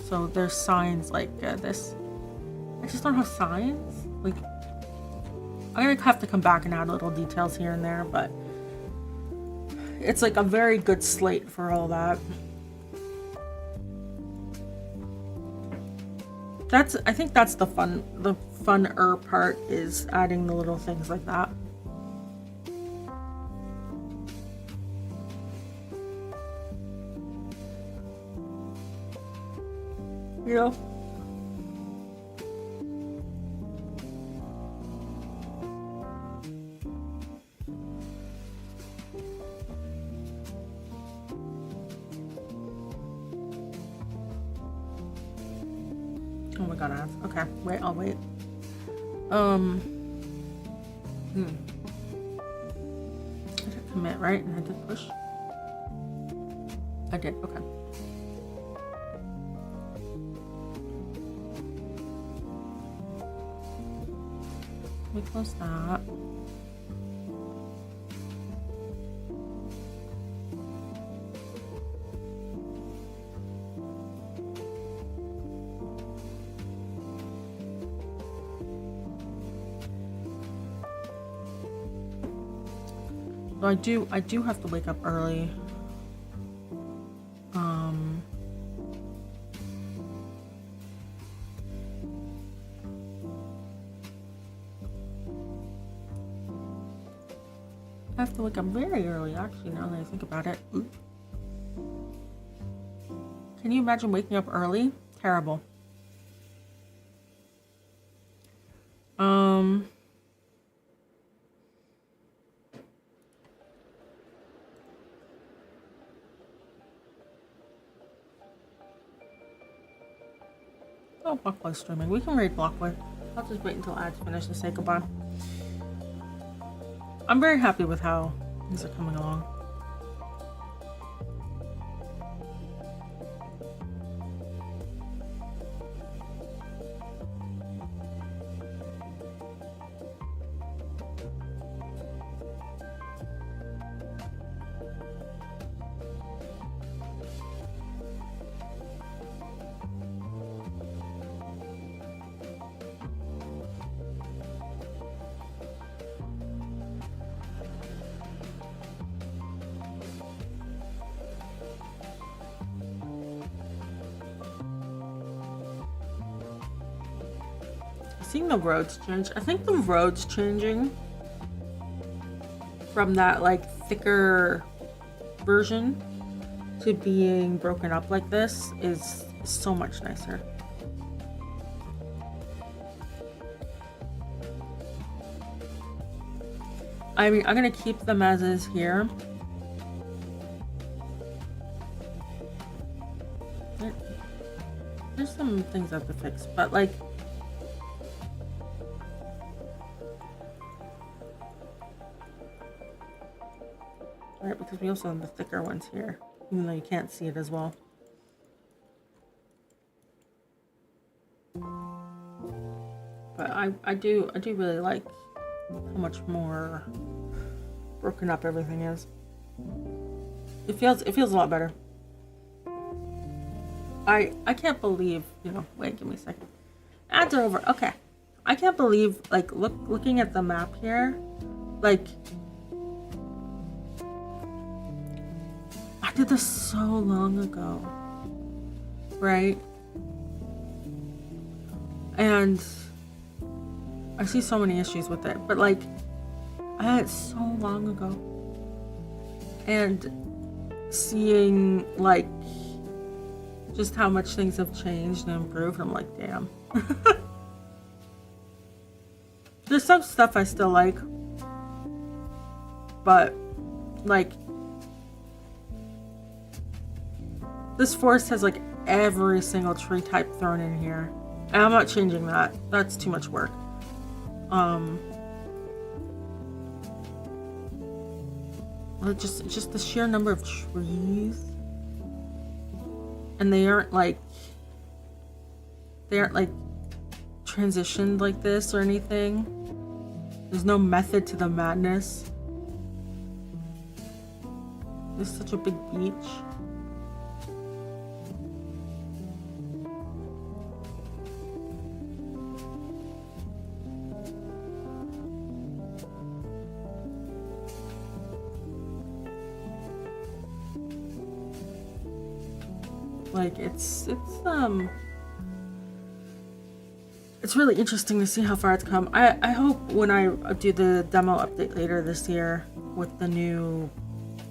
so there's signs like this. I just don't have signs. Like, I'm gonna have to come back and add little details here and there, but it's like a very good slate for all that. I think that's the funner part, is adding the little things like that. You know? Oh my god, ads. Okay, wait, I'll wait. I did commit, right? And I did push. I did, okay. We close that. So I do have to wake up early. I have to wake up very early, actually, now that I think about it. Can you imagine waking up early? Terrible. Oh, Blockboy streaming. We can raid Blockboy. I'll just wait until ads finish and say goodbye. I'm very happy with how things are coming along. Seeing the roads change. I think the roads changing from that like thicker version to being broken up like this is so much nicer. I mean, I'm gonna keep them as is here. There's some things I have to fix, but like because we also have the thicker ones here, even though you can't see it as well. But I do really like how much more broken up everything is. It feels a lot better. I can't believe, you know, wait, give me a second. Ads are over. Okay. I can't believe, like, looking at the map here, like, I did this so long ago, right? And I see so many issues with it, but like, I had it so long ago. And seeing like just how much things have changed and improved, I'm like, damn. There's some stuff I still like, but like, this forest has like every single tree type thrown in here. And I'm not changing that. That's too much work. Just the sheer number of trees. And they aren't like transitioned like this or anything. There's no method to the madness. There's such a big beach. Like it's really interesting to see how far it's come. I hope when I do the demo update later this year with the new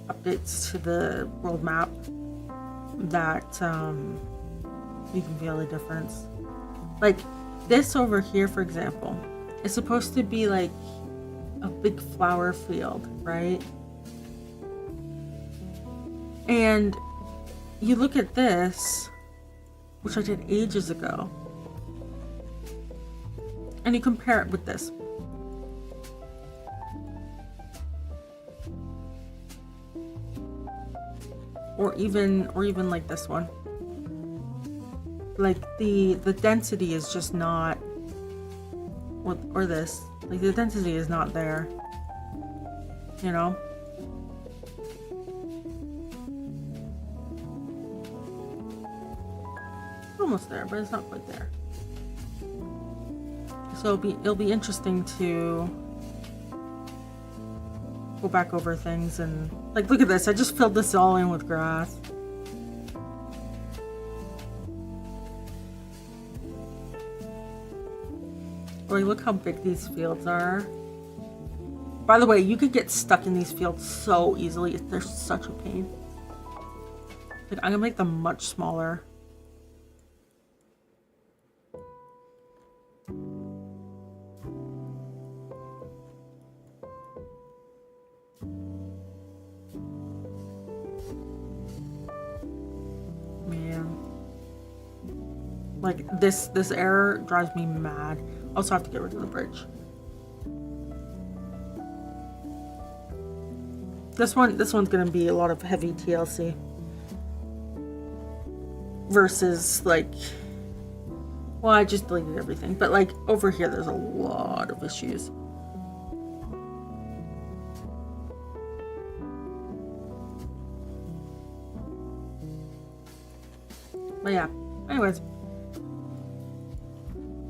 updates to the world map that you can feel the difference. Like this over here, for example, is supposed to be like a big flower field, right? And you look at this, which I did ages ago, and you compare it with this. Or even like this one. Like the density is just not, or this, like the density is not there, you know? Almost there, but it's not quite there. So it'll be interesting to go back over things and like, look at this. I just filled this all in with grass. Like, look how big these fields are. By the way, you could get stuck in these fields so easily. They're such a pain. Like, I'm gonna make them much smaller. Like this error drives me mad. I also have to get rid of the bridge. This one's gonna be a lot of heavy TLC versus like, well, I just deleted everything, but like over here there's a lot of issues. But yeah, anyways.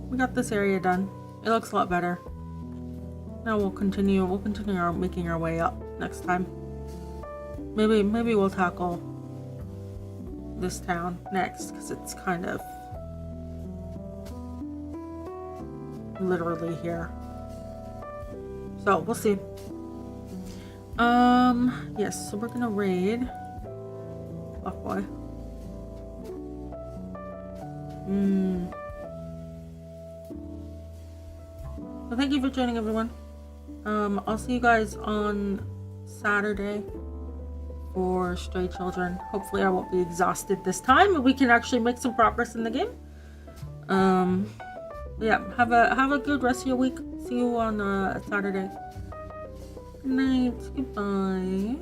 We got this area done. It looks a lot better. Now we'll continue making our way up next time. Maybe we'll tackle this town next, because it's kind of literally here. So we'll see. Yes, so we're gonna raid Fuckboy. Well, thank you for joining, everyone. I'll see you guys on Saturday for Stray Children. Hopefully I won't be exhausted this time, and we can actually make some progress in the game. Yeah, have a good rest of your week. See you on Saturday. Good night. Goodbye.